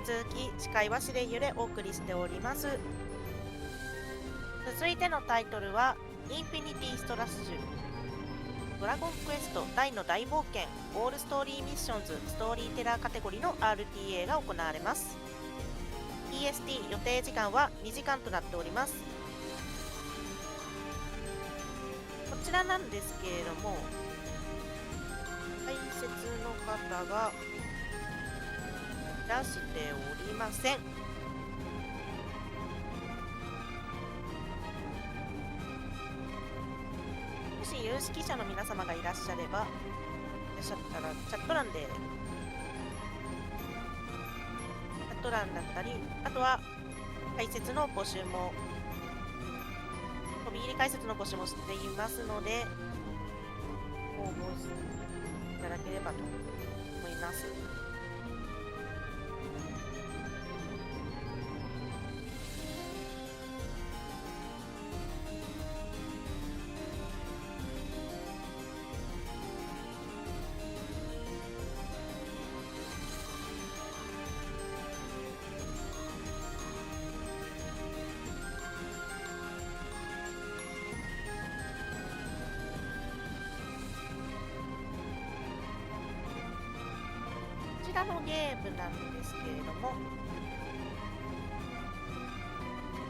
続き司会はシレイユでお送りしております。続いてのタイトルはインフィニティストラッシュドラゴンクエスト大の大冒険オールストーリーミッションズストーリーテラーカテゴリの RTA が行われます。 PST 予定時間は2時間となっております。こちらなんですけれども、解説の方がいらしておりません。もし有識者の皆様がいらっしゃれば、いらっしゃったらチャット欄で、だったり、あとは解説の募集も、飛び入り解説の募集もしていますので、応募いただければと思います。こちらのゲームなんですけれども、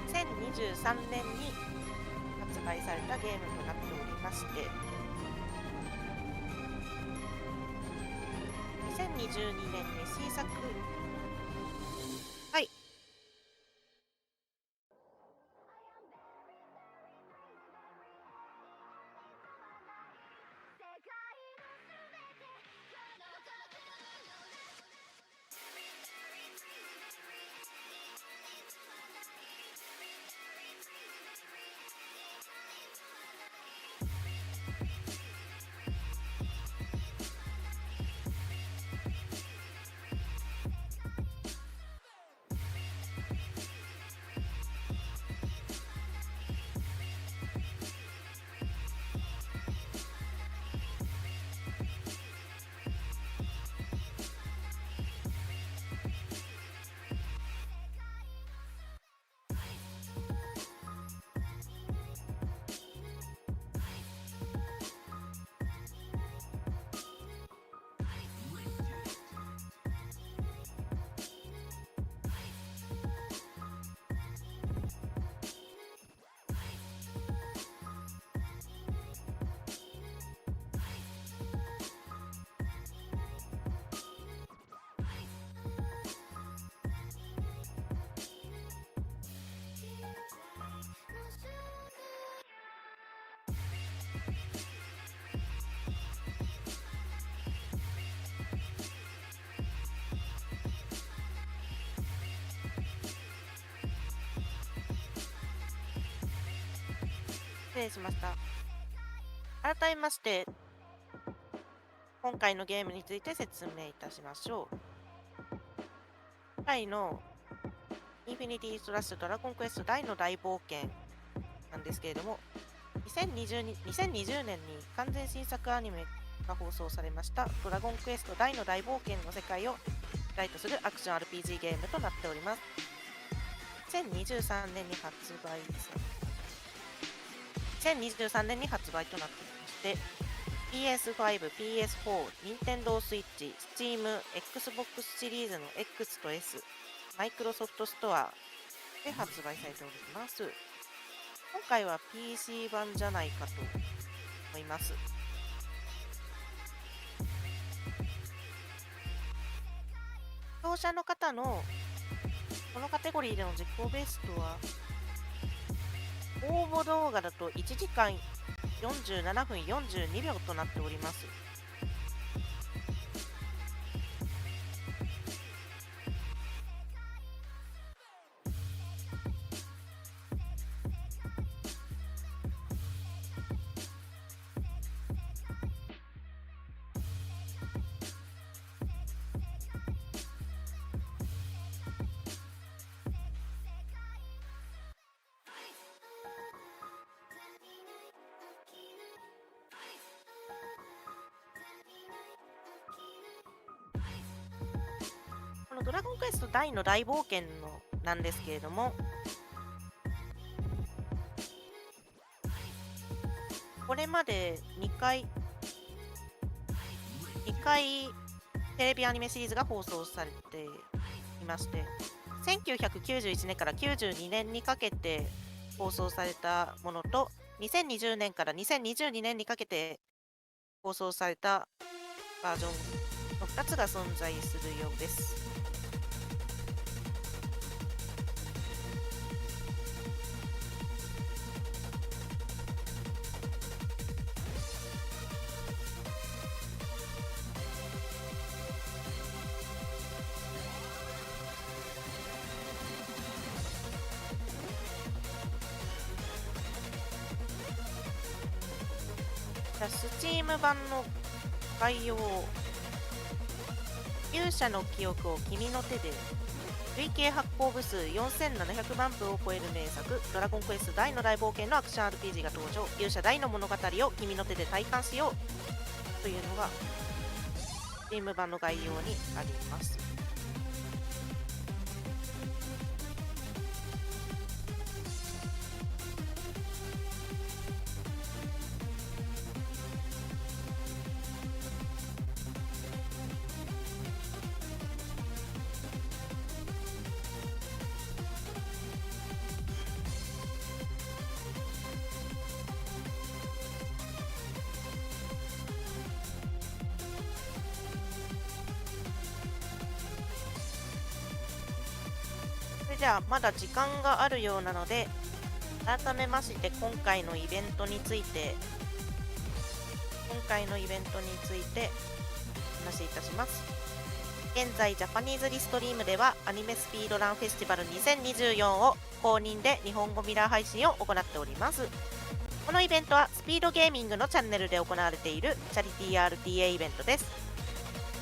2023年に発売されたゲームとなっておりまして、2022年に新作、はい、失礼しました。改めまして、今回のゲームについて説明いたしましょう。今回のインフィニティストラッシュドラゴンクエスト大の大冒険なんですけれども、2020年に完全新作アニメが放送されましたドラゴンクエスト大の大冒険の世界を舞台とするアクション RPG ゲームとなっております。2023年に発売ですね。2023年に発売となっていまして、PS5、PS4、Nintendo Switch、Steam、Xbox シリーズの X と S、マイクロソフトストアで発売されております。今回は PC 版じゃないかと思います。視聴者の方のこのカテゴリーでの実行ベストは、応募動画だと1時間47分42秒となっております。このドラゴンクエスト大の大冒険のなんですけれども、これまで2回テレビアニメシリーズが放送されていまして、1991年から92年にかけて放送されたものと、2020年から2022年にかけて放送されたバージョンの2つが存在するようです。スチーム版の概要。勇者の記憶を君の手で。累計発行部数4700万部を超える名作ドラゴンクエスト大の大冒険のアクション RPG が登場。勇者大の物語を君の手で体感しようというのがスチーム版の概要にあります。それじゃあまだ時間があるようなので、改めまして今回のイベントについてお話しいたします。現在ジャパニーズリストリームではアニメスピードランフェスティバル2024を公認で日本語ミラー配信を行っております。このイベントはスピードゲーミングのチャンネルで行われているチャリティー RTA イベントです。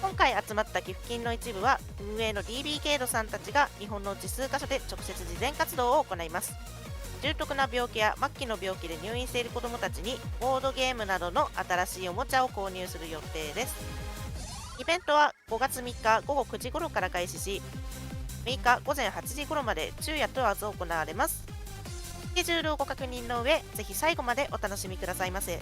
今回集まった寄付金の一部は運営の DB ケイドさんたちが日本のうち数カ所で直接慈善活動を行います。重篤な病気や末期の病気で入院している子どもたちにボードゲームなどの新しいおもちゃを購入する予定です。イベントは5月3日午後9時頃から開始し、6日午前8時頃まで昼夜問わず行われます。スケジュールをご確認の上、ぜひ最後までお楽しみくださいませ。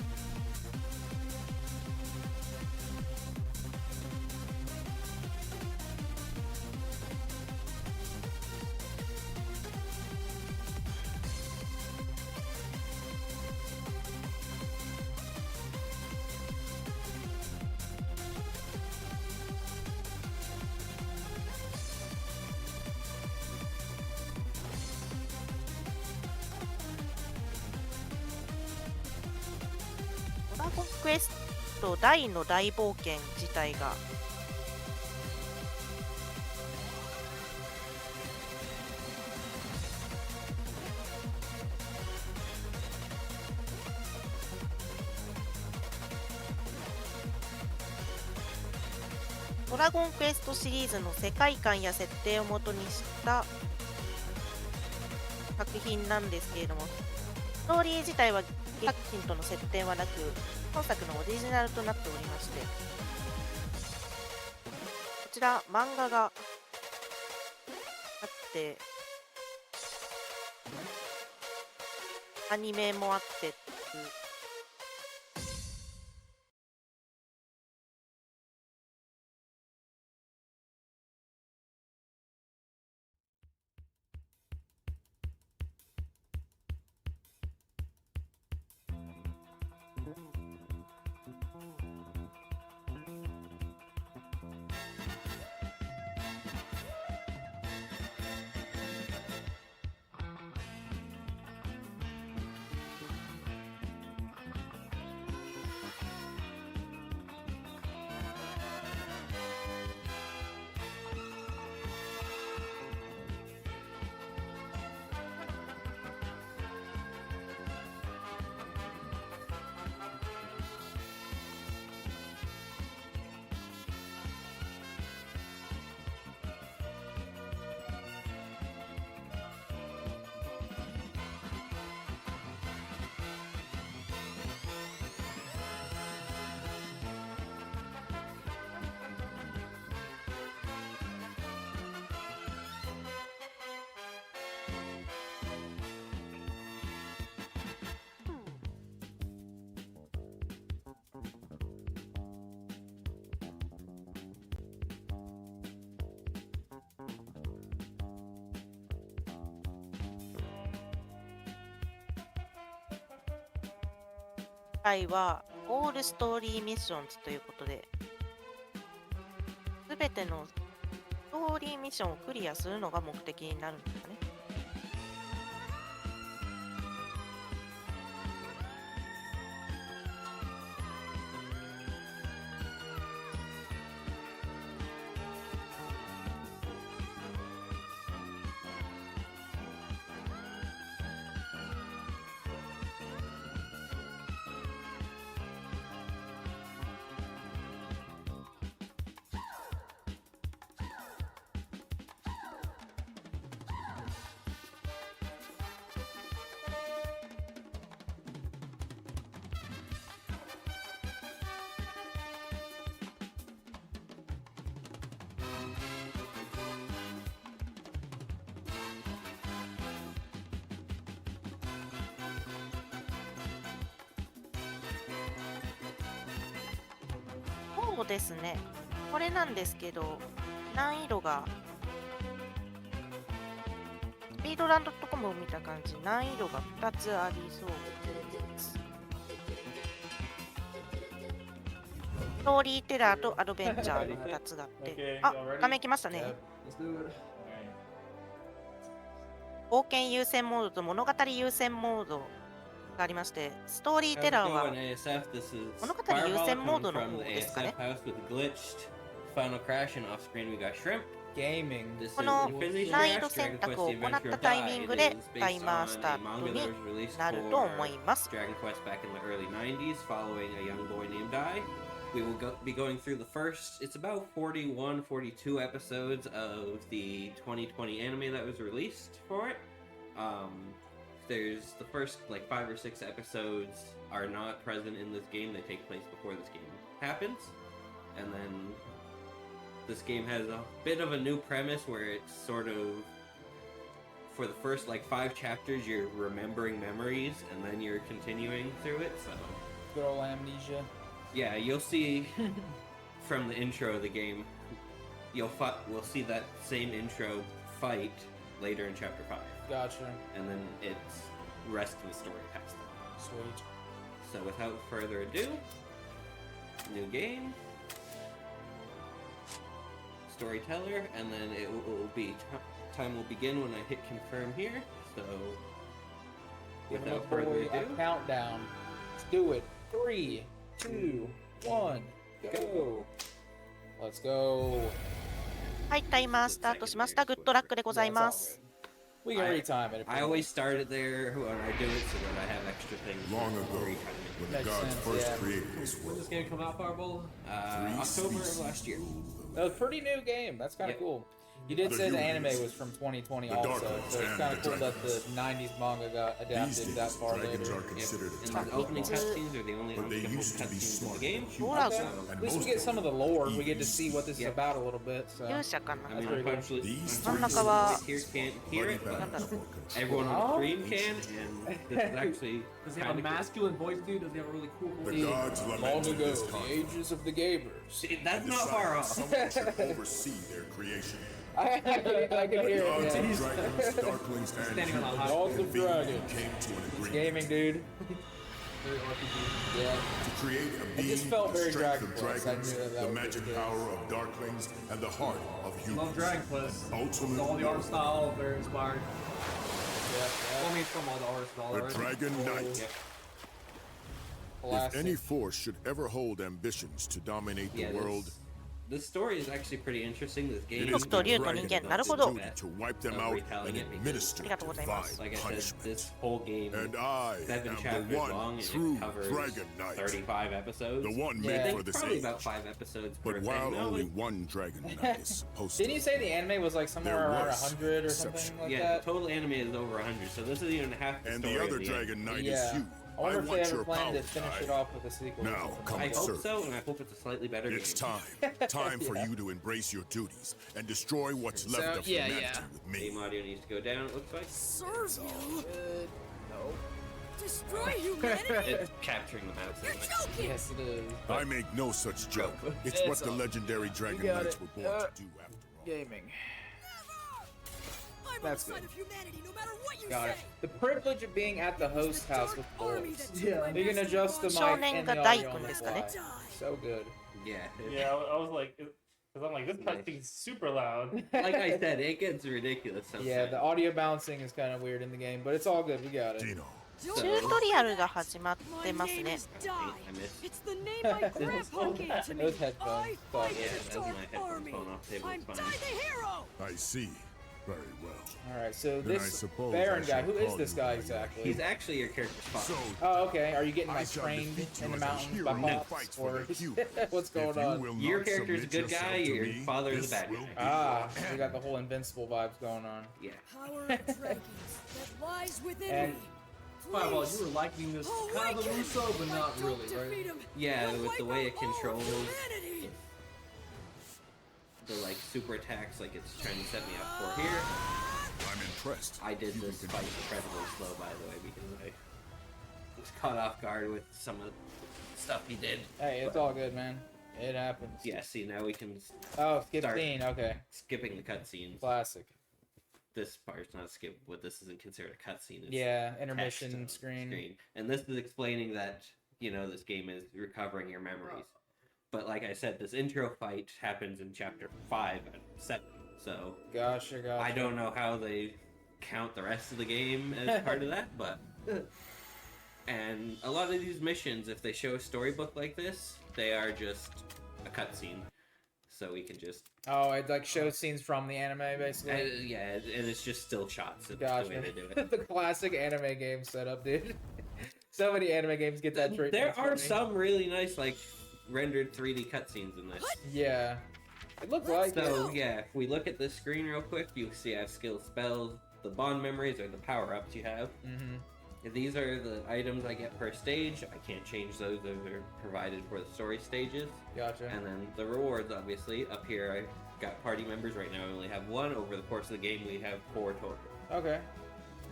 ドラゴンクエスト大の大冒険自体がドラゴンクエストシリーズの世界観や設定をもとにした作品なんですけれども、ストーリー自体は作品との接点はなく、本作のオリジナルとなっておりまして、こちら漫画があって、アニメもあってっていう。回はオールストーリーミッションズということで、すべてのストーリーミッションをクリアするのが目的になるんですかね。そうですね。これなんですけど、難易度が、スピードランドットコムを見た感じ、難易度が2つありそうです。ストーリーテラーとアドベンチャーの2つがあって、あ、画面来ましたね。冒険優先モードと物語優先モードがありまして、ストーリーテラーは物語優先モードの方ですかね。この難易度選択を行ったタイミングでタイマースタートになると思います。We will be going through the first, it's about 41, 42 episodes of the 2020 anime that was released for it. There's the first like 5 or 6 episodes are not present in this game. They take place before this game happens. And then this game has a bit of a new premise where it's sort of, for the first like 5 chapters, you're remembering memories and then you're continuing through it, so. Good old amnesia. Yeah, you'll see from the intro of the game, we'll see that same intro fight later in chapter 5. Gotcha. And then it's rest of the story past that. Sweet. So without further ado, new game, Storyteller, and then it will be time will begin when I hit confirm here. So without further ado, a countdown. Let's do it. 3, 2, 1, go. Let's go. はい、タイマースタートしました。グッドラックでございます。We can retime it. I always start it there when I do it so that I have extra things. Long ago, when the gods first created this When world, this game come out, fireballah? October of last year. That was a pretty new game. That's kind of cool. You did say the anime was from 2020 also, so it's kind of cool that the 90s manga got adapted that far later. dragons are considered And the opening cutscenes are the only untouchable cutscenes in the game. Okay. At least we get some of the lore. We get to see what this is about a little bit. So. 勇者かな。 I mean, unfortunately, These 真ん中は here can't hear it, but なんだろう。 everyone on the stream can, and this is actually Does he have a kinda cool. masculine voice, dude? Does he have a really cool The voice? gods Long lamented ago, this the conflict ages of the gamers. See, that's and not far decided off. someone should oversee their creation. I can hear Gods it. of Yeah. dragons, darklings, and Standing on a humans high Dogs of convened dragons. came to an agreement Gaming, dude. Very RPG. Yeah. to create a being just felt with the very strength Dragon of Quest. I knew dragons, that the would be magic good. power of darklings, and the heart of Love humans. Dragon Quest. Ultimate All the art warrior. style, very inspired. Yeah. Well, I mean, from all the art style, The right? Dragon Knight. Yep. If any Classic. force should ever hold ambitions to dominate the Yeah, world, this story is actually pretty interesting. This game it Look, is is the Tori, you dragon's can- なるほど。 duty to wipe them of out retelling and it because- administer ありがとうございます divine Like I said, punishment. this whole game And I is 7 am the chapters one long and true it covers Dragon Knight, 35 episodes. the one Yeah. made I for think this probably age. about 5 episodes per But thing. while No, only one Dragon Knight is supposed to Didn't you say the anime was like somewhere There around was 100 or exception. something like yeah, that? the total anime is over 100, so this isn't even half the and story the of other the Dragon Knight Yeah. is you. I wonder if they want ever your plan power, to finish Kai. it off with a sequel. or Now, something. come I and hope serve. so, and I hope it's a slightly better It's game. time for you to embrace your duties and destroy what's left of yeah, humanity yeah. with me. Game audio needs to go down, it looks like. Serve you? No. Destroy humanity? It's capturing the mouse, You're isn't it? joking! Yes, it is. I make no such joke. It's It's what the all- legendary Dragon got Knights it. were born to do after all. Gaming. I'm That's side good. of humanity, no matter what you Got it. say. The privilege of being at the host house with boys. Yeah. You can adjust the mic and the audio on the fly. So good. Yeah. Yeah, I was like, because I'm like, this Nice. cutscene's super loud. Like I said, it gets ridiculous sometimes. Yeah, the audio balancing is kind of weird in the game, but it's all good. We got it. Dino, チュートリアルが始まって My ます name ね。 is Di. I missed. It's the name my grandpa gave to me. Those headphones. I Thought- fight Yeah, the that was dark my headphones army. falling off the table, I'm it's Di fine. the hero. I see. Very well. All right, so Then I this suppose Baron I guy, shall who is call this you guy by your exactly? He's actually your character's father. So, Oh, okay. Are you getting I like shall trained defeat you in the as a mountains hero by who hops, fights for or the cube. what's If going you on? will Your not character's a submit good yourself guy, to your me, father's a this bad will guy. be Ah, your we got the whole invincible vibes going on. Yeah. Power of dragons that lies within And- me. Fireball, Please. you were liking this Oh, kind of wait, Russo, but if I not don't really, defeat right? him, Yeah, he'll with the wipe way out it all of controls humanity. the like super attacks, like it's trying to set me up for here. I'm impressed. I did You this can fight continue. incredibly slow, by the way, because I was caught off guard with some of the stuff he did. Hey, it's all good, man. It happens. Yeah, see, now we can Oh, skip Start. scene. Okay, skipping the cutscenes. classic. This part's not skip, but this isn't considered a cutscene. It's Yeah, text intermission on screen. And this is explaining that, you know, this game is recovering your memories. But like I said, this intro fight happens in chapter 5 and 7. So Gotcha, gotcha. I don't know how they count the rest of the game as part of that, but and a lot of these missions, if they show a storybook like this, they are just a cutscene. So we can just Oh, it like shows scenes from the anime, basically. yeah, and it's just still shots. It's the Gotcha. way they do it. The classic anime game setup, dude. So many anime games get that treatment. There it's are funny. some really nice, like, rendered 3D cutscenes in this. Yeah. It looked like So, it. yeah, if we look at this screen real quick, you see I have skill spells, the bond memories, or the power-ups you have. Mm-hmm. These are the items I get per stage. I can't change those. Those are provided for the story stages. Gotcha. And then the rewards, obviously. Up here, I got party members. Right now, I only have one. Over the course of the game, we have 4 total. Okay.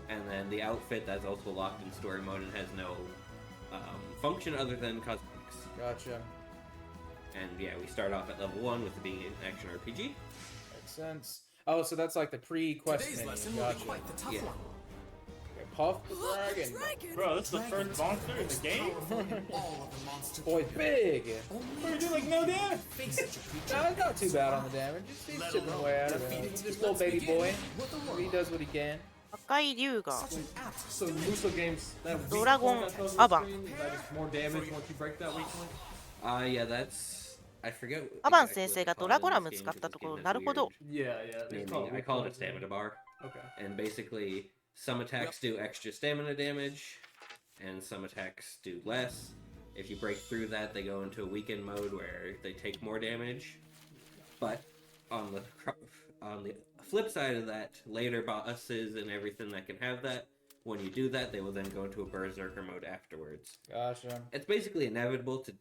And then the outfit, that's also locked in story mode and has no function other than cosmetics. Gotcha. And yeah, we start off at level 1 with it being an action RPG. Makes sense. Oh, so that's like the pre-quest menu. Gotcha. Yeah. Okay, Puff the dragon. Bro, this is the first monster in the game? Boy, big. We're doing like no damage! No, it's not too bad on the damage. He's chipping away out of it. This little baby boy. He does what he can. 赤い竜が So Muso games that weak Dragon point I saw on the Aba. screen, is that just more damage once you break that weak point? Yeah, that's... I forget アバン exactly 先 what 生 they が call ド it ラ in ゴラ this ム game, 使った because と this ころ game な has るほど Yeah, yeah. They call naming- I weak call it a points. stamina bar. Okay. And basically, some attacks do extra stamina damage, and some attacks do less. If you break through that, they go into a weakened mode where they take more damage. But on the flip side of that, later bosses and everything that can have that, when you do that, they will then go into a berserker mode afterwards. Gotcha. It's basically inevitable to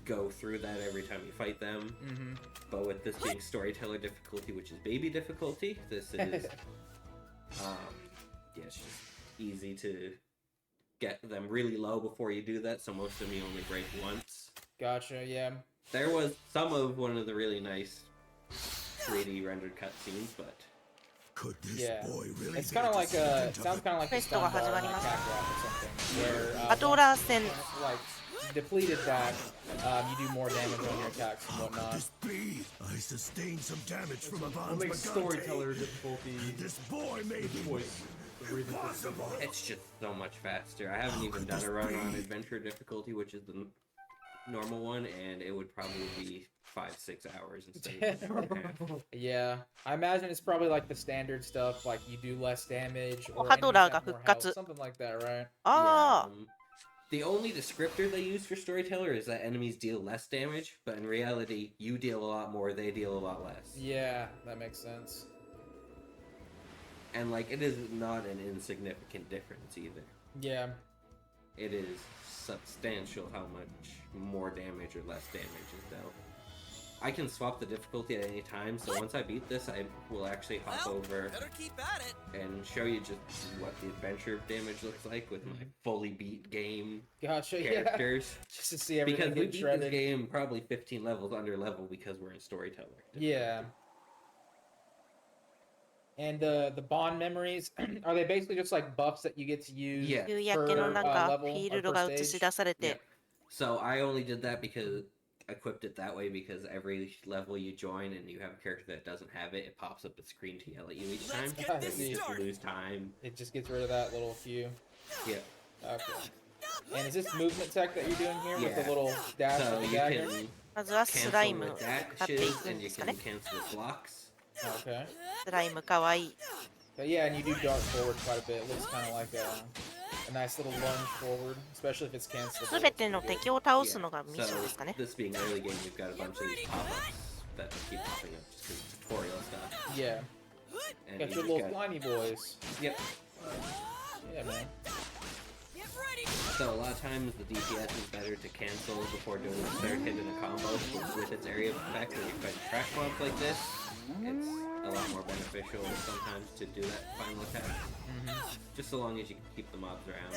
go through that every time you fight them. Mm-hmm. But with this being storyteller difficulty, which is baby difficulty, this is yeah, it's just easy to get them really low before you do that, so most of them you only break once. Gotcha, yeah. There was some of one of the really nice 3D rendered cutscenes, but Could this Yeah. boy really It's be kind of a like descendant it of sounds kind of like the クエストが stun bar 始ま in り like ました Cat Rock or something, where アトラ戦 like depleted that, you do more damage on your attacks and How could whatnot. this be? I sustained some damage from What Ivan's makes Bagante. storyteller difficulty This boy made the me choice? The reason for impossible. it's just so much faster. I haven't even done a run on adventure difficulty, which is the normal one, and it would probably be 5-6 hours instead of Yeah, I imagine it's probably like the standard stuff, like you do less damage or Hadoraga enemies have more health, 復活 something like that, right? ああ the only descriptor they use for storyteller is that enemies deal less damage, but in reality, you deal a lot more, they deal a lot less. Yeah, that makes sense. And like, it is not an insignificant difference either. Yeah, It is substantial how much more damage or less damage is dealt. I can swap the difficulty at any time, so once I beat this, I will actually hop over better keep at it. and show you just what the adventure damage looks like with my fully beat game gotcha. Yeah, characters. just to see everything Because we get beat shredded. this game probably 15 levels under level because we're in storyteller. Yeah. And the bond memories, are they basically just like buffs that you get to use? Yeah. 夕焼けのなんか level フィー or ルド per が映し出され Yeah. て、 So I only did that because equipped it that way because every level you join and you have a character that doesn't have it, it pops up a screen to yell at you each time. Let's get I And this see. you just started. lose time. It just gets rid of that little few. Yeah. Okay. And is this movement tech that you're doing here with Yeah. the little dash So and the you dagger? can まずはスライ cancel ム with を使ってい dashes くん and で you すか can ね。 cancel with blocks. Okay. スライムかわいい。 But yeah, and you do dart forward quite a bit. It looks kind of like a nice little lunge forward, especially if it's canceled. すべての敵を倒す Yeah. のがミッションですか So ね。 this being early game, we've got a bunch of these pop-ups that keep popping up just because it's tutorial stuff. Yeah. And Got you your just little got- slimy boys. Yep. Yeah, man. Get ready. So a lot of times the DPS is better to cancel before doing a third hit in a combo with its area of effect when you're fighting trash mobs like this. It's a lot more beneficial sometimes to do that final attack. Just so long as you can keep the mobs around.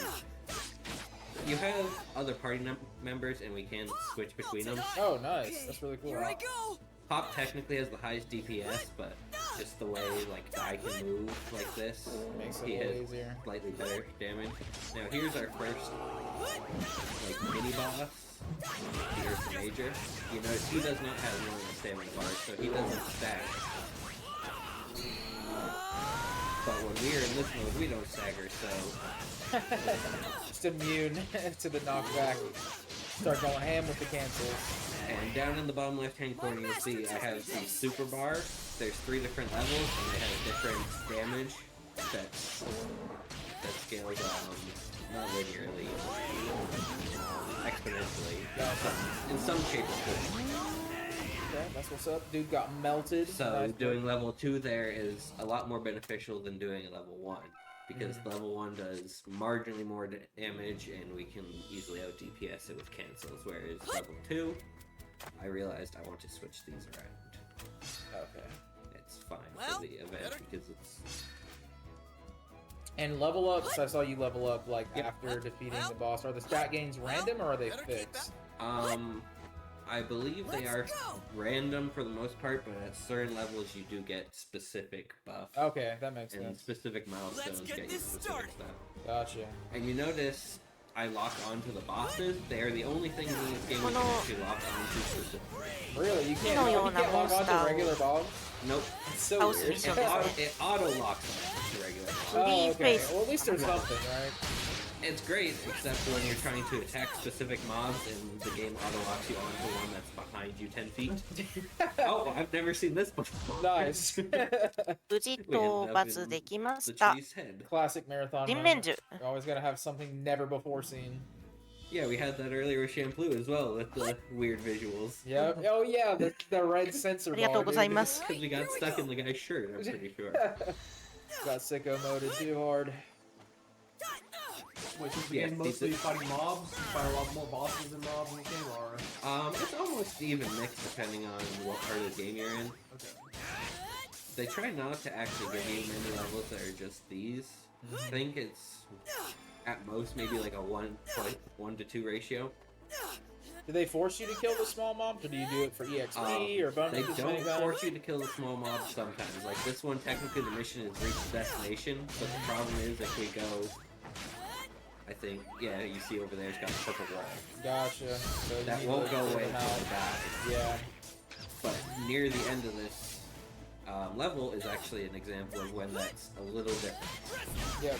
You have other party members and we can switch between them. Oh, nice. That's really cool. Here I go. Pop technically has the highest DPS, but just the way like Dai can move like this, Makes it he a little has easier. slightly better damage. Now here's our first like mini boss. Here's the major. You notice he does not have one of the stamina bars, so he doesn't stack. But when we're in this mode, we don't stagger, so Just immune to the knockback. Start going ham with the cancels. and down in the bottom left-hand corner, you'll see I have the super bar. There's 3 different levels, and they have different damage that scales not linearly, exponentially, in some shape or form. Okay, that's what's up. Dude got melted. So Nice doing level 2 there is a lot more beneficial than doing a level 1. Because level 1 does marginally more damage, and we can easily out DPS it with cancels. Whereas level 2, I realized I want to switch these around. Okay. It's fine Well, for the event better- because it's And level ups, I saw you level up like Yep. after defeating the boss. Are the stat gains random or are they Better keep fixed? I believe they Let's are go. random for the most part, but at certain levels you do get specific buffs. Okay, that makes And sense. specific milestones get get you this specific started. stuff. Gotcha. And you notice I lock onto the bosses. They are the only things in this game we can Kono- actually lock onto specifically. Really? You can't, No, you you're can't not log onto monster. regular bombs? Nope. It's so House weird. mission. It auto locks on to regular boss. Oh, okay. Face. Well, at least there's something, right? It's great, except when you're trying to attack specific mobs and the game auto locks you onto one that's behind you 10 feet. Oh, I've never seen this before. Nice. 無事討伐できま The した。 cheese head. Classic marathon. 人 moment. 面獣。 You always gotta have something never before seen. Yeah, we had that earlier with Shampoo as well, with the weird visuals. Yep. Oh yeah, the red sensor ありがとう bar. ござい Dude. ます。 Because we got stuck in the guy's shirt, I'm pretty sure. Got sicko moded too hard. Which is Yeah, again mostly decent. fighting mobs. You fight a lot more bosses than mobs in the game, or It's almost even mixed depending on what part of the game you're in. okay. They try not to actually give you many levels that are just these. I think it's at most maybe like a 1 to 2 ratio. Do they force you to kill the small mobs, or do you do it for EXP or They bonuses? don't force you to kill the small mobs sometimes. Like this one, technically the mission is reach the destination, but the problem is if we go, I think, yeah, you see over there it's got a purple wall. Gotcha. So you That need won't to go clear away them until out. I die. Yeah. But near the end of this level is actually an example of when that's a little different. Yep.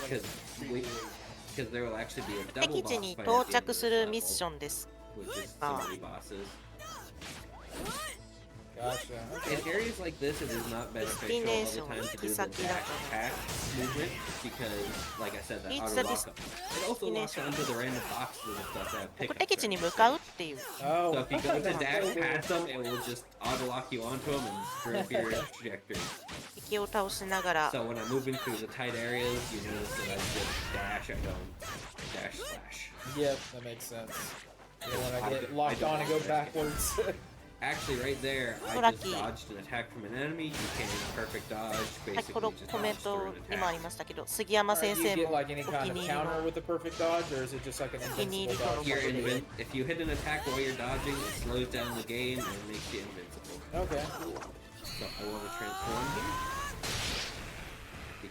Because there will actually be a double 敵 boss 地に fight 到 at the end 着 of す this るミッ level, ションです。 which is Ah. so many bosses. Gotcha. In areas like this, it is not beneficial all the time to do the dash attack movement because, like I said, that It's auto a lock up. It also locks onto the random boxes and stuff that have 目 pickups. 的地に right? 向かうっていう。 Oh. So if you go to dash past them, it will just auto lock you onto them and screw up your trajectory. 敵を倒しながら So when I'm moving through the tight areas, you notice that I just dash, I don't dash slash. Yep, that makes sense. You don't want I to get don't- locked I don't on and go like that. backwards. Actually, right there, I just Lucky. dodged an attack from an enemy. You can't perfect dodge. はい、こ Basically, の just コメン dodge ト through an にもあり attack. ましたけど、杉山 Do 先 you 生 get も like any お気 kind of に入り counter の with the perfect dodge, or is it just like an need invincible to dodge? You're Probably. if you hit an attack while you're dodging, it slows down the game and makes you invincible. Okay, cool. So I want to transform here.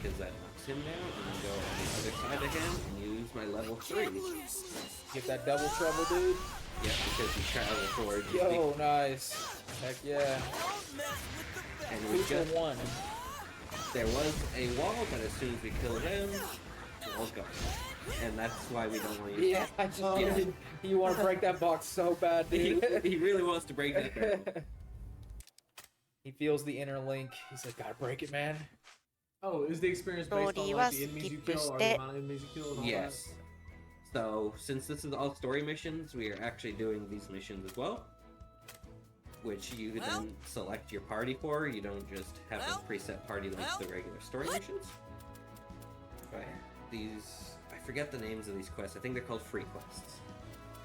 because that knocks him down, and then go on the other side of him and use my level 3. Get that double trouble, dude. Yeah, because you travel forward. Yo, nice. Heck yeah. And 2 we for just 1. there was a wall, but as soon as we killed him, the wall's gone. And that's why we don't want to use Yeah, I just you want to break that box so bad, dude. he really wants to break that barrel. He feels the inner link. He's like, gotta break it, man. Oh, is the experience based on like the enemies you kill or the amount of enemies you kill and all Yes. So, since this is all story missions, we are actually doing these missions as well. Which you then select your party for. You don't just have a preset party like the regular story missions. Right. These, I forget the names of these quests. I think they're called free quests.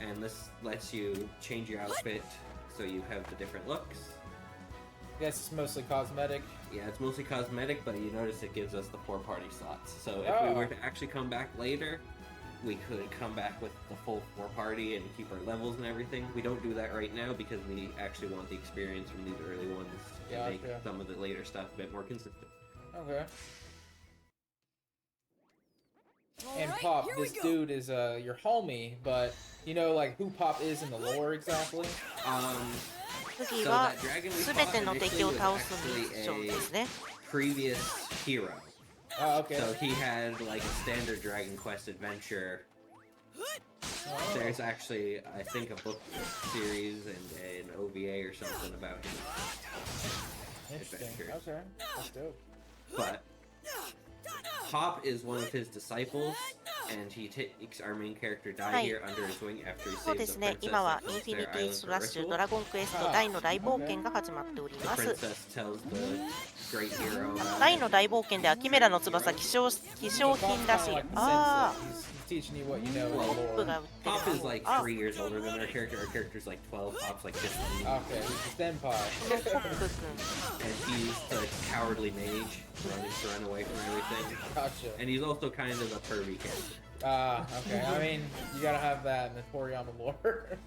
And this lets you change your outfit so you have the different looks. I guess it's mostly cosmetic. Yeah, it's mostly cosmetic, but you notice it gives us the 4 party slots. So if we were to actually come back later, we could come back with the full 4 party and keep our levels and everything. We don't do that right now because we actually want the experience from these early ones to make some of the later stuff a bit more consistent. Okay. And Pop, this dude is your homie, but you know like who Pop is in the lore exactly? 次はすべての敵を倒すミッションですね。 Previous hero. Oh, okay. So he had like a standard Dragon Quest adventure. There's actually, I think, a book series and an OVA or something about him. Interesting. Okay, that's dope. But Pop is one of his disciples, and he takes our main character Dai here under his wing after he そうで saves す the ね、 princess 今は that イン built フィニ their ティ island スラッシュ for ドラゴンクエスト大の大冒険が始まっており The ます。 princess tells the great hero about 大の大冒険ではキメラの翼希少品らしい。ああ、 He's teaching you what you know in the ポップ lore. が売ってる。 Pop is like あ、 3 years older than our character. Our character's like 12, Pop's like 15. Okay, he's a senpai. ポップ君。 And he's the cowardly mage running to run away from everything. Gotcha. And he's also kind of a pervy character. Okay. I mean, you gotta have that in the Toriyama lore.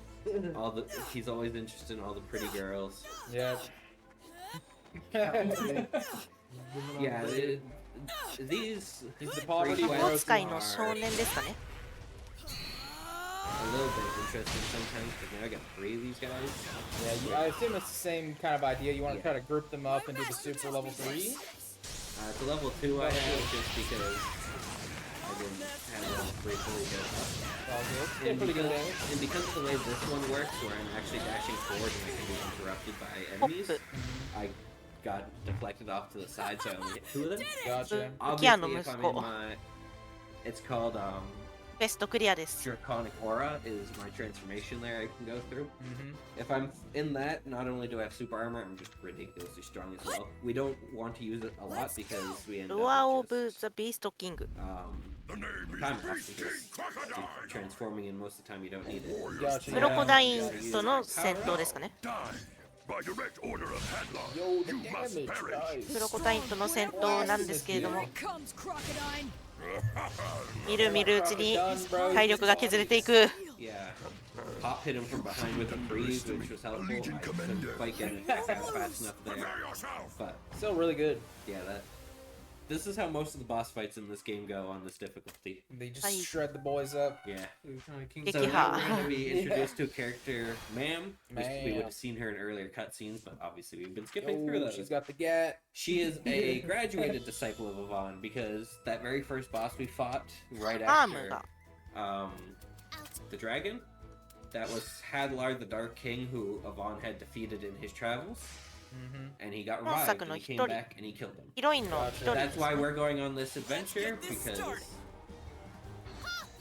He's always interested in all the pretty girls. Yep. Yeah, these He's the poverty 魔法 bro. 使いの少年ですかね。 a little bit interesting sometimes, but now I got 3 of these guys. Yeah, I assume it's the same kind of idea. You want to try to group them up and do the super level 3? It's a level 2 I have just because I didn't have level 3 fully built up. All good. Yeah, pretty good damage. And because of the way this one works, where I'm actually dashing forward and I can be interrupted by enemies, I got deflected off to the side, so I only hit 2 of them. Gotcha. Obviously, if I'm in my... It's called, ベストクリアです。 Draconic Aura is my transformation there I can go through. Mm-hmm. If I'm in that, not only do I have super armor, I'm just ridiculously strong as well. We don't want to use it a lot because we end ロア・オ up ブ・ just, ザ・ビースト・キング。 time lapse because transforming and most of the time you don't need it. Gotcha. クロコダインとの戦闘ですかね。 By direct order of Headlock, Yo, the you must damage. perish. Nice. クロコダインとの戦闘なんですけれども、 Comes crocodile. みるみるうちに体力が削れていく。 Yeah. Pop hit him from behind with a freeze, which was helpful. I couldn't quite get an attack out fast enough there. But Still really good. yeah, this is how most of the boss fights in this game go on this difficulty. They just Ay. shred the boys up. Yeah. Gekki So now Ha. we're going to be introduced to a character, Ma'am. We would Ma'am. have seen her in earlier cutscenes, but obviously we've been skipping through Yo, those. she's got the gat. She is a graduated disciple of Yvonne because that very first boss we fought right アーム after が。 the dragon, that was Hadlar the Dark King who Yvonne had defeated in his travels, and he got revived and he came back and he killed him. ヒロインの一人 That's why we're going on this adventure because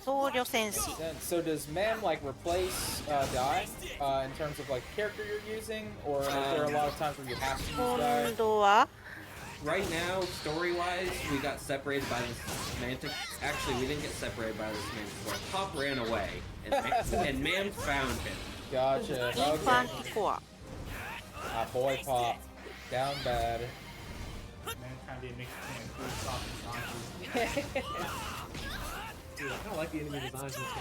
僧侶戦士。 So does man like replace die in terms of like character you're using, or is there a lot of times where you have to use 今 die? 度は right now, story-wise, we got separated by the semantic. Actually, we didn't get separated by the semantic war. Pop ran away, and Man found him. Gotcha. インファン Okay. ティコア。 Boy Pop. Down bad. Man trying to be a mix between food, soft, and sauces. Dude, I kinda like the enemy designs in this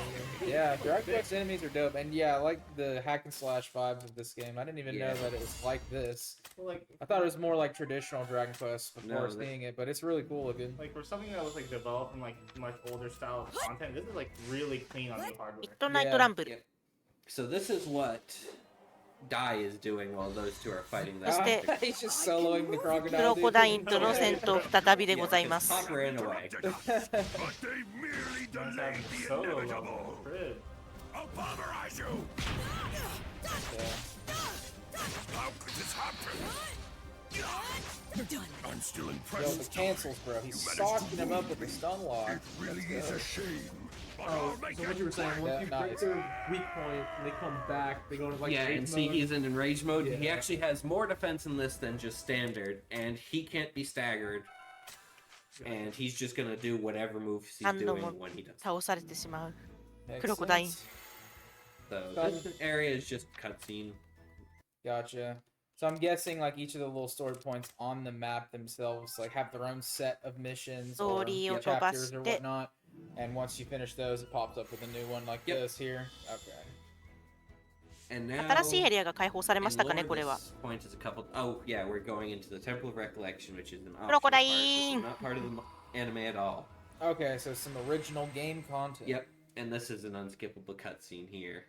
game. Yeah, Dragon Quest enemies are dope, and yeah, I like the hack and slash vibes of this game. I didn't even know that it was like this. Well, like, I thought it was more like traditional Dragon Quest before seeing it, but it's really cool looking. Like for something that was like developed in like much older style of content, this is like really clean on new hardware. ミッドナイトランブル。 So this is what Dai is doing while those two are fighting this. He's just soloing the ク crocodile. ロコダインとの戦闘再びでございます。 Pop ran away. But they merely Must delayed have the solo level inevitable. crib. I'll pommerize you. How could this happen? I'm still Yo, impressed. the cancels, bro. He's socking him up with the stun lock. It really is a shame. But Oh, I'll make so it what you were saying, Yeah, once you break nice. their weak point, and they come back, they go into like Yeah, rage and see, mode. he's in enraged mode. He Yeah. actually has more defense in this than just standard, and he can't be staggered. And he's just gonna do whatever moves he's 何度 doing も when he does. 倒されてしまう。 Makes クロコダイン。 sense. So this area is just cutscene. Gotcha. So I'm guessing like each of the little story points on the map themselves like have their own set of missions or ストーリーを飛ば chapters し or て、 whatnot. And once you finish those, it pops up with a new one like Yep. this here. Okay. And now 新しいエリアが開放されま in したかね、 lore, これは。 this point is a couple. Oh yeah, we're going into the Temple of Recollection, which is an optional part. Crocodile. This is not part of the anime at all. Okay, so some original game content. Yep, and this is an unskippable cutscene here.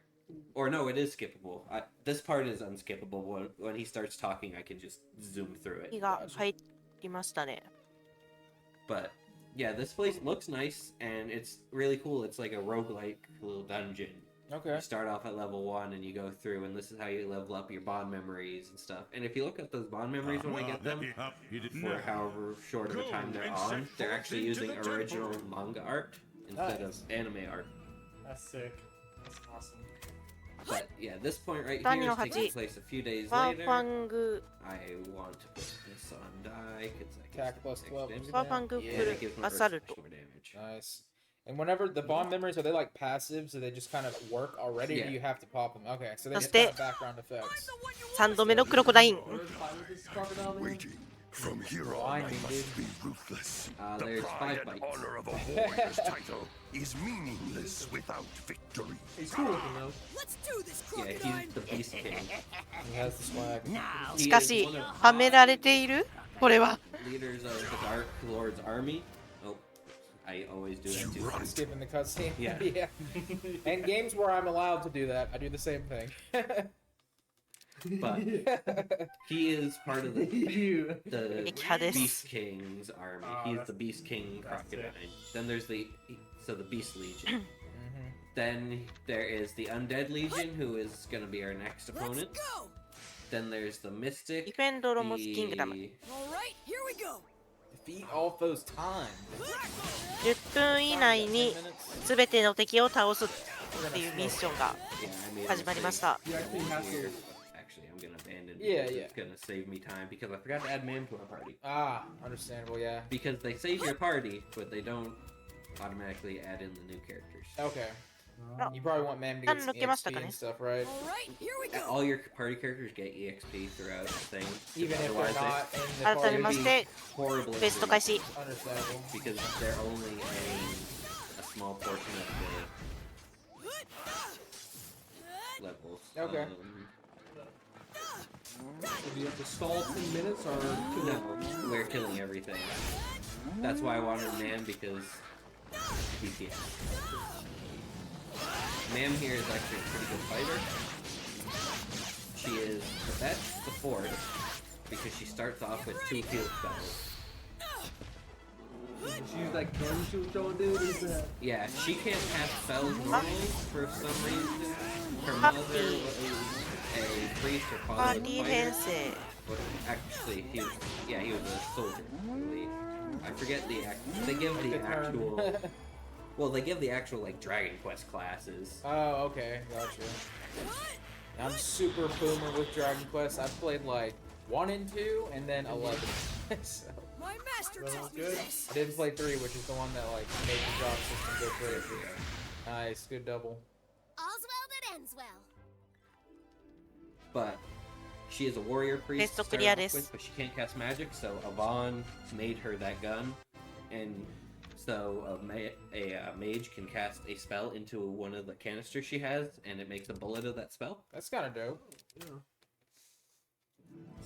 Or no, it is skippable. This part is unskippable. When he starts talking, I can just zoom through it. 火が入りましたね。 But yeah, this place looks nice and it's really cool. It's like a roguelike little dungeon. Okay. You start off at level 1 and you go through, and this is how you level up your bond memories and stuff. And if you look at those bond memories when I get them, for however short of a time they're on, they're actually using original manga art instead of anime art. That's sick. That's awesome. But yeah, this point right Dai here no is taking Hachi. place a few days ファー later. ファング、 I want to put this on die because Attack plus 12. ファーファング Yeah, プ it ル gives my アサル first ト。 more damage. Nice. And whenever the bond memories, are they like passive? So they just kind of work already? Or Yeah. do you have to pop them? Okay, so they just そして kind of background effects. 3度目のクロコダイン。 What is fighting with this crocodile man? Waiting. From here on, Blinding, I must dude. be ruthless. The there's pride 5 and bites. honor of a warrior's title is meaningless without victory. He's cool looking though. Let's do this, Yeah, crocodile. he's the Beast King. He has the swag. He しか is し、 one of はめられているこれは。 leaders of the Dark Lord's army. Oh, I always do that too. Skipping the cutscene. Yeah. Yeah. And games where I'm allowed to do that, I do the same thing. But he is part of the You. Hades. Beast King's army. Oh, He's that's- the Beast King that's crocodile. it. Then there's the Beast Legion. Mhm. Then there is the Undead Legion, who is going to be our next Let's opponent. go. Then there's the ディ Mystic. フェンドロモスキングダム。 The... All right, here we go. Defeat all foes time. 10分以内に 10 minutes. 全ての敵を倒すっていうミッションが Yeah, I made a 始まりま mistake. した。 You actually have Here. to. Actually, I'm going to abandon Yeah, because yeah. it's going to save me time because I forgot to add man to our party. Ah, understandable, yeah. Because they save your party, but they don't automatically add in the new characters. Okay. Oh. You probably want Mam to get some Look at EXP my and stuff, right? All right, here we go. All your party characters get EXP throughout the thing. Even if they're Otherwise, not in the 改め party. まして、 horrible クエスト開始。 Understandable. because they're only a small portion of the levels. Okay. So do you have to stall 10 minutes or kill No, them? we're killing everything. That's why I wanted Mam because BTS. Mam here is actually a pretty good fighter. She is the best the fourth because she starts off with 2 field spells. She used that gun she was throwing, dude. Is that? Yeah, she can't cast spells normally for some reason. Her mother was a priest, her パ father ー was テ a ィー編 fighter. 成。 But actually, he was a soldier, I believe. I forget the they give the Good term. actual, well, they give the actual, like, Dragon Quest classes. Oh, okay, gotcha. I'm super boomer with Dragon Quest. I've played like 1 and 2, and then 11. So, My master Well, tells me good. this. I didn't play 3, which is the one that like made the drop system go crazy. Nice, good double. All's well that ends well. But she is a warrior priest Best to of start clear off this. with, but she can't cast magic, so Avon made her that gun. And So a mage can cast a spell into one of the canisters she has, and it makes a bullet of that spell. That's kind of dope. Yeah.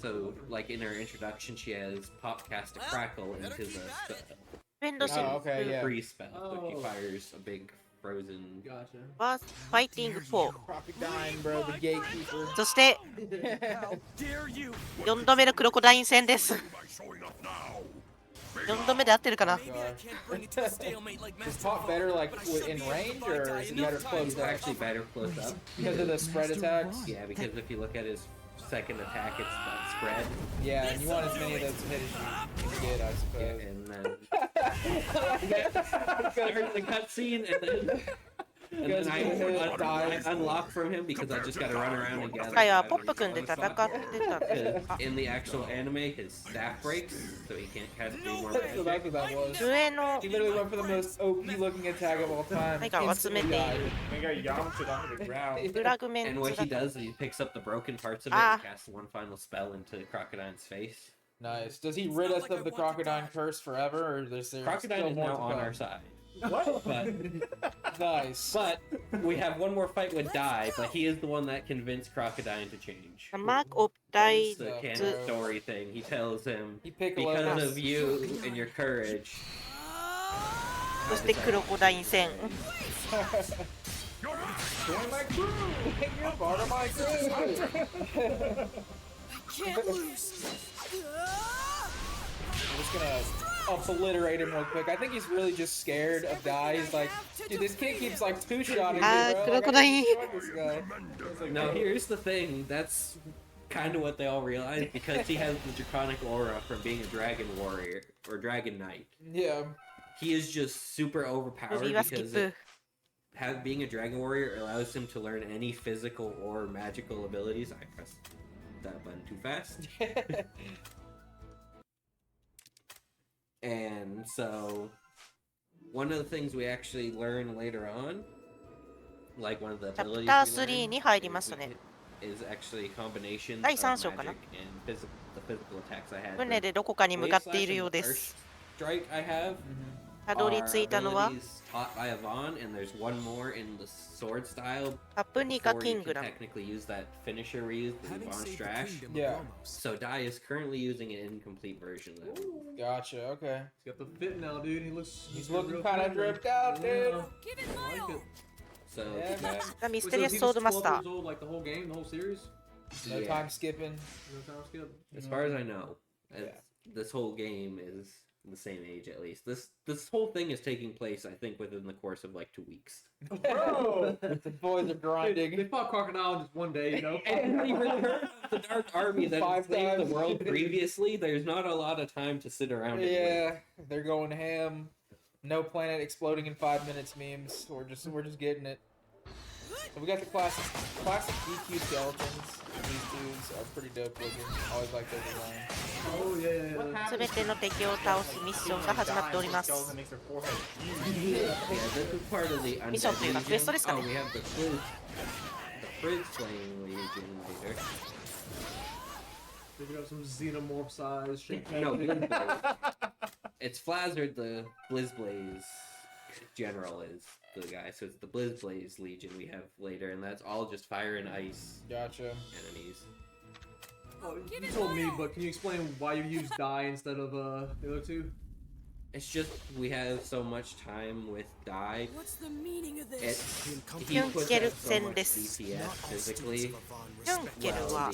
So, like in her introduction, she has pop cast a crackle into the フレンドシッ Oh, プ okay, yeah. freeze spell, so she Oh. fires a big frozen. Gotcha. はファイティング4。 Crocodile, bro, the gatekeeper. そして4度目のクロコダイン戦です。4度目で合ってるかな。 Is Pop better like in range, or is he better close He's up? actually better close up. Because of the spread attacks? Yeah, because if you look at his second attack, it's that spread. Yeah, and you want as many of those to hit as you can get, I Yeah, suppose. and then starts the cutscene, and then I unlock from him because I just gotta run around and gather. 今回はポップ君で戦ってたんです。 Because in the actual anime, his staff breaks, so he can't cast any more So magic. that's what that was. 上の He literally went for the most OP looking attack of all time. 何かを集めてい Instantly る died. I think I yonked it onto the ground. フラグメン And ト what だ he does is he picks up the broken parts of it Ah. and casts one final spell into Crocodine's face. Nice. Does he rid us of the crocodile curse forever, or is there Crocodile still is more now to on come? our side. What? But, Nice. but we have one more fight with Dai, but he is the one that convinced Crocodile to change. マークオブダイ It's the canon story thing. He tells him, He picked because of you and your courage, そしてクロコダイン戦 Join my crew! You're part of my crew! Can't lose. I'm just gonna obliterate him real quick. I think he's really just scared of Dai. He's like, dude, this kid keeps like two-shotting me, bro. Like, I can't destroy this guy. It's like, now here's the thing, that's kind of what they all realize, because he has the draconic aura from being a dragon warrior, or dragon knight. Yeah. He is just super overpowered 首はスキッ because プ being a dragon warrior allows him to learn any physical or magical abilities. I pressed that button too fast. And so, one of the things we actually learn later on, like one of the チャプ abilities ター we 3 learn, に入りましたね。 is actually a combination 第 of 3章かな magic and the physical attacks I had. 船でどこかに向かっているようです Strike I have たどり着いたのは are abilities taught by Yvonne, and there's one more in the sword style カプニカ before キ you ング can ダム technically use that finisher we used, the Having Yvonne saved the Strash. freedom of Yeah. Ramos. So Dai is currently using an incomplete version of that. Gotcha, okay. He's got the fit now, dude. He looks. He's real looking kind of fit. dripped out, dude. Yeah. Give it I like my it. all. So Yeah, man. ザ・ミ Wait, ス so テリア is ス he ソード just マ 12 years スター old, like the whole game, the whole series? No yeah, time skipping. No time skip. as far as I know, Yeah. this whole game is the same age at least. This whole thing is taking place, I think, within the course of like 2 weeks. Bro! The boys are They grinding. fought Crocodile in just one day, you know? And he returned the Dark Army that 5 saved the times. world previously. There's not a lot of time to sit around. And wait. Yeah, they're going ham. No planet exploding in 5 minutes memes. We're just getting it. So we got the classic DQ skeletons. These dudes are pretty dope looking. Always like their design. Oh, yeah, yeah, yeah. すべての敵を倒すミッションが始まっております Skeleton makes her forehead huge. Yeah, this is part of the undead ミッションというかクエストですか Legion. ね Oh, we have the Frizz Slaying Legion later. They got some xenomorph size shit. No, Blizzblaze. It's Flazzard, the Blizzblaze general is the guy. So it's the Blizzblaze Legion we have later, and that's all just fire and ice Gotcha. enemies. Oh, you told me, but can you explain why you use Dai instead of the other two? It's just we have so much time with Dai. What's the meaning of It, this? he puts out so much DPS physically. ヒュンケルは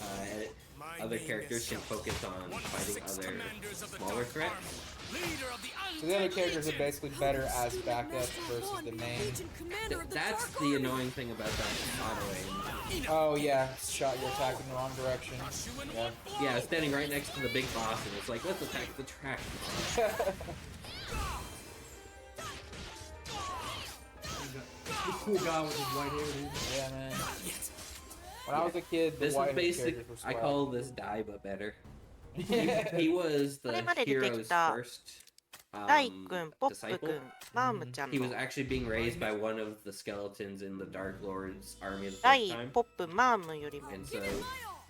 Well, other characters can focus on fighting other smaller threats. So the other characters are basically better as backup versus the main. Agent commander of the That's Dark the Army. annoying thing about that auto aim. Oh yeah, shot your attack in the wrong direction. Yeah. Yeah, it's standing right next to the big boss, and it's like, let's attack the track. The cool guy with his white hair, dude. Yeah, man. When I was a kid, the This is white basic. characters were I swag. call this Dai, but better. He was the これまで出てき hero's た first ダイ君、ポップ disciple. 君、マームちゃん He の was actually being raised by one of the skeletons in the Dark Lord's army the ダ first イ time. ポップマームよりも And so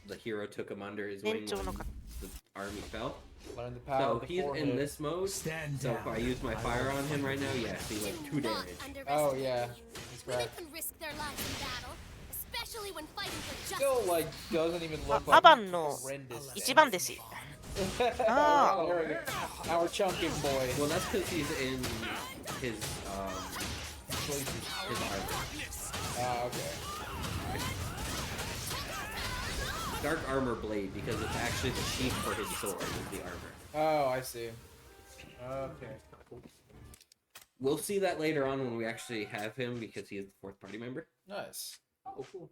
the hero took him under his 年 wing 長の when 方 the army fell. Learn the power So of the he's forehead. in this mode. Stand So down. if I use my fire on him right now, yeah, see like 2 damage. Oh yeah, that's Women right. can risk their lives in battle, especially when fighting for justice. Still like doesn't even look ア like バンの horrendous. 一番弟子。 Ah, Oh. there we go. Our chunking boy. Well, that's because he's in his Sleepy. armor. Ah, okay. Dark armor blade because it's actually the sheath for his sword is the armor. Oh, I see. Okay. We'll see that later on when we actually have him because he is the 4th party member. Nice. Oh, cool.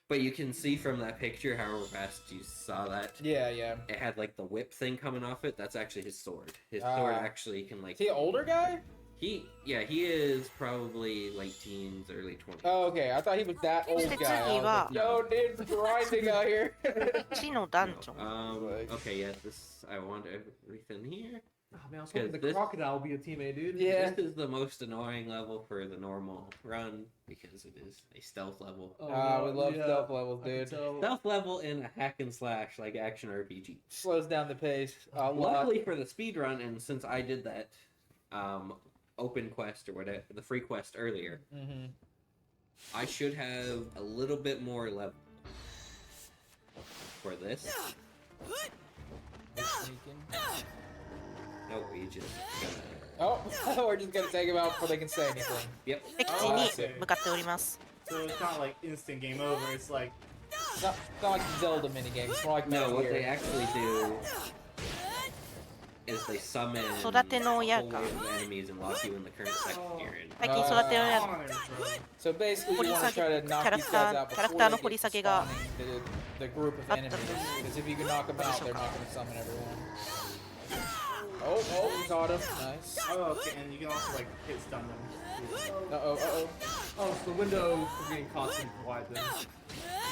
But you can see from that picture, however fast you saw that, Yeah, yeah. it had like the whip thing coming off it. That's actually his sword. His sword actually can like. Is he an older guy? He is probably late teens, early 20s. Oh, okay. I thought he was that old guy. I was like, yo, dude, grinding out here. 地のダンジョン。 Okay, yeah, this I want everything here. Oh, man, I was hoping the This- crocodile would be a teammate, dude. Yeah. This is the most annoying level for the normal run because it is a stealth level. Oh, We love yeah, stealth levels, I can dude. tell. Stealth level in a hack and slash like action RPG. Slows down the pace a lot. Luckily for the speed run, and since I did that open quest or whatever, the free quest earlier, Mm-hmm. I should have a little bit more level for this. Nope, we just gonna... Oh, we're just gonna take him out before they can say anything. Yep. 敵地に向かっております。 So it's not like instant game over. It's like It's not like Zelda minigames. It's more like No, Metal what they Gear. actually do is they summon a 育ての whole 親 wave か。 of enemies and lock you in the current section you're in. 最近育ての親。 honors, bro. So basically, 掘 you り want 下 to げ try to knock キャラ these クタ guys ー out キャラク before ター they の掘り get 下げが spawning the group of あったん enemies. です。 Because if you can knock them out, they're not going to summon everyone. Oh, we got him. Nice. Oh, okay, and you can also like hit stun them. Uh-oh. Oh, so the window for getting caught is wide then.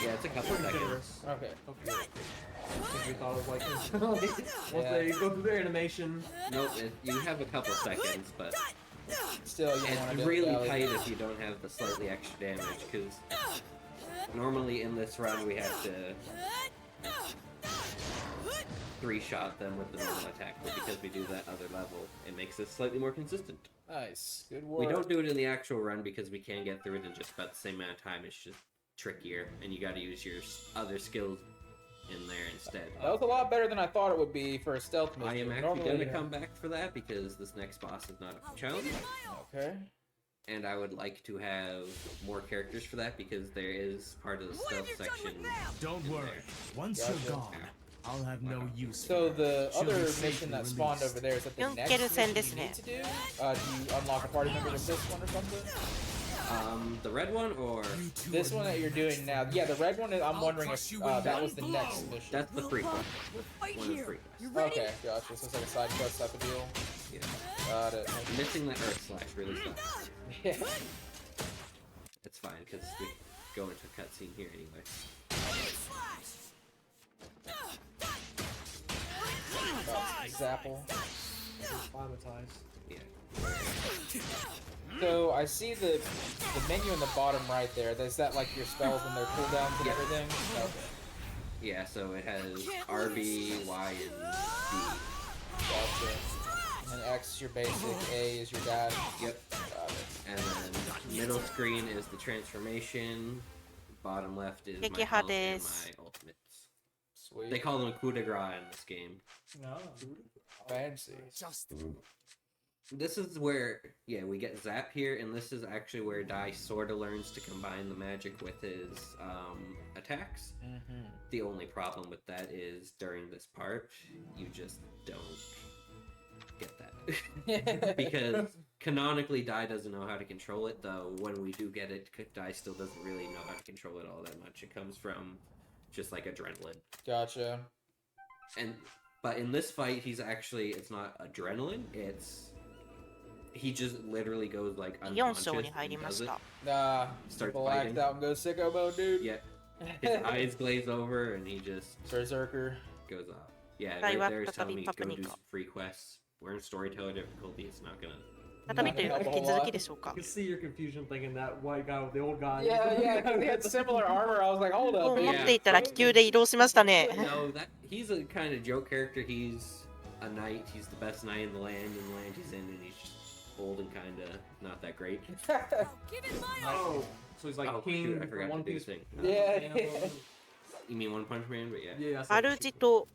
Yeah, it's a couple Pretty seconds. generous. Okay. Okay. I think we thought it was like instantly. Once Yeah. they go through their animation. Nope, you have a couple seconds, but Still, you want it's to really tight if you don't have the slightly extra damage, because normally in this run we have to 3-shot them with the normal attack, but because we do that other level, it makes it slightly more consistent. Nice. Good work. We don't do it in the actual run because we can get through it in just about the same amount of time. It's just trickier, and you got to use your other skills in there instead. That was a lot better than I thought it would be for a stealth mission. I am actually Normally- going to come back for that because this next boss is not a challenge, Okay. and I would like to have more characters for that because there is part of the stealth section. Don't in worry. there. Once Gotcha. you're gone, I'll have no use So for the She'll be other safely mission that spawned released. over there, is that the Yunkeru next mission sen you desu ne. need to do? Do you unlock a party member with this one or something? The red one or You two This are one that you're doing now. Yeah, the red one, I'm wondering if that was the next mission. that's the free quest. Right One of the here. free You quests. ready? Okay, gotcha. So it's like a side quest type of deal. Yeah. Got it. Missing the earth slash really sucks. Yeah. It's fine because we go into a cutscene here anyway. Zapple. Climatized. Yeah. So I see the menu in the bottom right there. Is that like your spells and their cooldowns and Yeah. everything? Okay. Yeah, so it has RB, Y, and B. Gotcha. And X is your basic, A is your dash. Yep. Got it. And then middle screen is the transformation. Bottom left is my Yeki health and Hades. my ultimates. Sweet. They call them coup de grace in this game. No. Fancy. This is where, yeah, we get Zap here, and this is actually where Dai sort of learns to combine the magic with his attacks. Mm-hmm. The only problem with that is during this part, you just don't get that. Because canonically, Dai doesn't know how to control it, though when we do get it, Dai still doesn't really know how to control it all that much. It comes from just like adrenaline. Gotcha. But in this fight, he's actually, it's not adrenaline, he just literally goes like 4 unconscious 章に入り and ま does し it. た。 Nah, Starts people act fighting. out and go sicko mode, dude. Yeah. His eyes glaze over and he just Berserker. goes off. Yeah, Dai right wa there is telling me tatabi go do papanika. some free quests. We're in storyteller difficulty, it's not gonna 再びというか引き続きでしょうか I can see your confusion thinking that white guy with the old guy. Yeah, yeah, because they had similar armor. I was like, hold と up, 思 man. っていたら気球で移動しましたね No, that he's a kind of joke character. He's a knight. He's the best knight in the land he's in, and he's just old and kind of not that great. Give it my all. Oh, so he's like Oh, king, shoot, I forgot One to do Piece. the thing. Yeah. You mean One Punch Man? But yeah, Yeah, 主と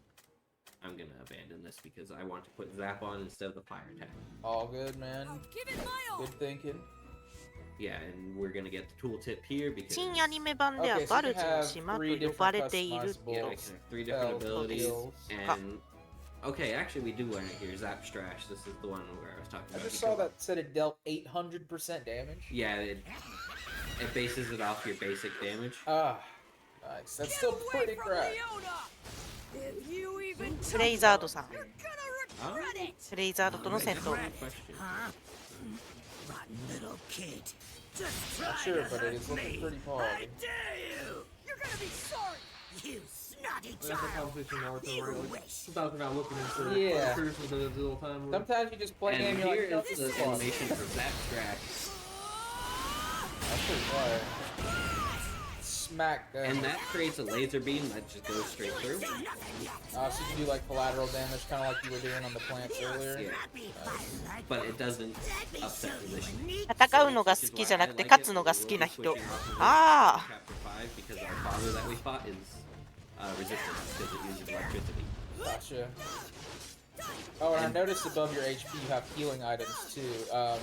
I'm gonna abandon this because I want to put Zap on instead of the fire attack. All good, man. Give it my all. Good thinking. Yeah, and we're gonna get the tooltip here because 新アニメ版では Okay, so バ you ルジの have 島と three 呼ば different れていると yeah, customizable I can have 3 different spells, abilities. skills. And okay, actually we do learn it here. Zap Strash. This is the one where I was talking I about. just saw that said it dealt 800% damage. Yeah, it bases it off your basic damage. Ah, nice. That's Get still away pretty from crap. Leona. If you even フレイザードさん you're gonna Oh, regret it. フレイザードとの戦闘 good question. Rotten little kid. Just Not try sure, to but it hurt is looking me. pretty I hard. dare you. You're gonna be sorry. You snotty That's a child. conversation Naruto, You right? Like, wish. sometimes we're not looking into Yeah. criticisms at the little time. Sometimes you just play a game, And you're here like, is this the is fun. animation for Zap Strash. That's pretty fire. Smack that. And that creates a laser beam that just goes straight through. So you can do like collateral damage, kind of like you were doing on the plants earlier. Yeah. But it doesn't upset position. 戦うのが好きじゃなくて勝つのが好きな人ああ Chapter 5 because our father that we fought is resistant because it uses electricity. Gotcha. Oh, and I noticed above your HP you have healing items too. You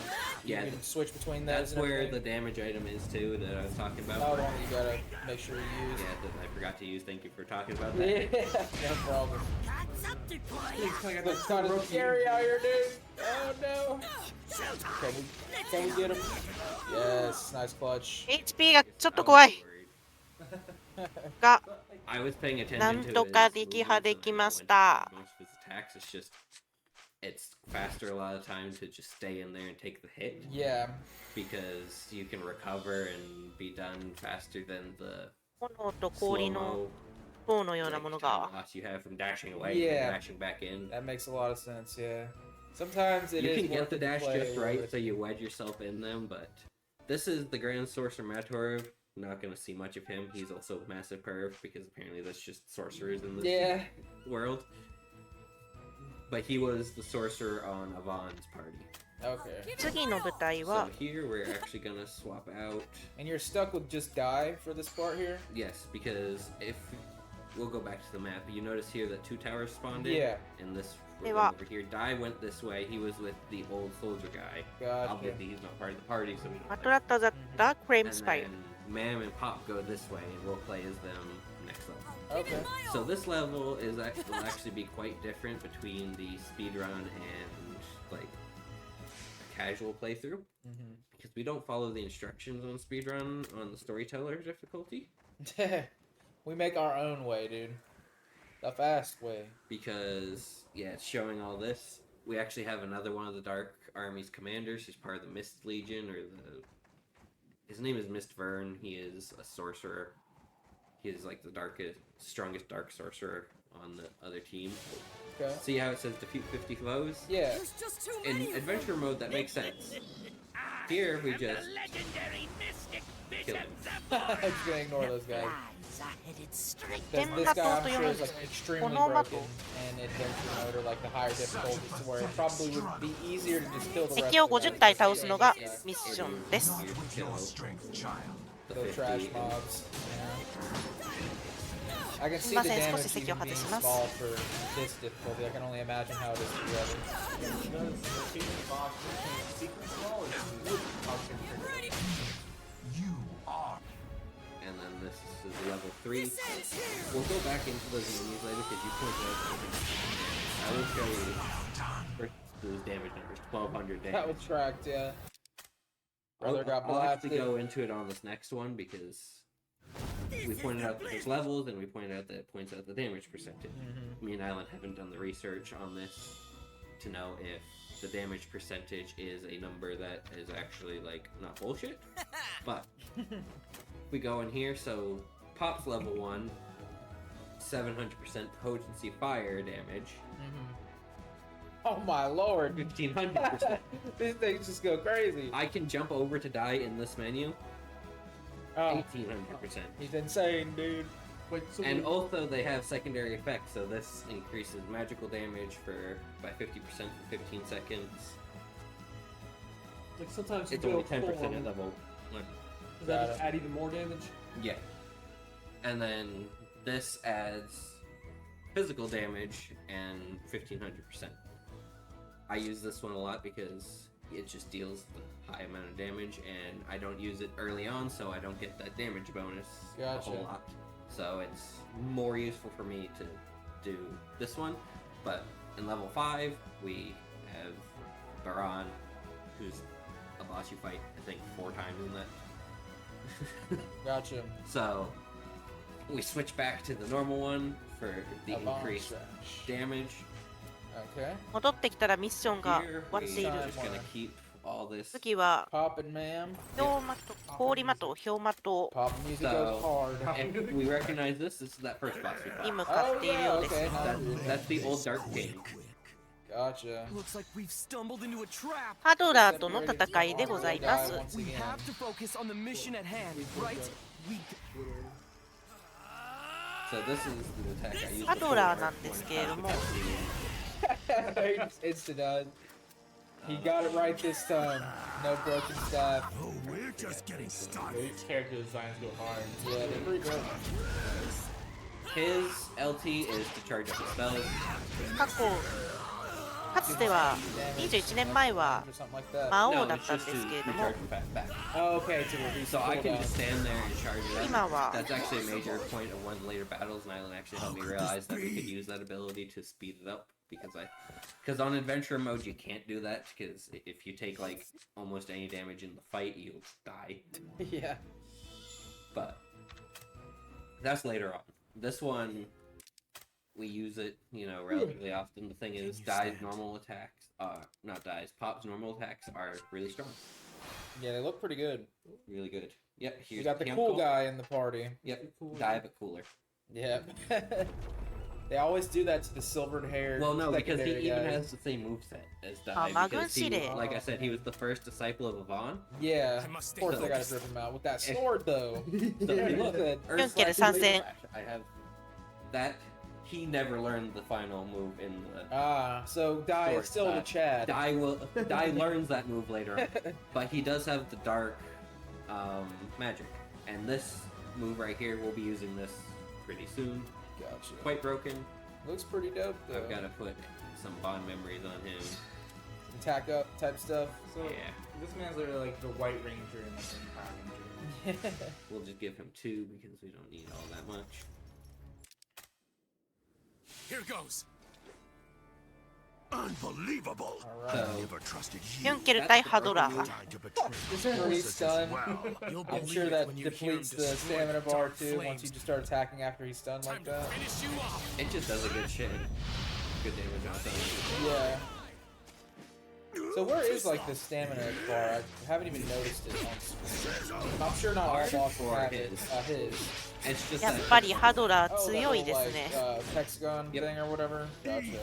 Yeah, can switch between those. That's and where everything. the damage item is too that I was talking about. Oh, the one that you gotta make sure you use. Yeah, that I forgot to use. Thank you for talking about that. Yeah, no problem. Got something for ya. Look, it's kind of scary out here, dude. Oh no. Can we get him? Yes, nice clutch. HP がちょっと怖い が I was paying attention なん to と his か撃破 moves でき and ま I し went た most of his attacks. It's just it's faster a lot of times to just stay in there and take the hit Yeah. because you can recover and be done faster than the 炎と氷の slow-mo 塔のようなもの like, time が loss you have from dashing away Yeah. and dashing back in. That makes a lot of sense, yeah. Sometimes it You is can get worth the it to dash play just a little right, bit. so you wedge yourself in them, but this is the Grand Sorcerer Mator. Not gonna see much of him. He's also a massive perv because apparently that's just sorcerers in this Yeah. world. But he was the sorcerer on Avon's party. Okay. 次の舞台 So は here we're actually gonna swap out. And you're stuck with just die for this part here? Yes, because if we'll go back to the map, you notice here that 2 towers spawned in. Yeah. And this Hey, one what? over here, Dai went this way. He was with the old soldier guy. Gotcha. Obviously, he's not part of the party, so we don't マ like トラッタザッタクレーム And スパイ then Mam and Pop go this way, and we'll play as them next level. Okay. So this level is will actually be quite different between the speedrun and like a casual playthrough Mm-hmm. because we don't follow the instructions on speedrun on the storyteller difficulty We make our own way, dude. The fast way. because yeah, it's showing all this. We actually have another one of the Dark Army's commanders. He's part of the Mist Legion or the. His name is Mist Vern. He is a sorcerer. He is like the strongest dark sorcerer on the other team. Okay. See how it says defeat 50 foes? Yeah. There's just too In many. of them. adventure mode, that makes sense. Here, we just Legendary mystic kill him. I'm just gonna ignore those guys. plans are headed straight. This, Then this that's guy, all I'm the sure, is others. like extremely Onomato. broken in adventure mode or like the higher difficulties to where it probably would be easier to just kill the rest 敵をof the 50体 guys. 倒すのが Yeah. ミッションです Here to kill the Go 50 trash and- mobs. Yeah. I can see the すいません、少し damage 席を even 外 being します。 small for this difficulty. I can only imagine how it is for the others. Does the Phoenix box contain secrets at all, or is it function trigger? And then this is level 3. We'll go back into those menus later because you pointed out something. I will show you first those damage numbers. 1200 damage. That was tracked, yeah. Brother got I'll actually blasted. go into it on this next one because we pointed out that there's levels and we pointed out that it points out the damage percentage. Mhm. Me and Island haven't done the research on this to know if the damage percentage is a number that is actually like not bullshit. But we go in here, so Pop's level 1, 700% potency fire damage. Mhm. Oh my lord. 1500%. These things just go crazy. I can jump over to die in this menu. Oh, 1800%. he's insane, dude. Wait, so And also they have secondary effects, so this increases magical damage by 50% for 15 seconds. like sometimes you It's go only 10% full at on- level 1. Does that just add even more damage? Yeah. And then this adds physical damage and 1500%. I use this one a lot because it just deals the high amount of damage, and I don't use it early on, so I don't get that damage bonus a Gotcha. whole lot. So it's more useful for me to do this one. But in level 5, we have Baran, who's a boss you fight, I think, 4 times in that. Gotcha. So we switch back to the normal one for the A bomb increased trash. damage. Okay. 戻ってきたらミッションが Here 終わってい we're る。 just gonna keep all this. 次は Poppin', ma'am. 氷マト、氷マト、氷マト Pop music So- goes hard. And we recognize this. This is that first boss we に fought. 向かっているようです。 okay. That's the old Dark King. Gotcha. Looks like we've stumbled into a trap. ハドラーとの戦いでございます。 Once We again. have to focus on the mission at hand, right? We So this is the attack I used ハドラー before なんですけれども、 He just insta-died. He got it right this time. No broken staff. Oh, we're just getting started. These character designs go hard. Yeah, they're pretty good. His LT is to charge up his spells. 過去、かつては21年前は Or something like that. 魔王 No, だっ it's たん just です to けれども recharge him back. Oh, okay, to reduce So I can cooldown. just stand there and charge it up. 今は That's actually a major point of one of the later battles, and Island actually helped me realize that we could use that ability to speed it up. Because on adventure mode you can't do that, because if you take like almost any damage in the fight, you die. Yeah. But that's later on. This one, we use it, relatively often. The thing is, Dai's normal attacks, not Dai's, Pop's normal attacks are really strong. Yeah, they look pretty good. Really good. Yep, here's You got the Camp cool Cole. guy in the party. Yep, Dai but cooler. Yeah. They always do that to the silvered hair. Well, no, because he secondary even guys. has the same moveset as Dai. Ah, Because he, Magun-shire. like I said, he was the first disciple of Yvonne. Yeah, I must of course stay they gotta focused. rip him out with that sword, though. So if you look at Earth Don't get it, Slash and Sansen. Laser Slash, I have that. He never learned the final move in the. Ah, so Dai Sword is still the style. Chad. Dai learns that move later on, but he does have the dark magic, and this move right here, we'll be using this pretty soon. Gotcha. Quite broken. Looks pretty dope, though. I've got to put some bond memories on him. Tack up type stuff. So Yeah. this man's literally like the White Ranger and the Power Ranger. We'll just give him 2 because we don't need all that much. Here goes. Unbelievable. Alright. So Never trusted ヒュ you. ンケル対ハドラー。 Tried to betray Pretty us as stunned. well. You'll I'm believe sure it that when you hear him depletes the destroy stamina bar dark too once you flames. just start attacking after he's stunned Time like to that. finish you off. it just does a good shit. Good damage on its own. Yeah. So where is like the stamina bar? I haven't even noticed it on screen. I'm sure not all Ours bosses or have it. his? His. It's just やっ that ぱりハドラー Oh, that 強い little, です like, ね。 hexagon Yep. thing or whatever. Gotcha. ヒ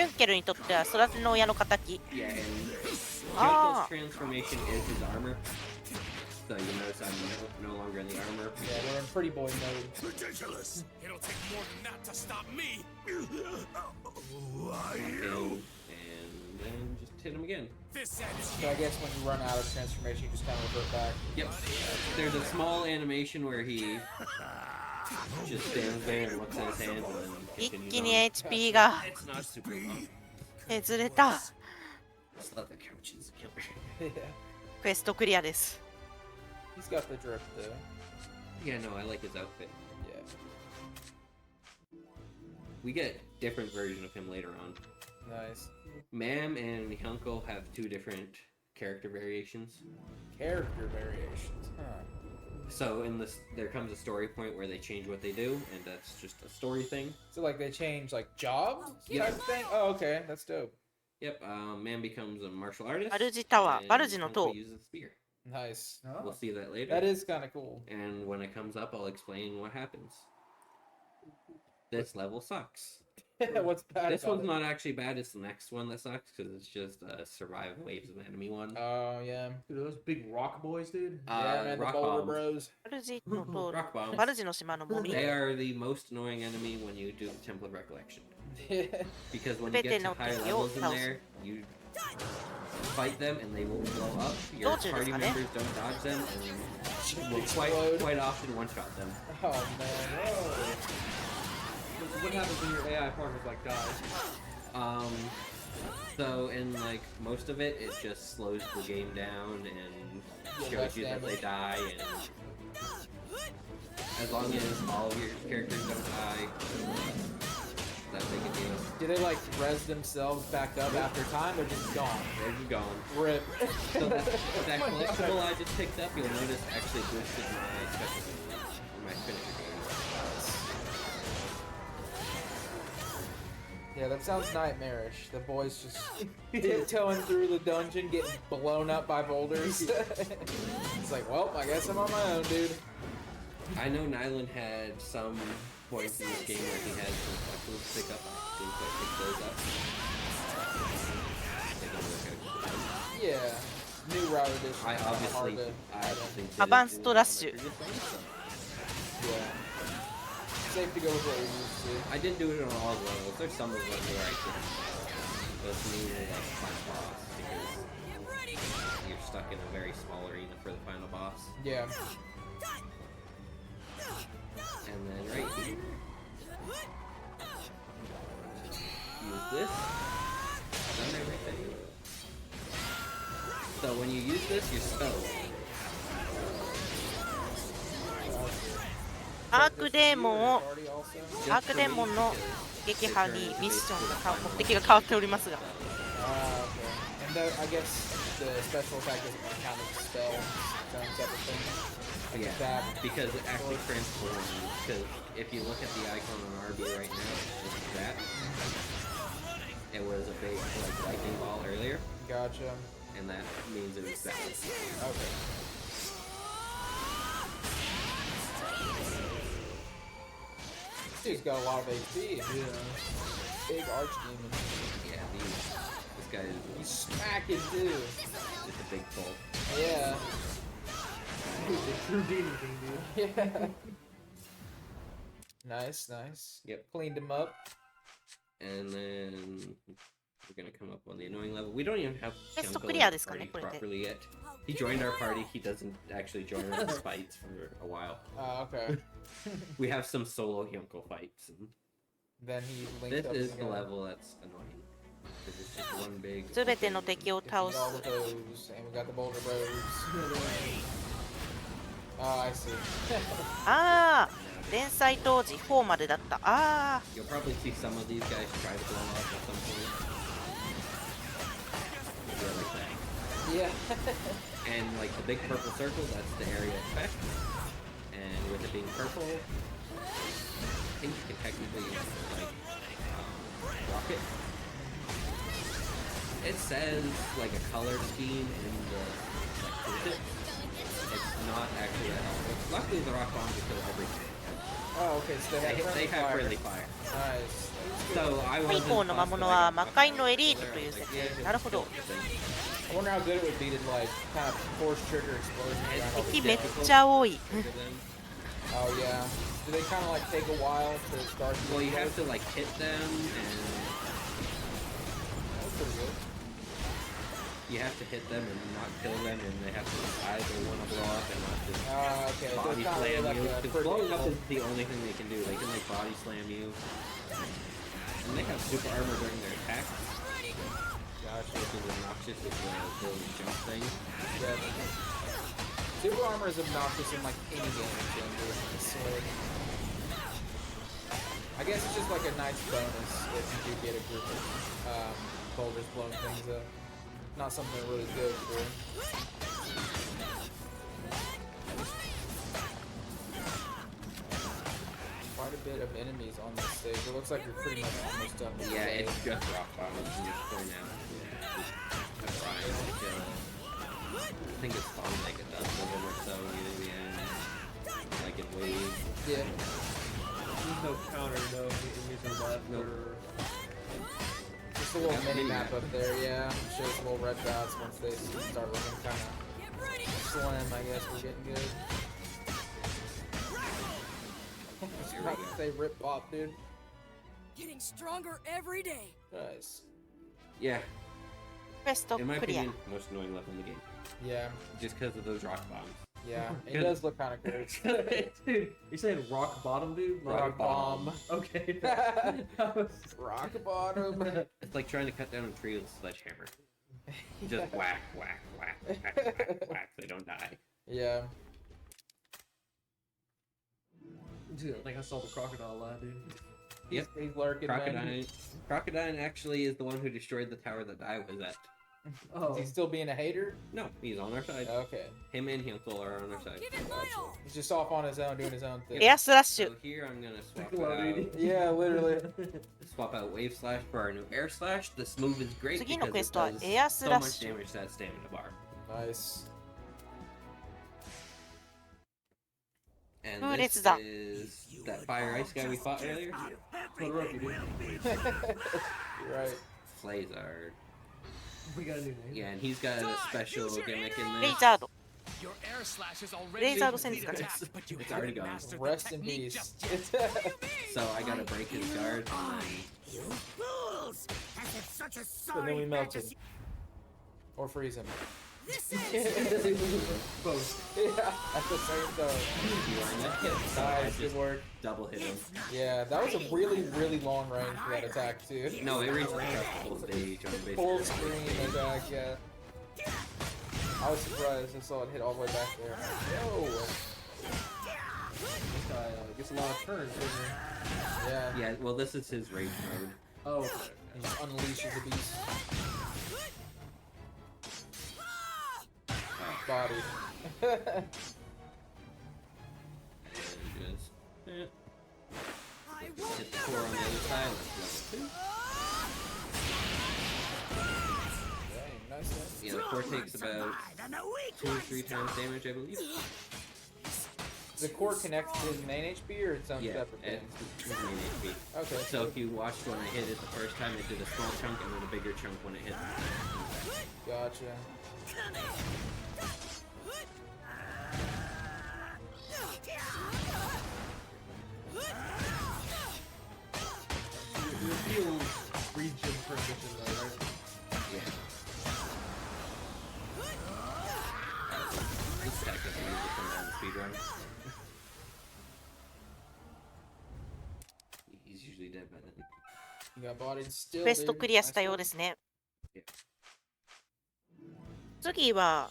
ュンケルにとっては育ての親の敵。 yeah, and Ah. Junko's transformation is his armor. So you notice I'm no longer in the armor. Yeah, we're in pretty boy mode. Ridiculous. It'll take more than that to stop me. And then just hit him again. This ends So I guess when you run out of transformation, you just kind of revert back. Yep. There's a small animation where he just stands there and looks at his hands and then 一 continues 気に on. HP が It's not super long. 削れた。 Just let the couch is a killer. Yeah. クエストクリアです。 He's got the drip though. Yeah, no, I like his outfit. Yeah. We get different version of him later on. Nice. Mam and Hyunko have 2 different character variations. Character variations. Huh. So in this, there comes a story point where they change what they do, and that's just a story thing. So like they change like job Yeah. type thing? Oh, okay. That's dope. Yep, Mam becomes a martial artist. バルジタワー、 and バルジの Hyunko 塔。 uses a spear. Nice. We'll see that later. That is kind of cool. And when it comes up, I'll explain what happens. This level sucks. What's bad? This about one's it? not actually bad. It's the next one that sucks because it's just survive waves of enemy one. Oh yeah. Dude, those big rock boys, dude. Yeah, man, the rock Boulder bombs. Bros. バルジのと Rock bombs. バルジの島の森 They are the most annoying enemy when you do the Temple of Recollection. Yeah. Because when you get to higher levels in there, you fight them and they will blow up. Your Don't you party just- members don't dodge them and will Explode. quite often one-shot them. Oh man. Oh. What happens when your AI partners like die? So in like most of it, it just slows the game down and Yeah, shows you that they die, and as long as all of your characters don't die, that's a big deal. Do they like res themselves back up after time or just gone? They're just gone. Rip. So that collectible I just picked up, you'll notice actually boosted my special my finisher game. Yeah, that sounds nightmarish. The boys just tiptoeing through the dungeon, getting blown up by boulders. It's like, well, I guess I'm on my own, dude. I know Nyland had some points in this game where he had some collectibles to pick up. I think I picked those up. They don't work out. Yeah. New route edition. I kinda obviously hard to- didn't Advanced do it on my Rush. previous one, so. Yeah. Safe to go with what you're used to. I didn't do it on all the levels. There's some of them where I couldn't. But it's mainly like final boss because you're stuck in a very small arena for the final boss. Yeah. And then right here, use this. Done everything. So when you use this, you're spelled. アークデーモンを Party also? アークデーモンの撃破にミッションが目的が変わっておりますが Ah, okay. And I guess the special attack doesn't count as spell. It's own separate thing. Yeah, That. because it actually transforms. Because if you look at the icon on RB right now, it's that. It was a big like lightning ball earlier, Gotcha. and that means it was that. Okay. This dude's got a lot of HP. Yeah. Big archdemon. Yeah, this guy He's is smacking too. just a big bull. Yeah. Dude, the true demon king, dude. Yeah. Nice, nice. Yep. Cleaned him up. And then we're gonna come up on the annoying level. We don't even have Testo Kyunko in clear our desu ka ne, party kore de. properly yet. He joined our party. He doesn't actually join our fights for a while. Okay. We have some solo Hyunko fights. And Then he linked this up is with the him. level that's annoying. 'Cause it's just one big. すべての敵を倒 Defeat す all the foes, and we got the Boulder Bros. Oh, I see. ああ連載当時4までだったああ You'll probably see some of these guys try to blow up at some point. Yeah, like that. Yeah. And like the big purple circle, that's the area effect. And with it being purple, I think you can technically like rock it. It says like a color scheme in the like tooltip. It's not actually that helpful. Luckily the rock bombs kill everything. Oh, okay. So They have friendly fire. Nice. So I 以 wasn't 降の魔 fussed 物 that は I got 魔 fussed 界の by エ it. リートという設定なるほど I wonder how good it would be to like kind of force trigger explosions around all 敵 the めっ difficult- ちゃ多い Trigger them. Oh yeah. Do they kind of like take a while to start? to Well, you have explode? to like hit them, and That's pretty good. you have to hit them and not kill them, and they have to decide they want to blow up and not just Ah, okay. So body it's kind of slam like you. a Because blowing up predictable- is the only thing they can do. They can like body slam you, and they have super armor during their attacks, Gotcha. which is obnoxious with the little jump thing. Yeah. Super armor is obnoxious in like any game in Gender, I swear. I guess it's just like a nice bonus if you do get a group of boulders blowing things up. Not something really good for. Quite a bit of enemies on this stage. It looks like you're pretty much almost done with the Yeah, stage. it's just rock bombs from this point out. Just trying to kill. I think it's fun like it does a little or so near the end, like in waves. Yeah. There's no counter, no enemies are left. Nope. Or... Just a little mini map up there, yeah. Shows little red dots once they start looking kind of slim. I guess we're getting good. I was about to say rip pop, dude. Getting stronger every day. Nice. Yeah, クエスト in my クリア opinion, most annoying level in the game. Yeah, Just because of those rock bombs. yeah. It does look kind of cool. Dude, you saying rock bottom, dude? Rock bomb. Okay. Rock bottom. It's like trying to cut down a tree with a sledgehammer. Just whack, whack, whack, whack, whack, whack. They don't die. Yeah. Dude, I think I saw the crocodile lie, dude. Yep. He's lurking, man. Crocodile actually is the one who destroyed the tower that I was at. Oh. Is he still being a hater? No, he's on our side. Okay. Him and Hinkle are on our side. Give it my all. He's just off on his own, doing his own thing. エアスラッシ So ュ here I'm gonna swap Hello, dude. out, Yeah, literally. swap out Wave Slash for our new Air Slash. This move is great 次の because クエ it ストは does エアス so ラッ much シュ damage to that stamina bar. Nice. And Oh, this it's that. is that Fire Ice guy we fought earlier. Todoroki, dude. You're right. Flazard. We got a new name. Yeah, and he's got a special gimmick in レ there. イザード Your air slash is already レイザード戦術 completed か attack, but you It's haven't already gone. mastered the Rest in technique peace. just yet. So I gotta break his guard. You fools! As if such a And sorry then we melt him. fantasy- Or freeze him. This is Both. Yeah, at the same time. You line that hit, so I Nice, just good work. double hit him. Yeah, that was a really, really long range for that attack, too. No, it reached across the whole stage on Full basically. screen attack, yeah. I was surprised I saw it hit all the way back there. Yo! This guy gets a lot of turns, doesn't he? Yeah, Yeah, well, this is his rage mode. Oh, okay. he just unleashes the beast. Body. And just hit the core on the other side. That's level 2. Dang, nice one. Yeah, the core takes about 2 or 3 times damage, I believe. The core connects to his main HP or its own Yeah, separate and thing? his main HP. Okay. So if you watched when I hit it the first time, it did a small chunk and then a bigger chunk when it hit. Gotcha. You feel region transition though, right? Yeah. It's technically to come down the speedrun. He's usually dead by then. You got bodied still, クエスト dude. クリアしたようですね次は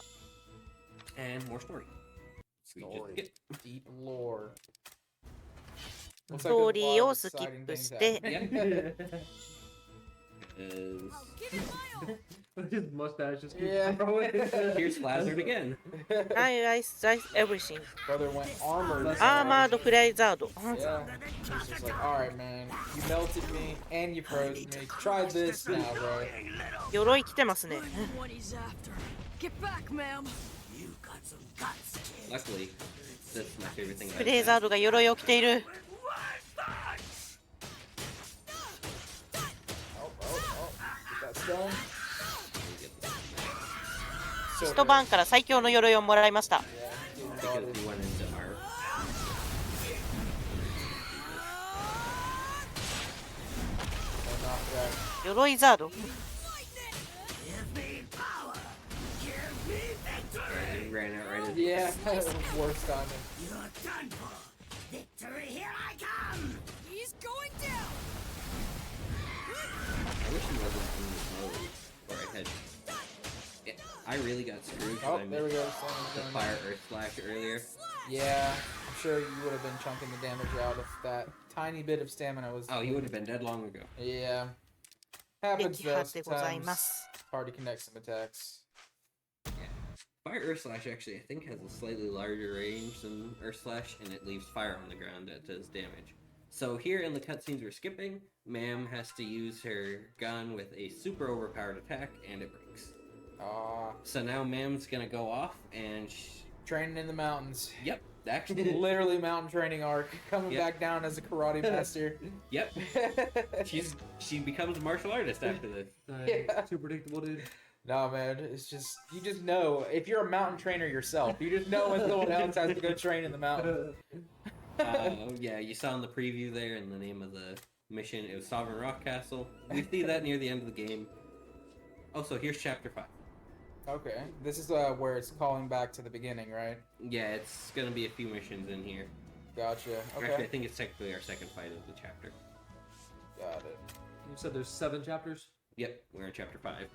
And more story. We just Story. skip. Deep lore. ストーリーをスキ Looks like ッ a プ lot of し exciting て things happening. Is His mustache just keeps Yeah. growing. here's Lazard again. I everything Brother went armored. アーマードフライザード Yeah. He's just like, alright, man. You melted me and you froze me. Try this now, bro. 鎧着てますね What he's after. Get back, ma'am. You got some guts, kid. Luckily, that's my favorite thing フ about レイザー that. ドが鎧を着ている Oh, oh, oh. Get that stone. So 一晩から最強の鎧をもらいました Yeah, getting Because bodied. he went into our. And knocked that. 鎧ザード Give me power. Give me victory. He ran out right as. Yeah, worst timing. You're done for. Victory, here I come. He's going down. I wish he wasn't in this mode. Or I had. Yeah, I really got screwed Oh, because I there we missed go. the Someone's Fire Earth Slash earlier. Yeah, I'm sure you would have been chunking the damage out if that tiny bit of stamina was. Oh, he would have been dead long ago. Yeah. Happens 撃 though. 破でございま Sometimes す hard to connect some attacks. Fire Earth Slash actually, I think, has a slightly larger range than Earth Slash, and it leaves fire on the ground that does damage. So here in the cutscenes we're skipping, Mam has to use her gun with a super overpowered attack, and it breaks. Ah, So now Mam's gonna go off, and training in the mountains. yep, Actually, Literally mountain training arc, coming Yep. back down as a karate master. yep. She becomes a martial artist after this. Yeah. Too predictable, dude. No, man, it's just, you just know, if you're a mountain trainer yourself, you just know when someone else has to go train in the mountain. Yeah, you saw in the preview there in the name of the mission, it was Sovereign Rock Castle. We see that near the end of the game. Oh, so here's chapter 5. Okay, this is where it's calling back to the beginning, right? Yeah, it's gonna be a few missions in here. Gotcha, okay. Actually, I think it's technically our second fight of the chapter. Got it. You said there's 7 chapters? Yep, we're in chapter 5.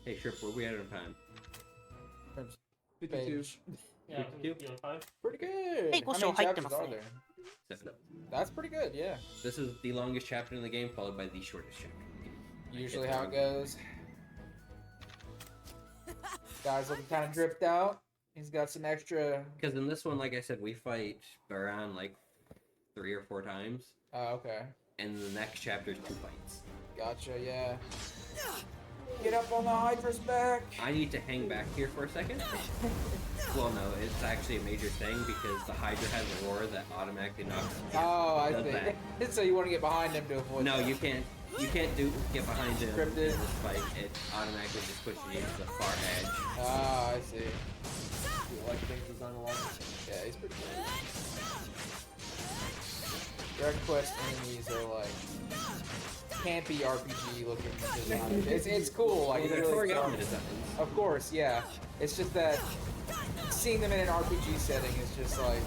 Hey, Shrip, where we at on time? 52. Page. Yeah, 52? 5. Pretty good. Hey, How Gosho, many hype chapters them are up. there? 7. That's pretty good, yeah. This is the longest chapter in the game, followed by the shortest chapter in the game. Usually how it goes. Guy's looking kind of dripped out. He's got some extra... Because in this one, like I said, we fight around like 3 or 4 times. Oh, okay. And the next chapter is 2 fights. Gotcha, yeah. Get up on the Hydra's back! I need to hang back here for a second. Well, no, it's actually a major thing because the Hydra has a roar that automatically knocks. Oh, I does see. that. So you want to get behind him to avoid No, that. you can't. You can't get behind him Scripted. in this fight. It automatically just pushes you to the far edge. Ah, I see. You like things designed along. Yeah, he's pretty good. Dragon Quest enemies are like campy RPG looking design. It's cool, like it's They're really Toriyama fun. designs. Of course, yeah. It's just that seeing them in an RPG setting is just like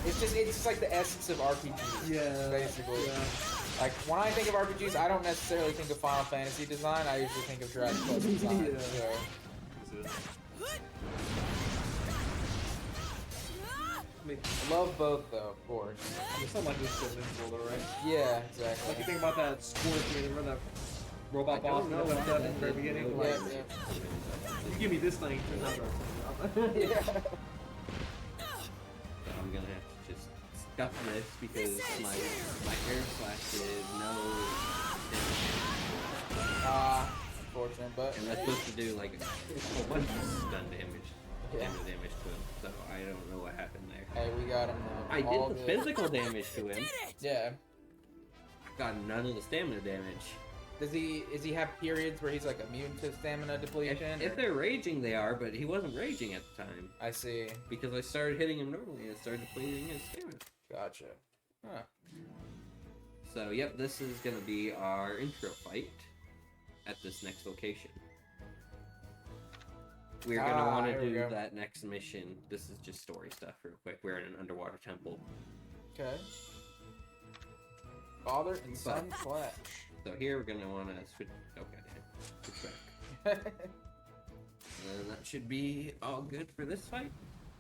it's just like the essence of RPGs. Yeah. Basically. Yeah. Like when I think of RPGs, I don't necessarily think of Final Fantasy design. I usually think of Dragon Quest design. Yeah. So. I mean, Love both though, of course. there's something like this shit invincible though, right? Yeah, Like you exactly. think about that Scorpion, remember that robot I boss don't in know the what happened very in beginning? the Like, Yeah, you give me this thing, turns out that's yeah. So I'm gonna have to just stuff this because my air slash did no damage. Unfortunate, but And that's supposed to do like a bunch of stun damage. Yeah. Damage to him. So I don't know what happened there. hey, we got him now. I All did the good. physical damage to him. Yeah. Got none of the stamina damage. Does he have periods where he's like immune to stamina depletion? If or- they're raging, they are, but he wasn't raging at the time. I see. Because I started hitting him normally and it started depleting his stamina. Gotcha. Huh. So, yep, this is going to be our intro fight at this next location. We're going to want here to we do go. that next mission. This is just story stuff real quick. We're in an underwater temple. Okay. Father and son clash. So here we're going to want to switch... Okay, switch back. And that should be all good for this fight.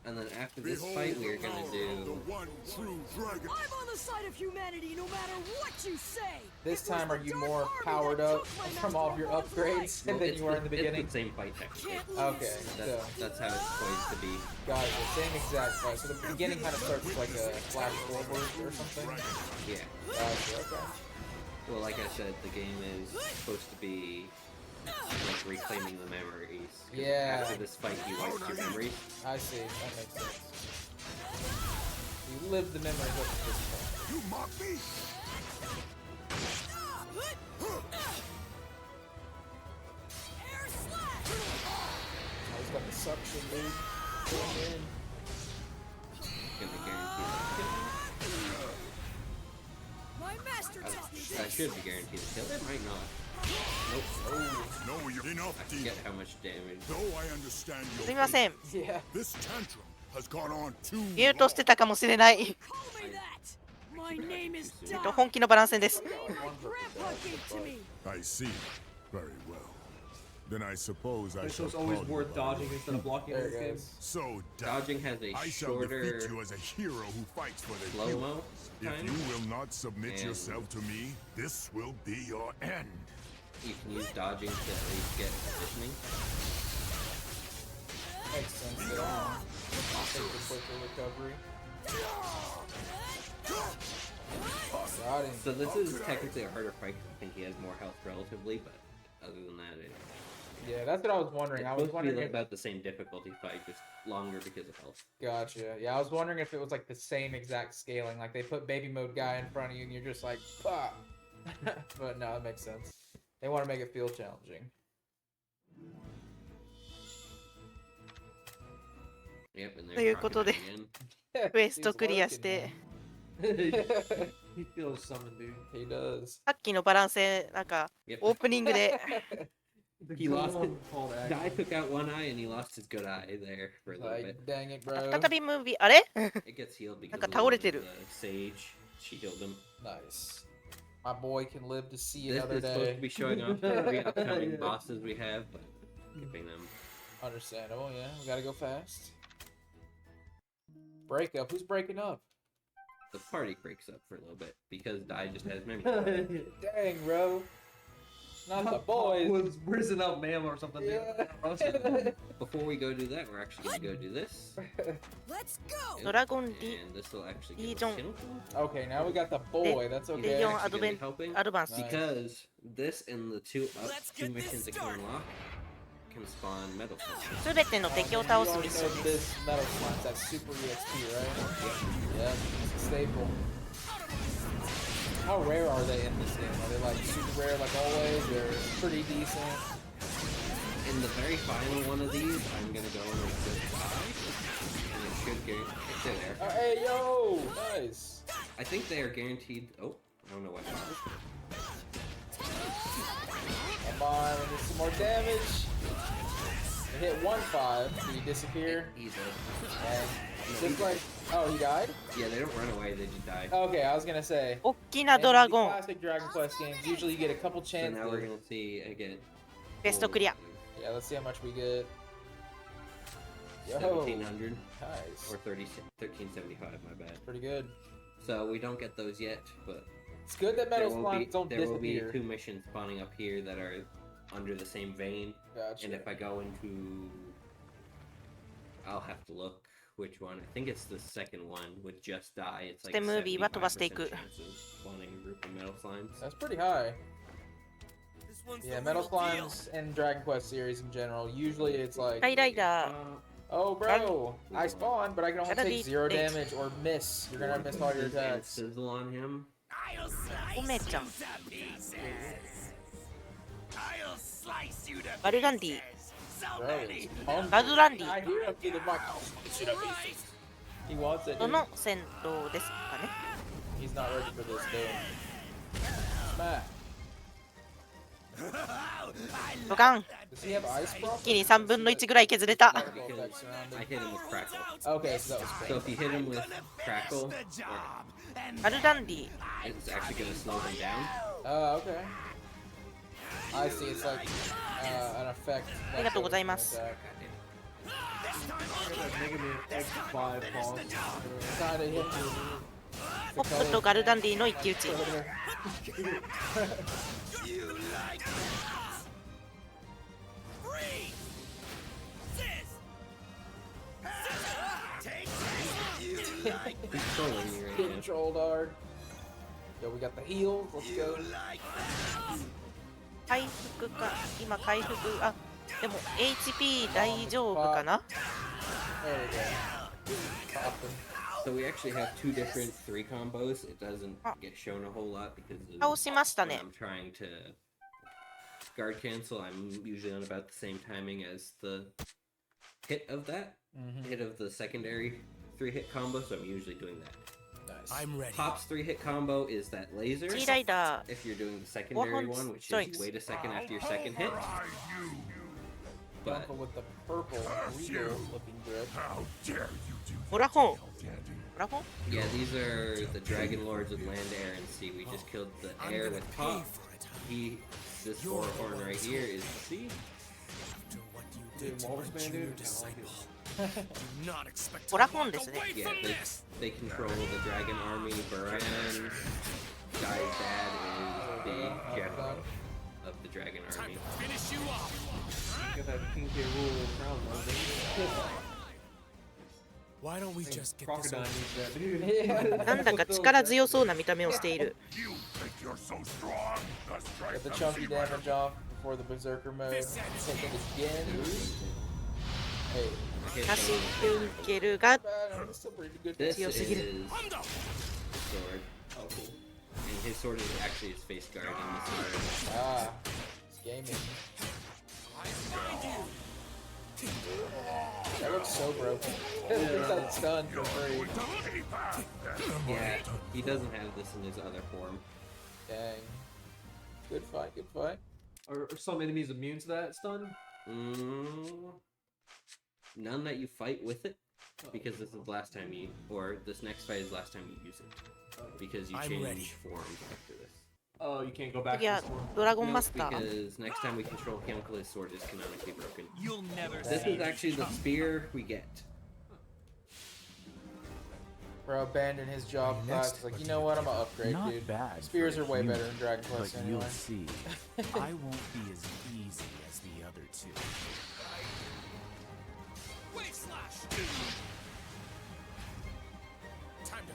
And then after this Behold fight, we're the going power to of do... the one true dragon. I'm on the side of humanity no matter what you say. This It was time, the are you Dark more Army powered that up took my from all of your master upgrades Well, than it's you were in the beginning? It's the same fight technically. Can't lose. Okay, so That's how it's supposed to be. gotcha. Same exact fight. So the beginning kind of starts with like a flash forward or something. Yeah. Gotcha. Okay. Well, like I said, the game is supposed to be like reclaiming the memories. 'Cause Yeah. After this fight, you wipe your memories. I see. That makes sense. You live the memories up to this point. You mock me? Air slash. Oh, he's got the suction, dude. Going in. Gonna guarantee that My master taught me kill. I this. should be guaranteed to kill. It might not. Nope. No, you're enough, I deep. forget how much damage. Though I understand す your みません。 Yeah. this tantrum has gone on too ミュートして long. たかもしれない。 Call me that. My name is 本 Doc. 気のバランス戦です。 My grandpa gave to me. I see. Very well. Then I suppose I So shall it's always call you worth by dodging name. instead of blocking in There this it game. goes. So, Dodging has a I shall shorter defeat you as a hero who fights for the slow hero. mo If time. you will not submit And- yourself to me, this will be your end. You can use dodging to at least get positioning. Makes sense. There. Take the quicker recovery. Got him. So this is technically a harder fight 'cause I think he has more health relatively, but other than that, Yeah, that's what I was wondering. It's I was supposed to be wondering if... about the same difficulty fight, just longer because of health. Gotcha. Yeah, I was wondering if it was like the same exact scaling. Like they put baby mode guy in front of you and you're just like, pop. But no, that makes sense. They want to make it feel challenging. Yep, and ということで again. クエストクリアして He feels summoned, dude. He does. さっきのバランスなんか Yep. オープニングで The He good lost old it. call to Guy action. took out one eye and he lost his good eye there for a little bit. Like, dang it, bro. 再びムービーあれ It gets healed because なんか of 倒れてる the sage. She healed him. Nice. My boy can live to see This another is supposed to day. be showing off every upcoming bosses we have, but skipping them. Understandable, yeah. We gotta go fast. Break up. Who's breaking up? The party breaks up for a little bit because Dai just has memory. Dang, bro. Not the boys. Was risen up ma'am or something. Yeah. Before we go do that, we're actually gonna go do this. Let's go. ドラゴンリ And this will actually give us Legion. heal. Okay, now we got the boy. That's okay. Legion Actually gonna be Advent helping アドバンス Nice. because this and the two Let's two get this missions that can started. unlock can spawn metal slime. すべての敵を倒す You ミッ already ション know です this metal slime. That's super EXP, right? Yeah, it's a staple. How rare are they in this game? Are they like super rare like always, or pretty decent? In the very final one of these, I'm gonna go in with just Dai, and it should get stay there. Hey, yo! Nice. I think they are guaranteed. Oh, I don't know what. Come on, we need some more damage. I hit 1-5. Did he disappear? He's And just like, oh, he died? yeah, they don't run away; they just die. Okay, I was gonna say. 大きな in ドラ the ゴン classic Dragon Quest games, usually you get a couple So chances. now we're gonna see again. ベストクリア Yeah, let's see how much we get. Yo, 1700 nice. or 1375. My bad. Pretty good. So we don't get those yet, but It's good that there metal will be slimes don't there will be disappear. 2 missions spawning up here that are under the same vein. Gotcha. And if I go into, I'll have to look which one. I think it's the second one with just die. It's like でムービーは飛ばしてい 75% く chance of spawning a group of metal slimes. That's pretty high. This one's Yeah, the metal real deal. slimes in Dragon Quest series in general, usually it's like, スカイライダー oh bro, I spawned, but I can only Gotta take be 0 fixed. damage or miss. You're gonna miss all your And attacks. sizzle on him. I'll slice おめちゃん you to pieces. I'll slice you to ガルランディ pieces. So Bro, many. it's hungry. ガルランディ I hear him through the mic. He wants it. ど Dude. の戦闘ですかね He's not ready for this, dude. Smack. ドカン Does he have ice 一 problem? 気に3分の1ぐらい削れた Particle Because effects around I him. hit him with crackle. Okay, so that was So cool. if you hit him with crackle, The job. And ガルランディ it's actually gonna slow him down. Okay. I see. It's like an effect. ありがとうございます Mega Man X5 boss. Kinda hit me. ポップとガルダンディの一騎打ち Freeze. Sis. He's trolling me right now. Controlled hard. Yo, we got the heals. Let's go. 回復か今回復あでも HP 大丈夫かな There we go. Pop him. So we actually have 2 different 3 combos. It doesn't get shown a whole lot because 倒しました when ね I'm trying to guard cancel, I'm usually on about the same timing as the hit of that. Hit of the secondary 3-hit combo, so I'm usually doing that. Nice. I'm ready. Pop's 3-hit combo is that laser. G ライダー If you're doing the secondary Warhorns one, which strikes. is wait a second after your second hit. But Uncle with the purple regal looking grip. How dare you do ホラホン that, Dandy? ホラホン yeah, these are the Dragon Lords with land, air, and sea. We just killed the I'm air gonna with pay Pop. for it. This four horn right here is the sea. After what you Dude, did to my Walrus Man, junior dude. disciple, do not expect to ホラホン walk ですね away Yeah, from they, this. they control the dragon army. Baran, Guy's dad is the general of the dragon Time army. to finish you off. Get that King K. Rool crown, though. Why don't we just get this Crocodile over? needs that, dude. なんだか力強そうな見た目をしている You think you're so strong? The Get strength the of chunky Speedru damage off before the Berserker mode. Take it again. Hey. 走っていけるが Bad, it's still pretty good. This is 強すぎる his sword. Oh, cool. And his sword is actually his face guard in the sword. Ah, it's gaming. That looks so broken. That's done for free. Yeah, he doesn't have this in his other form. Dang. Good fight, good fight. Are some enemies immune to that stun? None that you fight with it, because this is the last time you, or this next fight is the last time you use it. Because you I'm change ready. forms after this. Oh, you can't go back to 次は this one. ドラゴン No, マスター because next time we control Chemical, his sword is canonically broken. You'll never This see is actually the spear we get. Bro abandoned his job class. He's like, you know what? I'm gonna upgrade, Not dude. bad Spears for are way you, better in Dragon Quest But anyway. you'll see, I won't be as easy as the other two.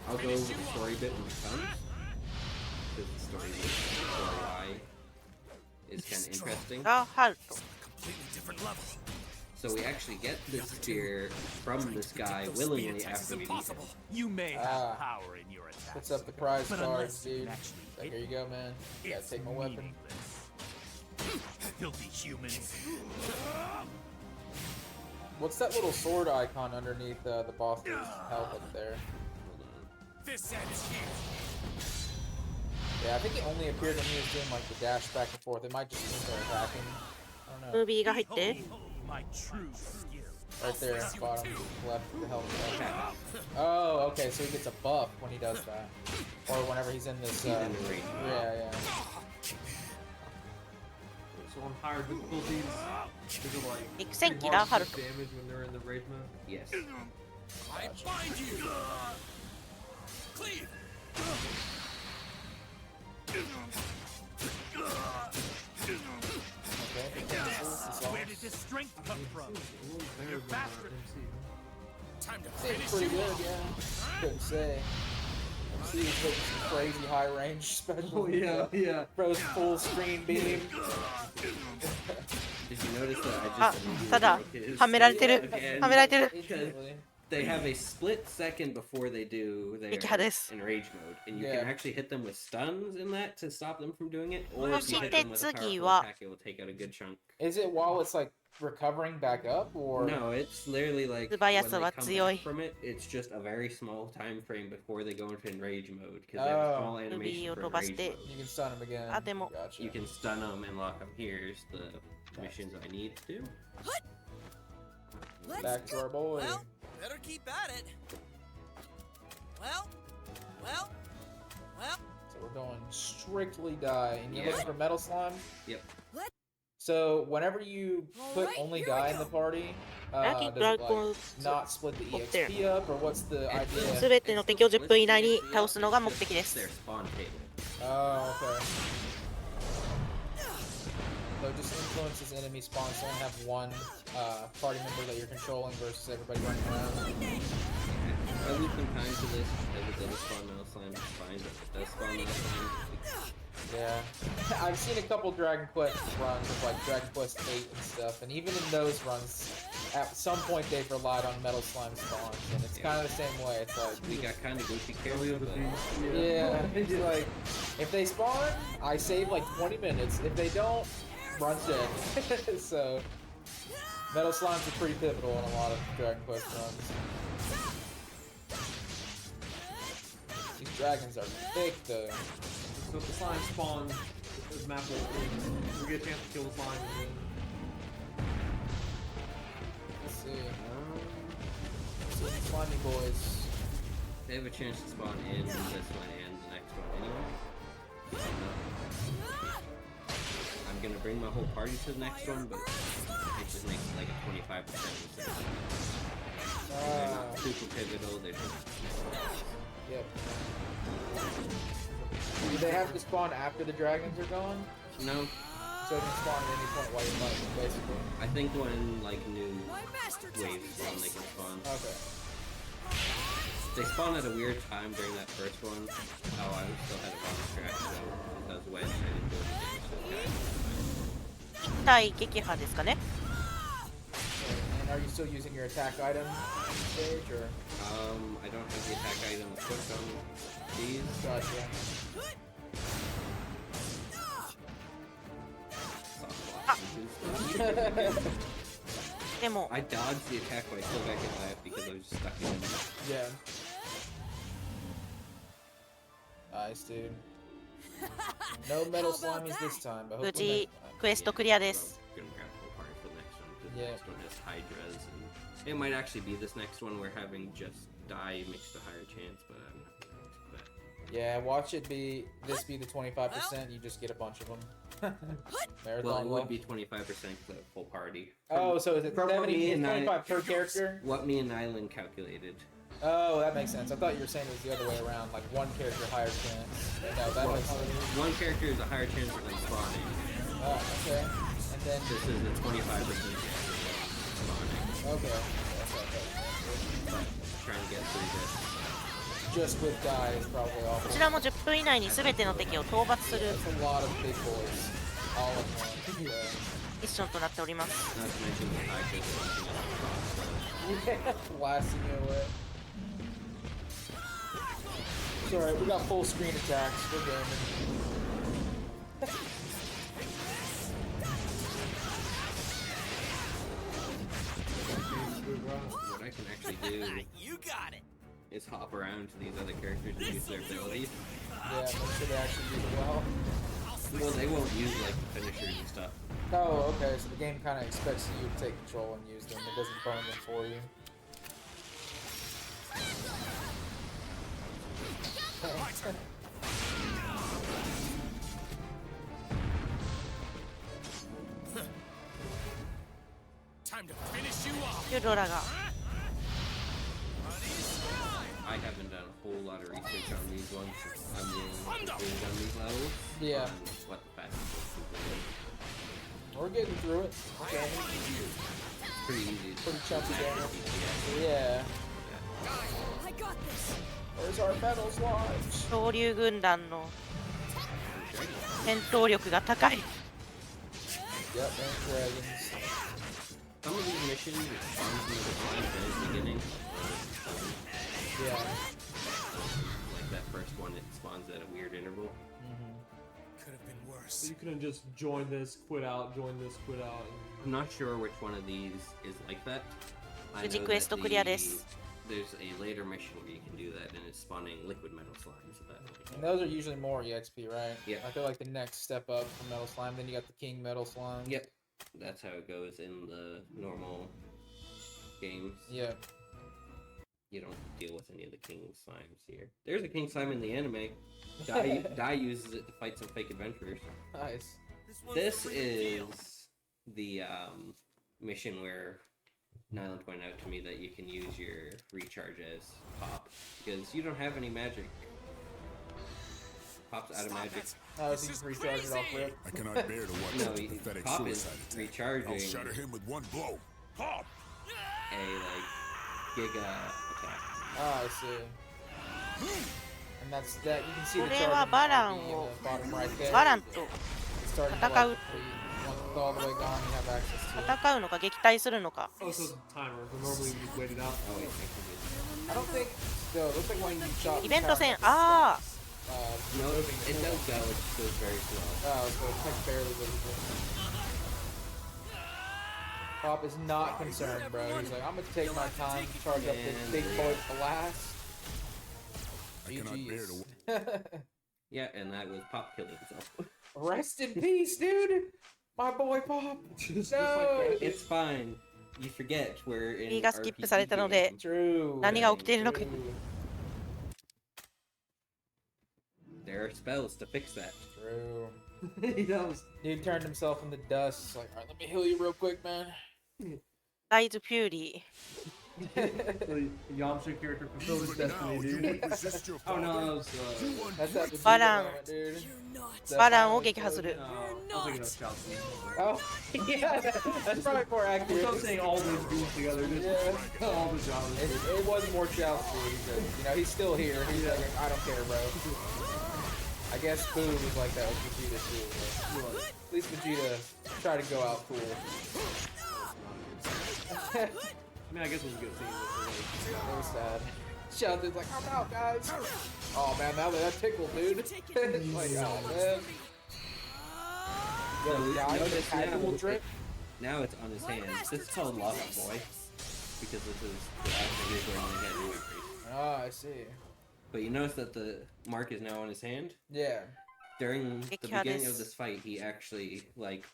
I'll go over the story bit when it comes. Because the story is kind of interesting. がハルト completely different level. So we actually get this spear from this guy willingly after we beat him. You may have Ah. power in your attack. What's up the prize But cards, unless you dude? can actually Like, hit here you go, man. You gotta it's take my weapon. meaningless. Filthy humans. What's that little sword icon underneath the boss's helmet there? Hold on. This ends here. Yeah, I think it only appeared when he was doing like the dash back and forth. It might just mean they're attacking. I don't ム know. ービーが入って My true skill. Right there, bottom left, the helmet. Oh, okay, so he gets a buff when he does that. Or whenever he's in this, He's in the ring. yeah. So on higher difficulties, is it like 陸戦機 pretty だ hard ハ to ル take ト damage when they're in the rage mode? Yes. I bind you. Cleave. Okay, this is all. Where did this strength come from? A little better You're than faster. MC. Time to Seems finish pretty you good, off. yeah. Couldn't say. MC was hitting some crazy high range specials. Oh yeah, yeah. Throws full screen beam. Did you notice that I あ just ただ broke his はめられてる again? はめられてる Instantly. They have a split second before they do their 撃破です in rage mode, and you Yeah. can actually hit them with stuns in that to stop them from doing it, or そ if you し hit て them with a 次 powerful は attack, it will take out a good chunk. Is it while it's like recovering back up, or No, it's literally like 素早 when さ they は come 強い back from it, it's just a very small time frame before they go into enrage mode, because they have Oh. a small ルビ animation ーを for 飛ばし enrage て mode. you can stun him again? あでも Gotcha. You can stun them and lock them. Here's the missions I need to do. Back to our boy. Well, better keep at it. Well. So we're going strictly die, and you're Yeah. looking for metal slime. Yep. So whenever you put Alright, only here we die in go. the party, Lucky does it Dragon like not split the up there. EXP up, or what's the idea? すべての敵を10分以内に倒すのが目的で It's す their spawn table. Oh, okay. So it just influences enemy spawns. So you only have one party member that you're controlling versus everybody running around. I leave some time to this because it doesn't spawn metal slime, it's fine, but if it does spawn metal slime, Yeah, I've seen a couple Dragon Quest runs of like Dragon Quest 8 and stuff, and even in those runs, at some point they've relied on metal slime spawns, and it's kind of the same way. It's like, we got kind of goofy characters, but yeah, it's like if they spawn, I save like 20 minutes. If they don't, run's dead. So metal slimes are pretty pivotal in a lot of Dragon Quest runs. These dragons are thick though. So if the slime spawn, this map will we get a chance to kill the slime. And Let's see. Slimy boys. they have a chance to spawn in this one and the next one anyway. I'm gonna bring my whole party to the next one, but it just makes it like a 25% mistake. They're not super pivotal, they're just... Yep. Do they have to spawn after the dragons are gone? No, So it can spawn at any point while you're fighting, basically. I think when like new My master taught me waves spawn, they this. can spawn. Okay. They spawn at a weird time during that first one. Oh, I still had a wrong track, so that was wedge. I didn't do anything, so okay. 対撃破ですかね。 And are you still using your attack item stage or? I don't have the attack item equipped on these. Gotcha.でも I dodged the attack, but I still got hit by it because I was just stuck in it. Yeah. Nice, dude. No metal slimies this time, but 無 hopefully 事 next time. クエストクリアです。 I'm gonna grab full party for the next one because Yeah. the next one has Hydras, and it might actually be this next one we're having just die makes the higher chance, but I'm not gonna but Yeah, watch it be this be the 25%. You just get a bunch of them. Marathon. well, it would luck. be 25% for the full party. Oh, so is it From what 70? me It's and 25 per character? What me and Nyland calculated. Oh, that makes sense. I thought you were saying it was the other way around, like one character higher chance. No, that makes sense. One character is a higher chance of them spawning. Oh, okay. And then This is a 25% chance of spawning. okay. Trying to get through this. Just with die is probably こ awful. ちらも10分以内に全ての敵を討伐する That's a lot of big boys. All of them. ミッションとなっております。 Not to mention the Hydras launching at the cross. Yeah, blasting you away. It's alright, we got full screen attacks. We're gaming. What I can actually do You got it. is hop around to these other characters and use their abilities. Yeah, make sure they actually do it well. Well, they won't use like finishers and stuff. Oh, okay, so the game kind of expects you to take control and use them. It doesn't burn them for you. Time to finish you off. ユドラが I haven't done a whole lot of research on these ones. I'm the only one who's on these levels. Yeah. On what the fastest is. We're getting through it. Okay. It's pretty easy. Pretty chunky damage. Yeah. Yeah. I got this. Where's our metal sludge? 恐竜軍団の戦闘力が高い。 Yep, and dragons. Some of these missions it spawns in the very beginning. Yeah. Like that first one, it spawns at a weird interval. Could have been So worse. you couldn't just join this, quit out, join this, quit out. I'm not sure which one of these is like that. I 無事 know クエス that トクリアです。 there's a later mission where you can do that, and it's spawning liquid metal slimes. And those are usually more EXP, right? Yeah. I feel like the next step up from Metal Slime. Then you got the King Metal Slime. Yep, that's how it goes in the normal games. Yeah. You don't deal with any of the king slimes here. There's a king slime in the anime. Dai uses it to fight some fake adventurers. Nice. This is the mission where Nyland pointed out to me that you can use your recharge as Pop because you don't have any magic. Pop's out of magic. Oh, so you can recharge it off rip. I cannot bear to watch No, the pathetic Pop is suicide attack. recharging I'll shatter him with one blow. Pop! a like giga attack. Ah, I see. And that's that. You can see the これ chart は in バラン the を bottom right there. バランと It's starting to 戦う like, once it's all the way gone, you have access to it. 戦うのか撃退するのか。 Oh, so it's a timer. So normally you just wait it out. Oh wait, actually, I don't think. No, it looks like when you shot. イベント戦、ああ、 no, it does go. It just goes very slow. Oh, so it's like barely visible. Pop is not concerned, bro. He's like, I'm gonna take my time to charge up this big boy blast. I cannot bear to GG's. Yeah, and that was Pop killing himself. Rest in peace, dude. My boy Pop. No. It's fine. You forget we're in リーがスキップ RPG されたので True. 何が起きているのか。 True. There are spells to fix that. True. He knows. Dude turned himself into dust. He's like, alright, let me heal you real quick, man. ライズ・ピューリ The Yamcha character fulfilled his But destiny, now you dude. will resist your Oh no, father. that was That's that Vegeta Baran. moment, dude. That バランを final 撃破する。 no, I was thinking of Chelsea. Oh, yeah, that's probably more accurate. I'm saying all those dudes together, just Yeah. all the genres. It was more Chelsea because, you know, he's still here. He's like, I don't care, bro. I guess Boo was like that with Vegeta too. But at least Vegeta tried to go out cool. I mean, I guess it was a good scene. It was sad. Sheldon's like, I'm out, guys. Oh man, now that tickled, dude. Like, oh man. Yo, guys, notice casual drip. Now it's on his hands. This is called Lost Boy. Because this is the actual user only had new increase. Oh, I see. But you notice that the mark is now on his hand? Yeah. During the beginning of this fight, he actually, like,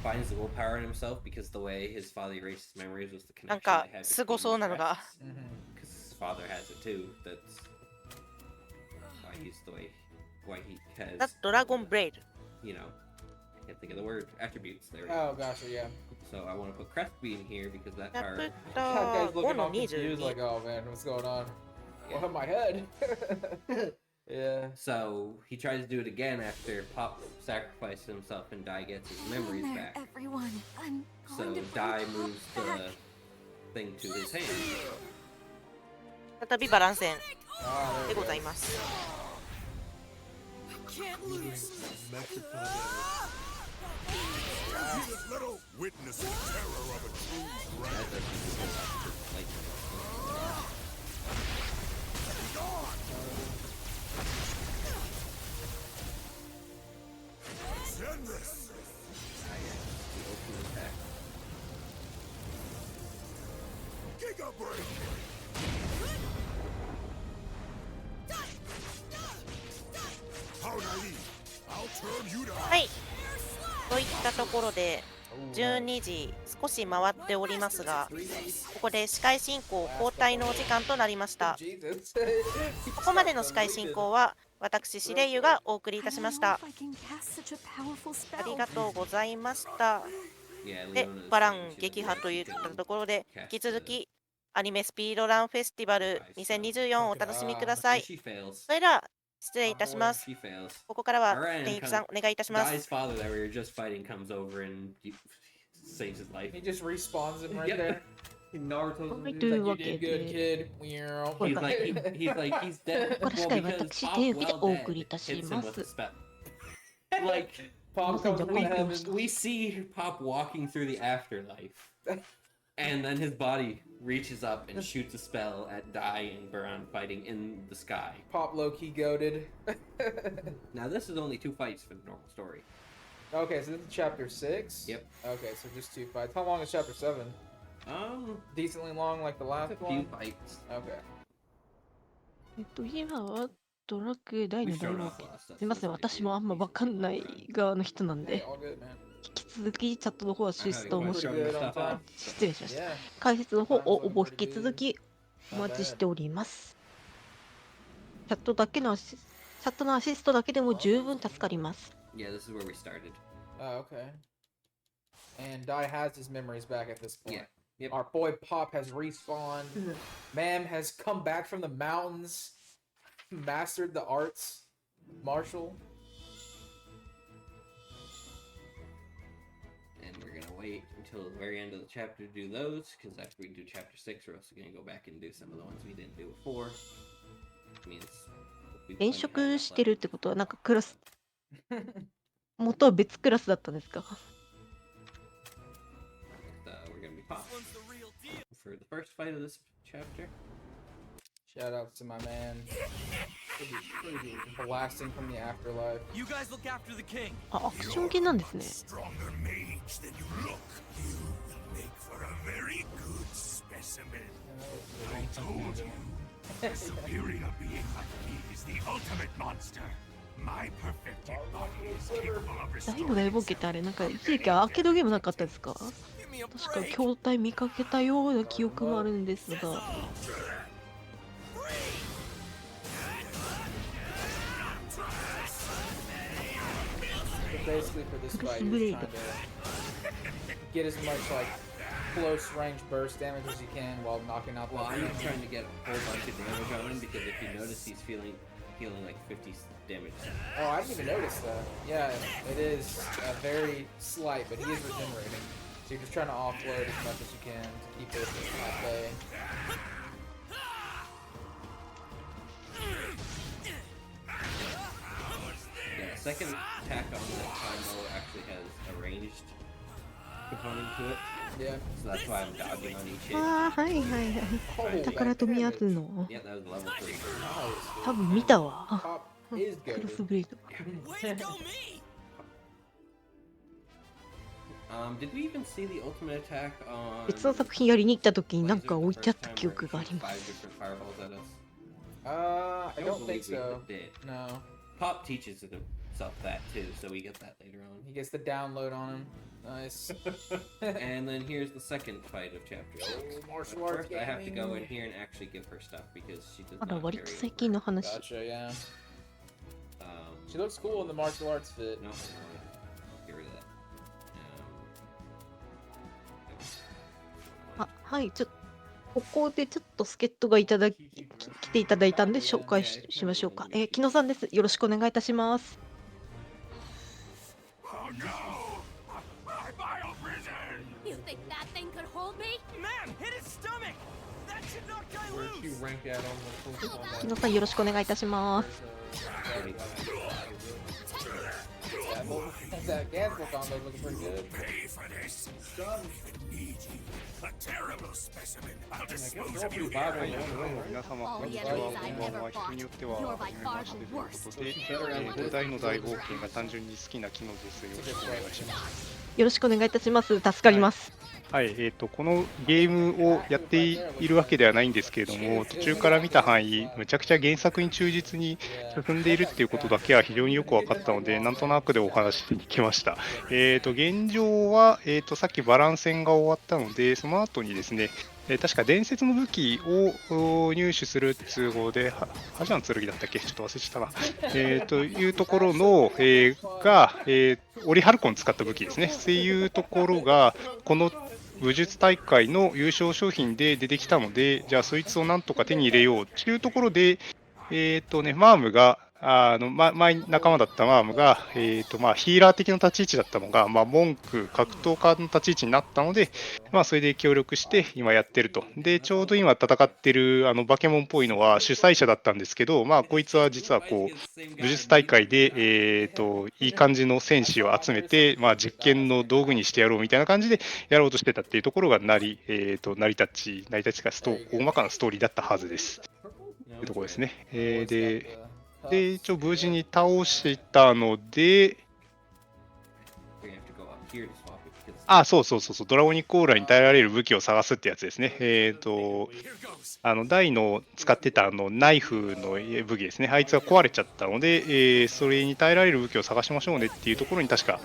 finds the willpower in himself because the way his father erased his memories was the なん connection か they had すごそうなのが because his father has it too. That's why he's the way, why he has, だドラゴンブレイド you know, I can't think of the word, attributes. There we Oh, go. gotcha, yeah. So I want to put Crespi in here because that チャ card, プ That タ guy's ー looking 5の all confused, 22 like, oh man, what's going on? What in my head? Yeah. so he tries to do it again after Pop sacrifices himself and Dai gets his memories back. Everyone, I'm So Dai moves the thing to his hand. 再びバラン戦 Ah, there で it ござい goes. ます This little witness the terror of a true dragon. Like, Send this. the open attack. Giga break. How naive. I'll turn you to はいといったところで12時少し回っておりますがここで司会進行交代のお時間となりました Jesus. ここまでの司会進行は私シレイユがお送りいたしましたありがとうございました Yeah, で Leona's バラン saying she 撃 doesn't 破といっ think た she ところで can 引き続 cast きアニメスピードランフェスティバル2024をお楽しみくださ the- い She fails. それでは失礼いたします She fails. ここからは Alright, 店員さんお願いいたします Dai's father that we were just fighting comes over and saves his life. He just respawns him right Yep. there. Naruto's Why dude. do He's you like, you work did good, it? kid. Meow. He's like, he's dead. ここから司 Well, 会 because 私 Pop 手受けで Well お Dead 送りいたし hits him ま with a す spell. Like, Pop Nothing comes to from work heaven. with. we see Pop walking through the afterlife. And then his body reaches up and shoots a spell at Dai and Baran fighting in the sky. Pop low-key goated. Now, this is only 2 fights for the normal story. Okay, so this is chapter 6? Yep. Okay, so just 2 fights. How long is chapter 7? Decently long like the last a few one? fights. Okay. 今はドラクエ大 We've の大 shown 冒 off 険 a lot of stuff. すみません、私もあんま分かんない側の人なん Hey, で、 all good, man. 引き続きチャットの方はシスト I'm も having し fun showing this stuff off. 失礼しました。 Yeah. 解説の方をほぼ引き続きお待ちしております。チャットのアシストだけでも十分助かります。 Yeah, this is where we started. Oh, okay. And Dai has his memories back at this point. Yeah. Yep. Our boy Pop has respawned. Mam has come back from the mountains, mastered the arts, martial. And we're gonna wait until the very end of the chapter to do those, because after we do chapter 6, we're also gonna go back and do some of the ones we didn't do before. Means we've 転 plenty 職 of してる left. ってことはなんかクラス元は別クラスだったんですか？ We're gonna be Pop for the first fight of this chapter. Shout out to my man. Blasting from the afterlife. You guys look after the king. あ、アクション系なんですね。 Stronger mage than you look. You will make for a very good specimen. I told you. A superior being like me is the ultimate monster. My perfected body is capable of 大の大 restoring 冒険ってあれなんか一時期アーケードゲームなかったですか？ Give me a 確か break. 筐体見かけたような記憶もあるんですが。 But basically for this fight, he's trying to get as much like close range burst damage as you can while knocking out the Well, I'm enemy. not trying to get a whole bunch of damage on him because if you notice, he's healing like 50 damage. Oh, I didn't even notice that. Yeah, it is very slight, but he is regenerating. So you're just trying to offload as much as you can to keep it at bay. second attack on that fireballah actually has a ranged component to it. Yeah. So that's why I'm dodging on each hit. ああ、はいはいはい。宝富み合うの。 Yeah, that was level 3. 多分見たわ。あ Pop is クロ good. スブレード。 Way to go me! Did we even see the ultimate attack on... 別の作品やりに行った時になんか置いてあった記憶があります。 5 different fireballs at us? I don't think believe we so. did. No. Pop teaches himself that too, so we get that later on. He gets the download on him. Nice. And then here's the second fight of chapter 6. Martial arts First, I have to go in gaming. here and actually give her stuff because she does あら、 not 割 carry と over. 最近の話。 Gotcha, yeah. She Um, looks cool in the martial arts fit. no, get rid of that. あ、はい、ここでちょっと助っ人が来ていただいたんで紹介しましょうか。木野さんです。よろしくお願いいたします。Oh no! My vile prison! You think that thing could hold me? Man, hit his stomach! That should knock guy Where's she loose! rank at on the close combat? 木野さんよろしくお願いいたします。 That Gansel combo looking pretty good. Pay for this. I need you. A terrible specimen. I'll dispose of you は here. い、皆様、こんにちは。こんばんは。人によっては、初めましてということで、大の大冒険が単純に好きな機能です。よろしくお願いします。よろしくお願いいたします。助かります。はい、このゲームをやっているわけではないんですけれども、途中から見た範囲、むちゃくちゃ原作に忠実に進んでいるっていうことだけは非常によく分かったので、なんとなくでお話してきました。現状は、さっきバラン戦が終わったので、その後にですね、確か伝説の武器を入手する通報で、ハジャン剣だったっけちょっと忘れちゃったな。というところの、が、オリハルコン使った武器ですね。っていうところが、この武術大会の優勝商品で出てきたので、じゃあそいつをなんとか手に入れようというところで、マームが、前仲間だったマームが、ヒーラー的な立ち位置だったのが、文句、格闘家の立ち位置になったので、それで協力して今やってると。で、ちょうど今戦ってるバケモンっぽいのは主催者だったんですけど、こいつは実はこう、武術大会で、いい感じの戦士を集めて、実験の道具にしてやろうみたいな感じでやろうとしてたっていうところが成り立ちが大まかなストーリーだったはずです。というところですね。で、一応無事に倒したので、そう、ドラゴニックオーラに耐えられる武器を探すってやつですね。ダイの使ってたナイフの武器ですね。あいつが壊れちゃったので、それに耐えられる武器を探しましょうねっていうところに確か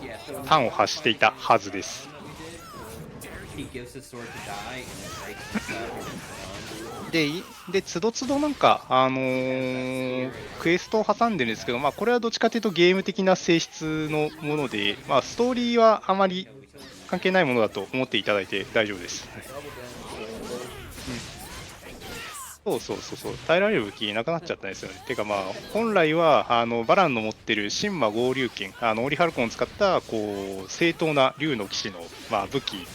端を発していたはずです。で、つどつどなんか、クエストを挟んでるんですけど、これはどっちかというとゲーム的な性質のもので、ストーリーはあまり関係ないものだと思っていただいて大丈夫です。そう、耐えられる武器なくなっちゃったんですよね。てか本来はバランの持ってる神魔合流剣、オリハルコンを使ったこう正当な竜の騎士の、武器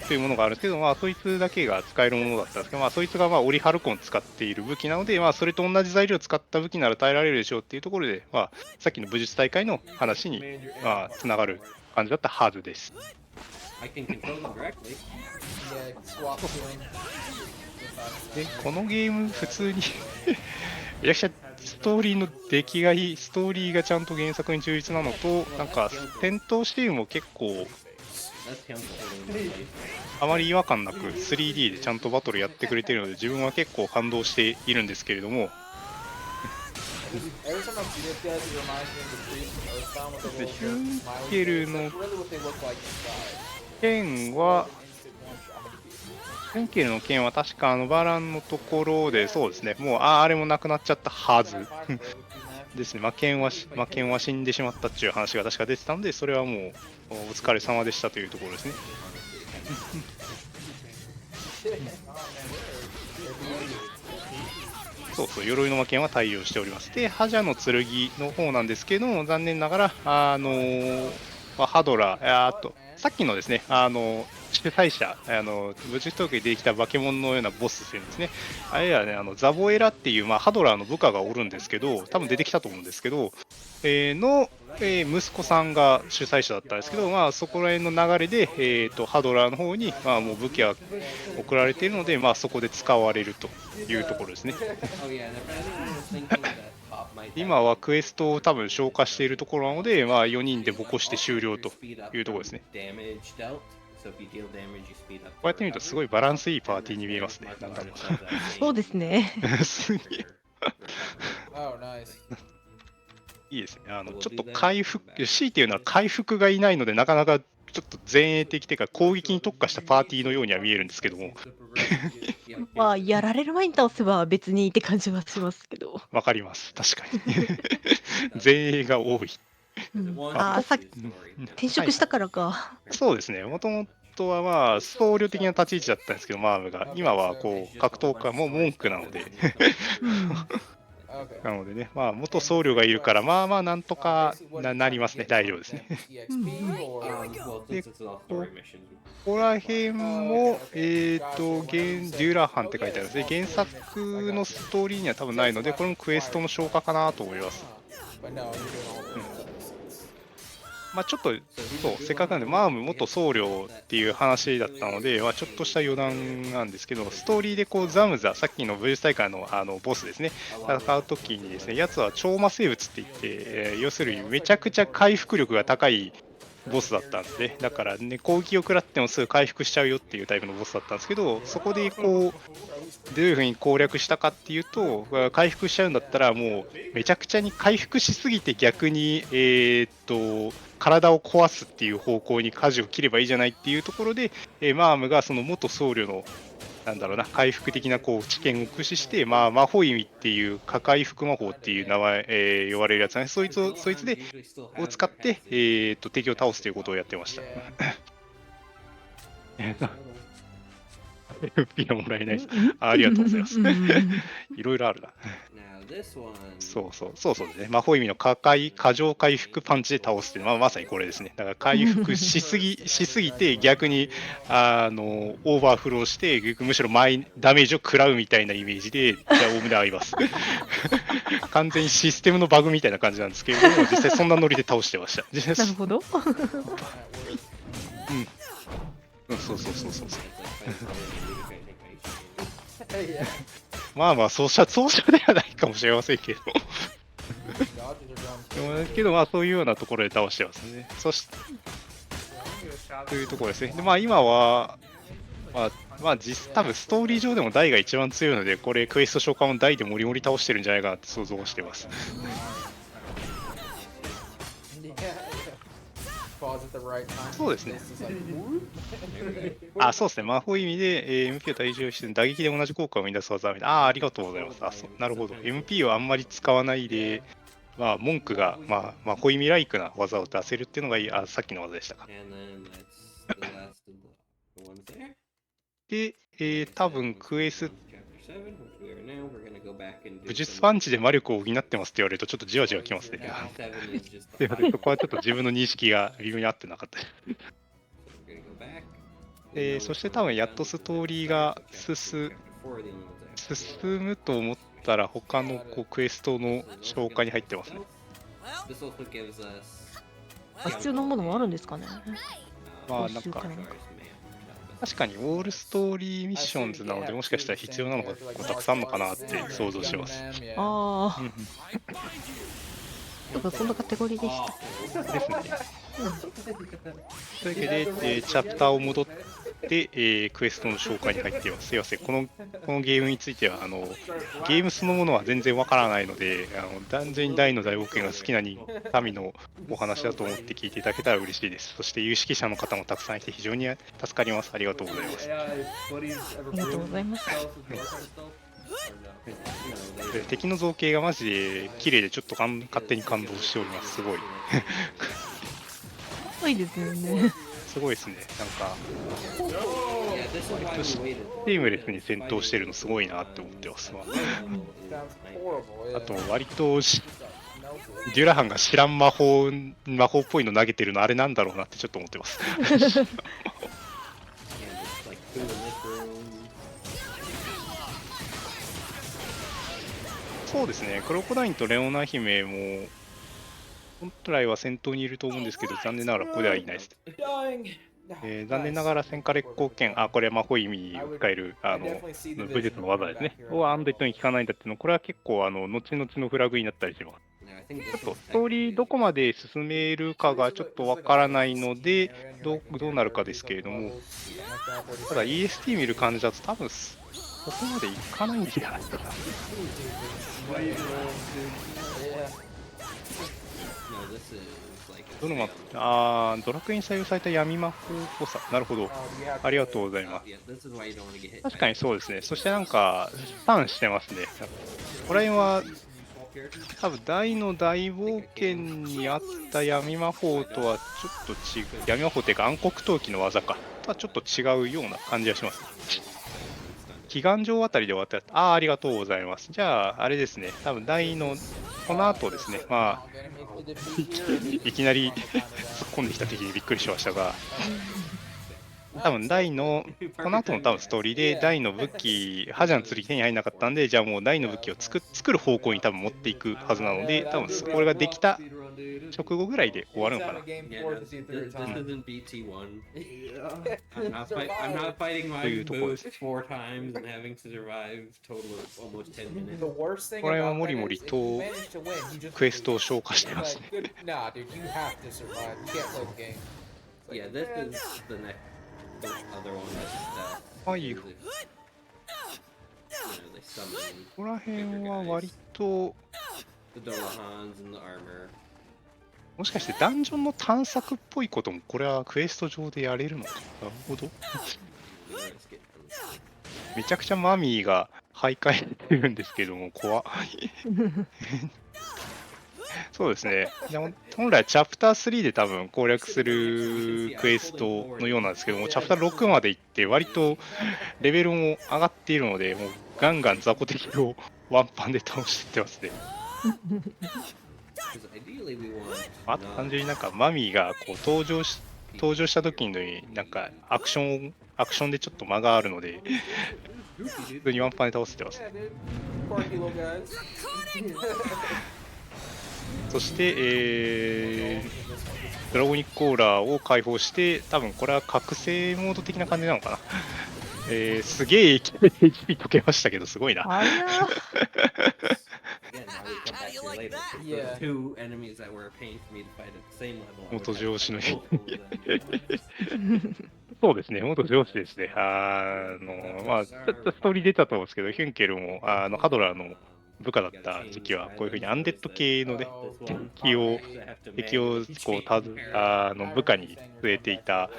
というものがあるんですけど、そいつだけが使えるものだったんですけど、そいつがオリハルコンを使っている武器なので、それと同じ材料を使った武器なら耐えられるでしょうっていうところで、さっきの武術大会の話につながる感じだったはずです。で、このゲーム普通にめちゃくちゃストーリーの出来がいい、ストーリーがちゃんと原作に忠実なのと、なんか戦闘シーンも結構あまり違和感なく 3D でちゃんとバトルやってくれているので、自分は結構感動しているんですけれども、ヒュンケルの剣は、ヒュンケルの剣は確かバランのところで、そうですね、もうあれもなくなっちゃったはずですね。剣は死んでしまったっていう話が確か出てたので、それはもうお疲れ様でしたというところですね。そう、鎧の魔剣は対応しております。で、覇者の剣の方なんですけども、残念ながら、ハドラ、さっきのですね、主催者、武術トークに出てきた化け物のようなボス戦ですね、あれはね、ザボエラっていう、ハドラーの部下がおるんですけど、多分出てきたと思うんですけど、息子さんが主催者だったんですけど、そこら辺の流れで、ハドラーの方に、もう武器は送られているので、そこで使われるというところですね。今はクエストを多分消化しているところなので、4人でボコして終了というところですね。こうやって見るとすごいバランスいいパーティーに見えますね。なんだろう。そうですね。すげえ。いいですね。ちょっと回復、強いて言うのは回復がいないので、なかなかちょっと前衛的というか攻撃に特化したパーティーのようには見えるんですけども。やられる前に倒せば別にって感じはしますけど。わかります。確かに。前衛が多い。さっき転職したからか。そうですね。もともとは僧侶的な立ち位置だったんですけど、マームが今はこう格闘家も文句なので。なのでね、元僧侶がいるから、なんとか なりますね、大丈夫ですね。で、ここら辺も、デューラーハンって書いてあるんですね。原作のストーリーには多分ないので、これもクエストの消化かなと思います。ちょっとそうせっかくなんで、マーム元僧侶っていう話だったので、ちょっとした余談なんですけど、ストーリーでこうザムザ、さっきの武術大会のボスですね、戦うときにですね、やつは超魔生物って言って、要するにめちゃくちゃ回復力が高いボスだったんですね。だからね、攻撃を食らってもすぐ回復しちゃうよっていうタイプのボスだったんですけど、そこでこう、どういうふうに攻略したかっていうと、回復しちゃうんだったら、もうめちゃくちゃに回復しすぎて逆に、体を壊すっていう方向に舵を切ればいいじゃないっていうところで、マームがその元僧侶の回復的なこう知見を駆使して、魔法意味っていう回復魔法っていう名前、呼ばれるやつね、そいつでを使って、敵を倒すということをやってました。FP はもらえないです。ありがとうございます。いろいろあるな。そうですね。魔法意味の過剰回復パンチで倒すっていうのはまさにこれですね。だから回復しすぎて逆にオーバーフローしてむしろダメージを食らうみたいなイメージで、じゃあおおむね合います。完全にシステムのバグみたいな感じなんですけれども、実際そんなノリで倒してました。なるほど。そう。そうしゃではないかもしれませんけど。そういうようなところで倒してますね。そしてというところですね。で今は多分ストーリー上でもダイが一番強いので、これクエスト召喚もダイでモリモリ倒してるんじゃないかなって想像してます。そうですね。そうですね。魔法意味で、MP を対象して打撃で同じ効果を生み出す技みたいな。ありがとうございます。なるほど。MP はあんまり使わないで、文句が、魔法意味ライクな技を出せるっていうのがいい。さっきの技でしたか。で、多分クエス武術パンチで魔力を補ってますって言われるとちょっとじわじわきますね。そこはちょっと自分の認識が微妙に合ってなかった。そして多分やっとストーリーが進むと思ったら他のクエストの消化に入ってますね。必要なものもあるんですかね。確かにオールストーリーミッションズなので、もしかしたら必要なのがたくさんあるのかなって想像します。そんなカテゴリーでした。ですね。というわけで、チャプターを戻って、クエストの紹介に入っています。すいません、このゲームについてはゲームそのものは全然わからないので、単純に大の大冒険が好きな民のお話だと思って聞いていただけたら嬉しいです。そして有識者の方もたくさんいて非常に助かります。ありがとうございます。ありがとうございます。敵の造形がマジで綺麗でちょっと勝手に感動しております。すごい。いいですよね。すごいですね。なんかシームレスに戦闘してるのすごいなって思ってます。あと割とデュラハンが知らん魔法っぽいの投げてるのあれなんだろうなってちょっと思ってます。そうですね、クロコダインとレオナ姫も本来は先頭にいると思うんですけど、残念ながらここではいないです。残念ながら戦火烈光剣、これは魔法意味を使える武術の技ですね。をアンデッドに効かないんだっていうの、これは結構後々のフラグになったりします。ちょっとストーリーどこまで進めるかがちょっとわからないので、どうなるかですけれども、ただ EST 見る感じだと多分そこまでいかないんじゃないかな。ドラクエに採用された闇魔法っぽさ。なるほど。ありがとうございます。確かにそうですね。そしてなんか、スタンしてますね。これは、多分大の大冒険にあった闇魔法とはちょっと違う。闇魔法っていうか暗黒闘技の技か。とはちょっと違うような感じがします。祈願城あたりで終わった。ありがとうございます。じゃあ、あれですね。多分大の、この後ですね。いきなり突っ込んできた時にびっくりしましたが、多分大の、この後の多分ストーリーで大の武器、覇者の剣手に入んなかったんで、じゃあもう大の武器を作る方向に多分持っていくはずなので、多分これができた直後ぐらいで終わるのかな。というところです。これはもりもりとクエストを消化してますね。はい。ここら辺は割ともしかしてダンジョンの探索っぽいこともこれはクエスト上でやれるのか。なるほど。めちゃくちゃマミーが徘徊してるんですけども怖い。そうですね。本来チャプター3で多分攻略するクエストのようなんですけども、チャプター6まで行って割とレベルも上がっているので、もうガンガン雑魚敵をワンパンで倒していってますね。あと単純になんかマミーがこう登場した時になんかアクションでちょっと間があるので、普通にワンパンで倒せてますね。そして、ドラゴニックコーラーを解放して、多分これは覚醒モード的な感じなのかな。すげえ勢いで HP 解けましたけど、すごいな。元上司のそうですね、元上司ですね。ちょっとストーリー出たと思うんですけど、ヒュンケルもハドラーの部下だった時期はこういうふうにアンデッド系のね敵をこう部下に据えていた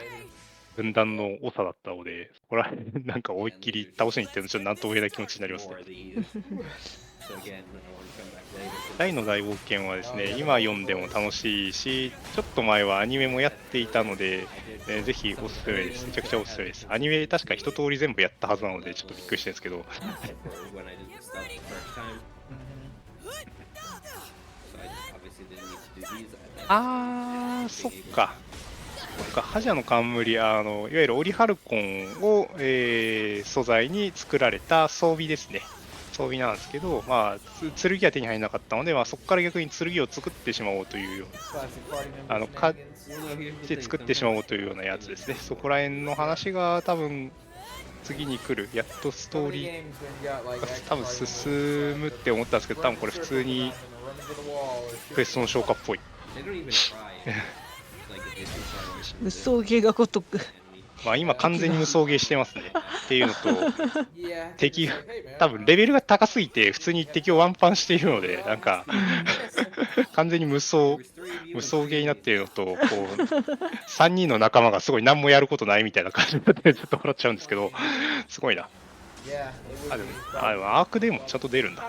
軍団の長だったので、そこら辺なんか思いっきり倒しに行ってるのちょっと何とも言えない気持ちになりますね。大の大冒険はですね、今読んでも楽しいし、ちょっと前はアニメもやっていたので、ぜひおすすめです。めちゃくちゃおすすめです。アニメ確か一通り全部やったはずなので、ちょっとびっくりしてるんですけど。そっか。覇者の冠、いわゆるオリハルコンを、素材に作られた装備ですね。装備なんですけど、剣は手に入らなかったので、そこから逆に剣を作ってしまおうというような、で作ってしまおうというようなやつですね。そこら辺の話が多分次に来る、やっとストーリーが多分進むって思ったんですけど、多分これ普通にクエストの消化っぽい。無双ゲーが如く。今完全に無双ゲーしてますね。っていうのと、敵、多分レベルが高すぎて普通に敵をワンパンしているので、なんか完全に無双ゲーになっているのと、こう3人の仲間がすごい何もやることないみたいな感じになってちょっと笑っちゃうんですけど、すごいな。でもアークでもちゃんと出るんだ。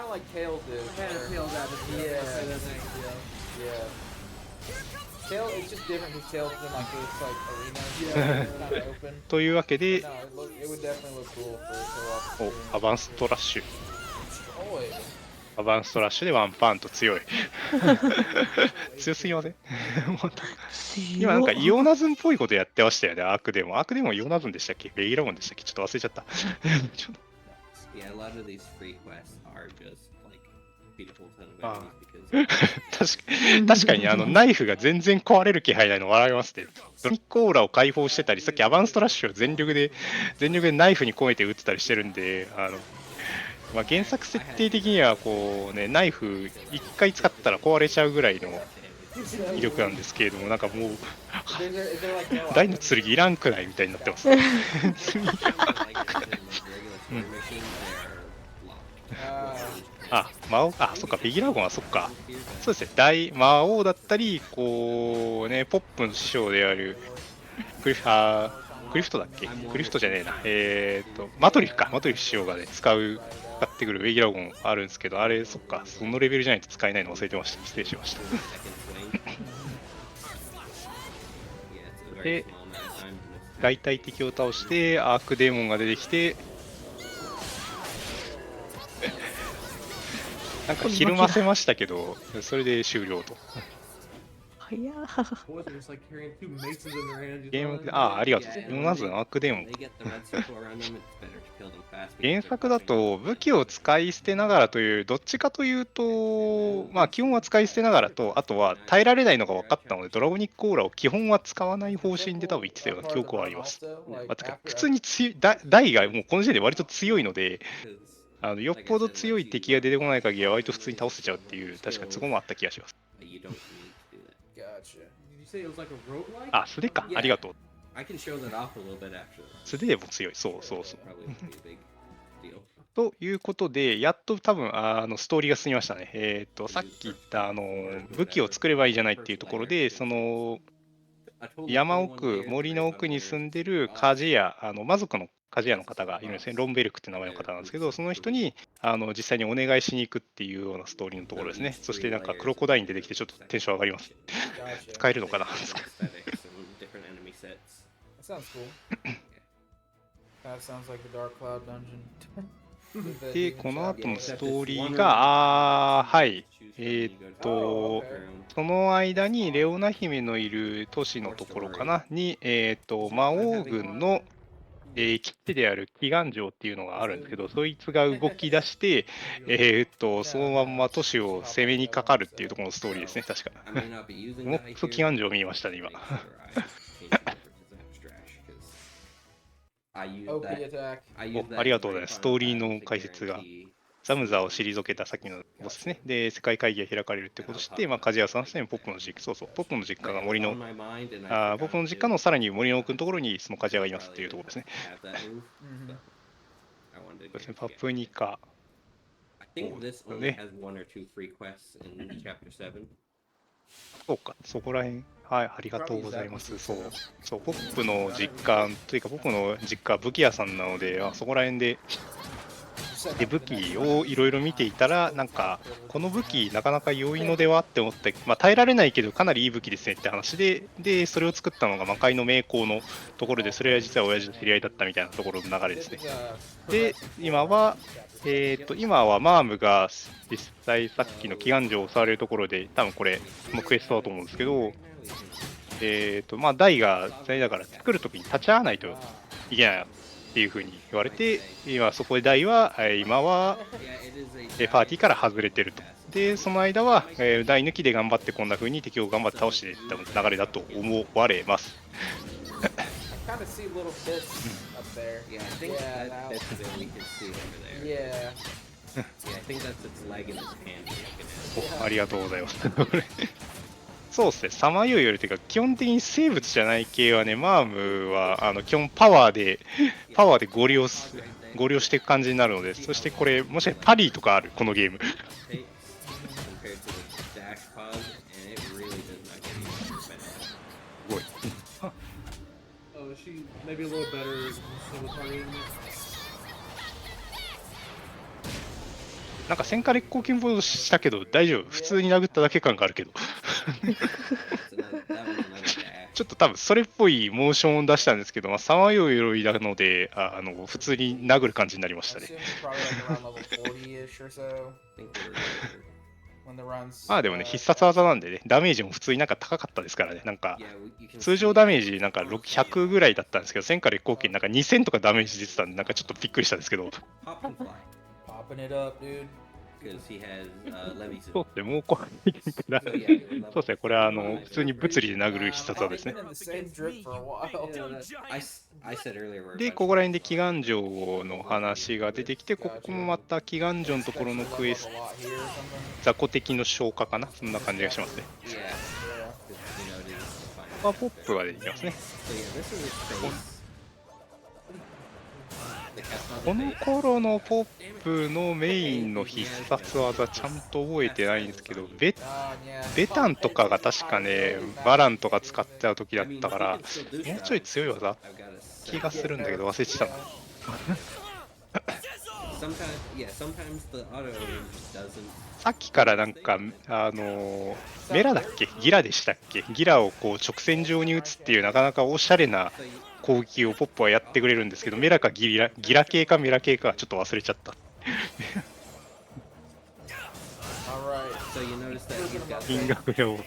というわけで、アバンストラッシュ。アバンストラッシュでワンパンと強い。強すぎません今なんかイオナズンっぽいことやってましたよね、アークでも。アークでもイオナズンでしたっけレギュラーモンでしたっけちょっと忘れちゃった。ちょっと Yeah, a lot of these free quests are just like beautiful ton of あ enemies because 確かにナイフが全然壊れる気配ないの笑いますね。ドニックオーラを解放してたり、さっきアバンストラッシュを全力でナイフに込めて撃ってたりしてるんで、まあ、原作設定的にはこうね、ナイフ1回使ったら壊れちゃうぐらいの威力なんですけれども、なんかもう、大の剣いらんくないみたいになってます。魔王、そっか、ベギラゴンはそっか。そうですね、魔王だったり、こうね、ポップの師匠である、クリフトだっけクリフトじゃねえな。マトリフ師匠がね、使ってくるベギラゴンあるんですけど、あれ、そっか、そのレベルじゃないと使えないの忘れてました。失礼しました。で、大体敵を倒して、アークデーモンが出てきて、なんかひるませましたけど、それで終了と。早っ。 Boys are just like carrying two maces in their hands. ゲームで、ありがとう。まずアークデーモン。 they get the red circle around them, it's better to kill them fast. 原作だと武器を使い捨てながらという、どっちかというと、まあ基本は使い捨てながらと、あとは耐えられないのが分かったので、ドラゴニックオーラを基本は使わない方針で多分言ってたような記憶はあります。まあ、てか普通に大がもうこの時点で割と強いので、よっぽど強い敵が出てこない限りは割と普通に倒せちゃうっていう、確か都合もあった気がします。You don't need to do that. Gotcha. Did you say it was like a roguelike? 素手か、ありがとう。I can show that off a little bit actually. 素手でも強い、そう。 Probably won't be a big deal. ということで、やっと多分ストーリーが進みましたね。さっき言った武器を作ればいいじゃないっていうところで、その山奥、森の奥に住んでる鍛冶屋、魔族の鍛冶屋の方がいるんですね。ロンベルクって名前の方なんですけど、その人に実際にお願いしに行くっていうようなストーリーのところですね。そしてなんかクロコダイン出てきてちょっとテンション上がります。使えるのかな Aesthetics and different enemy sets. That sounds cool. That sounds like the Dark Cloud dungeon. で、この後のストーリーが、はい。その間にレオナ姫のいる都市のところかなに、魔王軍の基地である祈願城っていうのがあるんですけど、そいつが動き出して、そのまんま都市を攻めにかかるっていうところのストーリーですね、確か。もっと祈願城見ましたね、今。ありがとうございます。ストーリーの解説が。ザムザを退けた先のボスですね。で、世界会議が開かれるってことをして、鍛冶屋さんですね、ポップの実家、ポップの実家が森の、ポップの実家のさらに森の奥のところにその鍛冶屋がいますっていうところですね。パプニカ。そうか、そこら辺。はい、ありがとうございます。そう、ポップの実家というか、ポップの実家は武器屋さんなので、そこら辺で。武器をいろいろ見ていたら、なんかこの武器なかなか良いのではって思って、耐えられないけどかなりいい武器ですねって話で、それを作ったのが魔界の名工のところで、それは実は親父の知り合いだったみたいなところの流れですね。で、今はマームが実際さっきの祈願城を触れるところで、多分これもクエストだと思うんですけど、大だから作るときに立ち会わないといけないっていう風に言われて、今そこで大は今はパーティーから外れてると。で、その間は大抜きで頑張ってこんな風に敵を頑張って倒していった流れだと思われます。ありがとうございます。そうですね、さまよいよりというか、基本的に生物じゃない系はね、マームは基本パワーでゴリ押していく感じになるので、そしてこれ、もしかしてパリーとかある、このゲーム。すごい。なんか戦火烈光金ボードしたけど大丈夫、普通に殴っただけ感があるけどちょっと多分それっぽいモーションを出したんですけど、まあ、さまよい鎧なので普通に殴る感じになりましたね。まあでもね、必殺技なんでね、ダメージも普通になんか高かったですからね、なんか通常ダメージなんか100ぐらいだったんですけど、1000から1後期になんか2000とかダメージ出てたんで、なんかちょっとびっくりしたんですけど。そうですね、もうこれからそうですね、これは普通に物理で殴る必殺技ですね。で、ここら辺で祈願城の話が出てきて、ここもまた祈願城のところのクエスト、雑魚敵の消化かな、そんな感じがしますね。ポップが出てきますね。この頃のポップのメインの必殺技ちゃんと覚えてないんですけど、ベタンとかが確かね、バランとか使ってた時だったから、もうちょい強い技気がするんだけど忘れてたな。さっきからなんかメラだっけギラでしたっけ、ギラをこう直線上に打つっていうなかなかおしゃれな攻撃をポップはやってくれるんですけど、メラかギラ系かメラ系かちょっと忘れちゃった。銀河用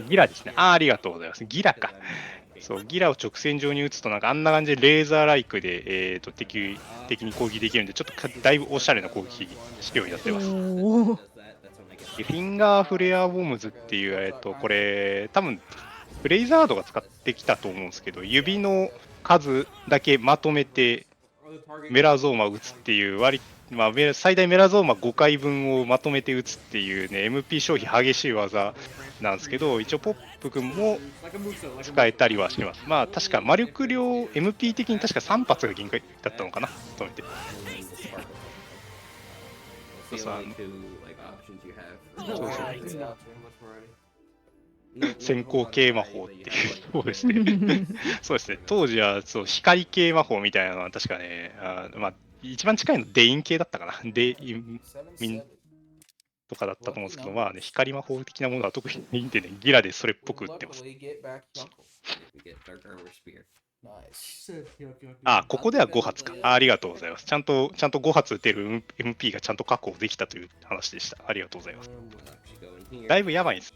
ギラですね。ありがとうございます。ギラか。そう、ギラを直線上に打つとなんかあんな感じでレーザーライクで、敵に攻撃できるんで、ちょっとだいぶおしゃれな攻撃仕様になってます。フィンガーフレアボムズっていう、これ多分ブレイザードが使ってきたと思うんですけど、指の数だけまとめてメラゾーマを打つっていう最大メラゾーマ5回分をまとめて打つっていうね、MP 消費激しい技なんですけど、一応ポップ君も使えたりはします。まあ確か魔力量 MP 的に確か3発が限界だったのかな、止めて。先行系魔法っていう、そうですね。そうですね。当時は光系魔法みたいなのは確かね、まあ一番近いのデイン系だったかな。デインとかだったと思うんですけど、まあね、光魔法的なものは特にいいんでね、ギラでそれっぽく打ってます。ここでは5発か。ありがとうございます。ちゃんと5発撃てる MP がちゃんと確保できたという話でした。ありがとうございます。だいぶやばいです。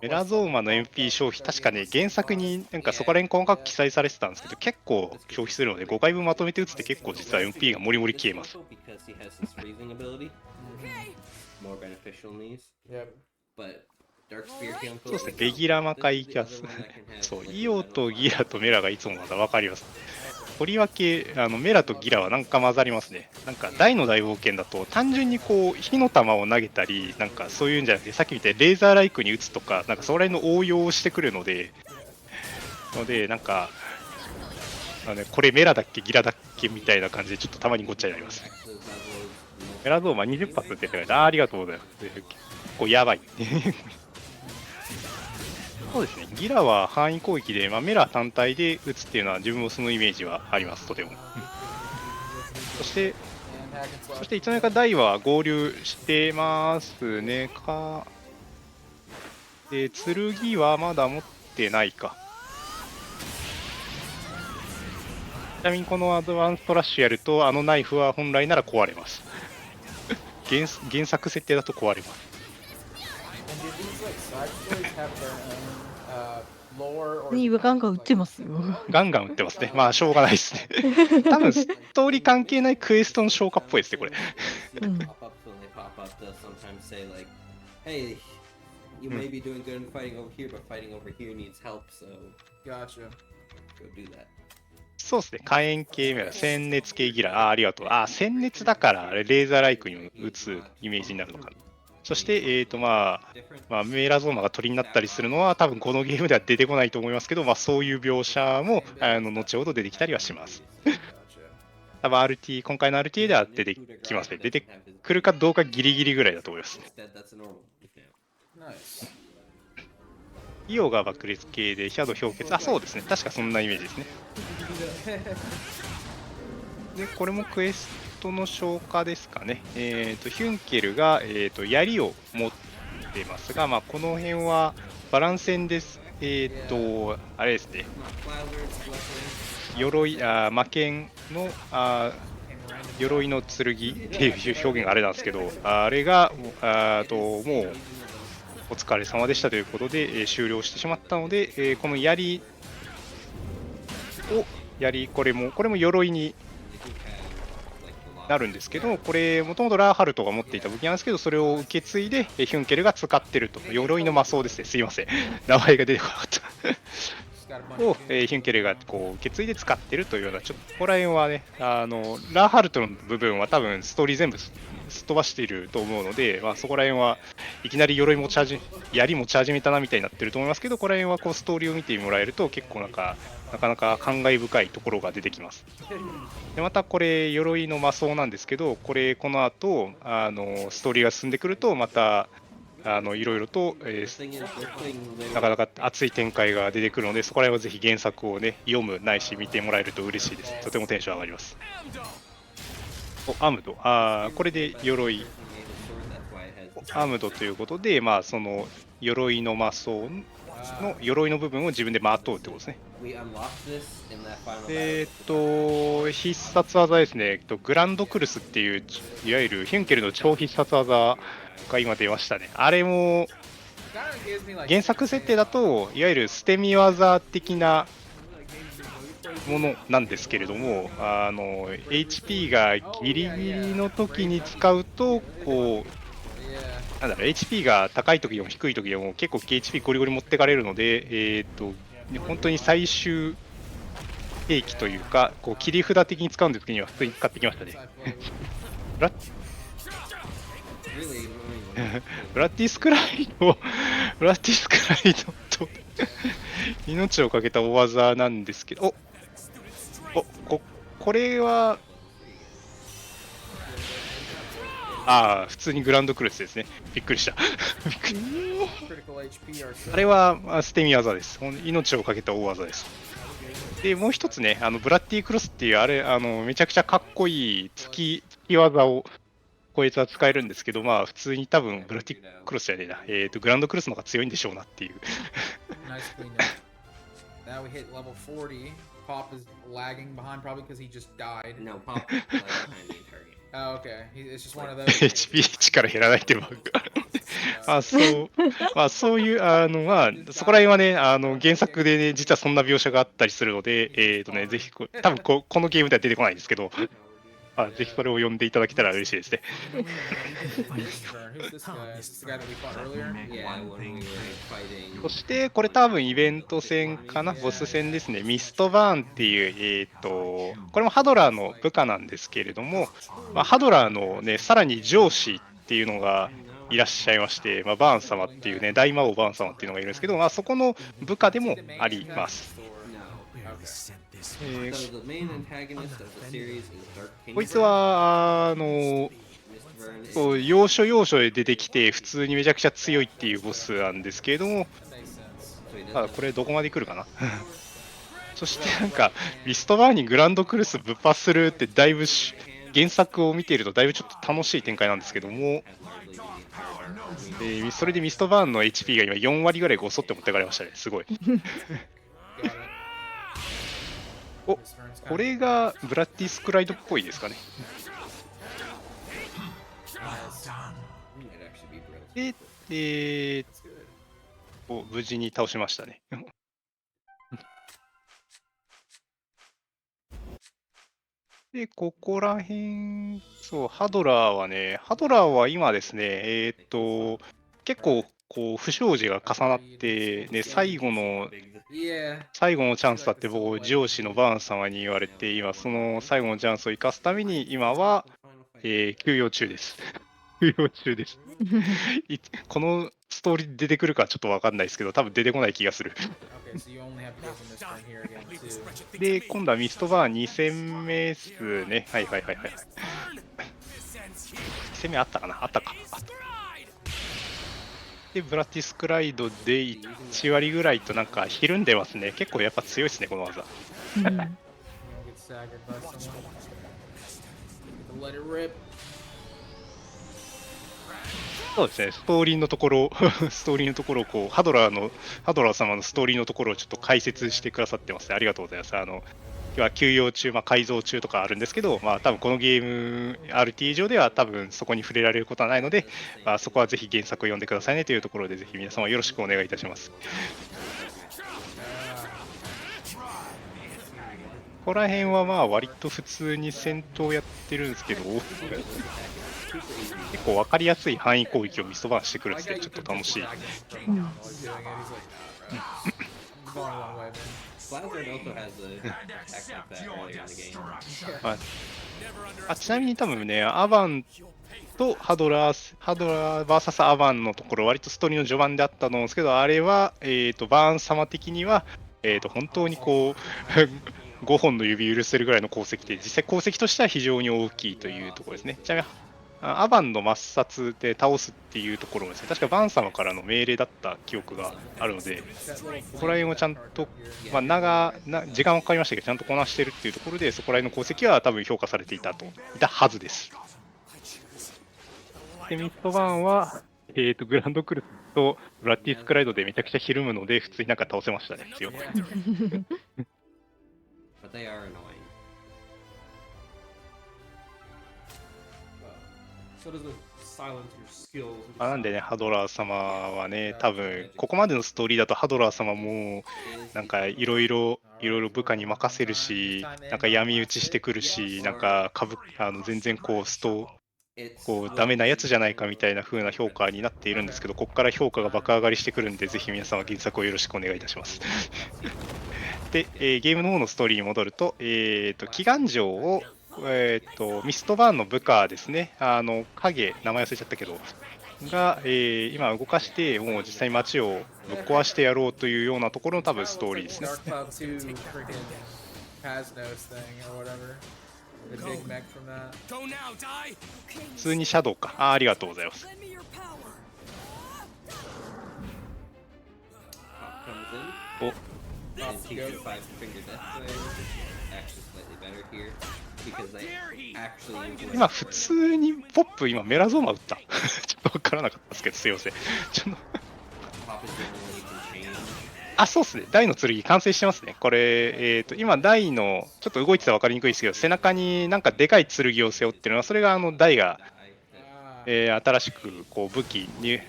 メラゾーマの MP 消費、確かね、原作になんかそこら辺細かく記載されてたんですけど、結構消費するので、5回分まとめて打つって結構実は MP がもりもり消えます。そうですね、ベギラ魔界キャス。そう、イオとギラとメラがいつもまだ分かります。とりわけメラとギラはなんか混ざりますね。なんか大の大冒険だと単純にこう火の玉を投げたり、なんかそういうんじゃなくて、さっきみたいにレーザーライクに打つとか、なんかそれの応用をしてくるので、なんかこれメラだっけギラだっけみたいな感じでちょっとたまにごっちゃになります。メラゾーマ20発出てくれた。ありがとうございます。結構やばい。そうですね、ギラは範囲攻撃で、メラ単体で打つっていうのは自分もそのイメージはあります、とても。そしていつの間にかダイは合流してますね。で、剣はまだ持ってないか。ちなみにこのアドバンストラッシュやると、ナイフは本来なら壊れます。原作設定だと壊れます。ガンガン撃ってますよ。ガンガン撃ってますね。まあしょうがないですね。多分ストーリー関係ないクエストの消化っぽいですね、これ。そうですね、火炎系メラ、鮮熱系ギラ、ありがとう。鮮熱だからレーザーライクに撃つイメージになるのかな。そして、メラゾーマが鳥になったりするのは多分このゲームでは出てこないと思いますけど、そういう描写も後ほど出てきたりはします。多分今回の RTA では出てきますね。出てくるかどうかギリギリぐらいだと思います。イオが爆裂系で、ヒャド氷結。そうですね。確かそんなイメージですね。で、これもクエストの消化ですかね。ヒュンケルが、槍を持ってますが、この辺はバラン戦ですあれですね、鎧、魔剣の、鎧の剣っていう表現があれなんですけど、あれが、もう、お疲れ様でしたということで、終了してしまったので、この槍を、これも鎧になるんですけど、これ、もともとラーハルトが持っていた武器なんですけど、それを受け継いで、ヒュンケルが使ってると、鎧の魔装ですね、すいません、名前が出てこなかった。を、ヒュンケルがこう受け継いで使ってるというような、ちょっとここら辺はね、ラーハルトの部分は多分ストーリー全部すっ飛ばしていると思うので、そこら辺はいきなり槍持ち始めたなみたいになってると思いますけど、ここら辺はこうストーリーを見てもらえると結構なかなか感慨深いところが出てきます。でまたこれ鎧の魔装なんですけど、この後ストーリーが進んでくるとまたいろいろと、なかなか熱い展開が出てくるので、そこら辺はぜひ原作をね読むないし見てもらえると嬉しいです。とてもテンション上がります。アムド、これで鎧アムドということで、その鎧の魔装の鎧の部分を自分でまとうってことですね。必殺技ですね、グランドクルスっていういわゆるヒュンケルの超必殺技が今出ましたね。あれも原作設定だといわゆる捨て身技的なものなんですけれども、HP がギリギリの時に使うとこうHP が高い時でも低い時でも結構 HP ゴリゴリ持ってかれるので、本当に最終兵器というかこう切り札的に使うんです時には普通に使ってきましたね。ブラッディスクライドと命をかけた大技なんですけど、これは普通にグランドクルスですね。びっくりした。あれは捨て身技です。命をかけた大技です。で、もう一つね、ブラッディクロスっていうあれ、めちゃくちゃかっこいい突き技をこいつは使えるんですけど、普通に多分ブラッディクロスじゃねえな、グランドクロスの方が強いんでしょうなっていう。Now we hit level 40. Pop is lagging behind probably because he just died. No, Pop is behind the target. Oh, okay. It's just one of those. HP 力減らないっていうバグが。そういうそこら辺はね、原作でね、実はそんな描写があったりするので、ぜひ多分このゲームでは出てこないんですけど、ぜひそれを読んでいただけたら嬉しいですね。そしてこれ多分イベント戦かな、ボス戦ですね。ミストバーンっていう、これもハドラーの部下なんですけれども、ハドラーのねさらに上司っていうのがいらっしゃいまして、バーン様っていうね、大魔王バーン様っていうのがいるんですけど、そこの部下でもあります。こいつは要所要所で出てきて普通にめちゃくちゃ強いっていうボスなんですけれども、これどこまで来るかな。そしてなんかミストバーンにグランドクルスぶっ破するってだいぶ原作を見ているとだいぶちょっと楽しい展開なんですけども、それでミストバーンの HP が今4割ぐらいごそって持ってかれましたね。すごい。これがブラッディスクライドっぽいですかね。で、無事に倒しましたね。で、ここら辺、ハドラーは今ですね、結構こう不祥事が重なって、ね、最後のチャンスだって僕上司のバーン様に言われて、今その最後のチャンスを生かすために今は、休養中です。このストーリー出てくるかちょっと分かんないですけど、多分出てこない気がする。で、今度はミストバーン2戦目ですね。はい。2戦目あったかな、あったか。で、ブラッディスクライドで1割ぐらいとなんかひるんでますね。結構やっぱ強いですね、この技。そうですね、ストーリーのところをこうハドラー様のストーリーのところをちょっと解説してくださってますね。ありがとうございます。今日は休養中、改造中とかあるんですけど、多分このゲーム RTA 上では多分そこに触れられることはないので、そこはぜひ原作を読んでくださいねというところで、ぜひ皆様よろしくお願いいたします。ここら辺は割と普通に戦闘やってるんですけど、結構分かりやすい範囲攻撃をミストバーンしてくるんですね。ちょっと楽しい。ちなみに多分ね、アバンとハドラー VS アバンのところ、割とストーリーの序盤であったと思うんですけど、あれは、バーン様的には、本当にこう、5本の指許せるぐらいの功績で、実際功績としては非常に大きいというところですね。ちなみにアバンの抹殺で倒すっていうところもですね、確かバーン様からの命令だった記憶があるので、そこら辺をちゃんと、時間はかかりましたけど、ちゃんとこなしてるっていうところで、そこら辺の功績は多分評価されていたはずです。で、ミストバーンは、グランドクルスとブラッティスクライドでめちゃくちゃひるむので、普通になんか倒せましたね、強く。なんでね、ハドラー様はね、多分ここまでのストーリーだとハドラー様もなんかいろいろ部下に任せるし、なんか闇討ちしてくるし、なんか全然こうダメなやつじゃないかみたいな風な評価になっているんですけど、ここから評価が爆上がりしてくるんで、ぜひ皆様原作をよろしくお願いいたします。で、ゲームの方のストーリーに戻ると、祈願城をミストバーンの部下ですね、影、名前忘れちゃったけど、が、今動かして、もう実際に街をぶっ壊してやろうというようなところの多分ストーリーですね。普通にシャドウか。ありがとうございます。今普通にポップ今メラゾーマ打ったちょっと分からなかったですけど、すいません。そうっすね、大の剣完成してますね。これ、今大のちょっと動いてたら分かりにくいですけど、背中になんかでかい剣を背負ってるのは、それが大が、新しくこう武器に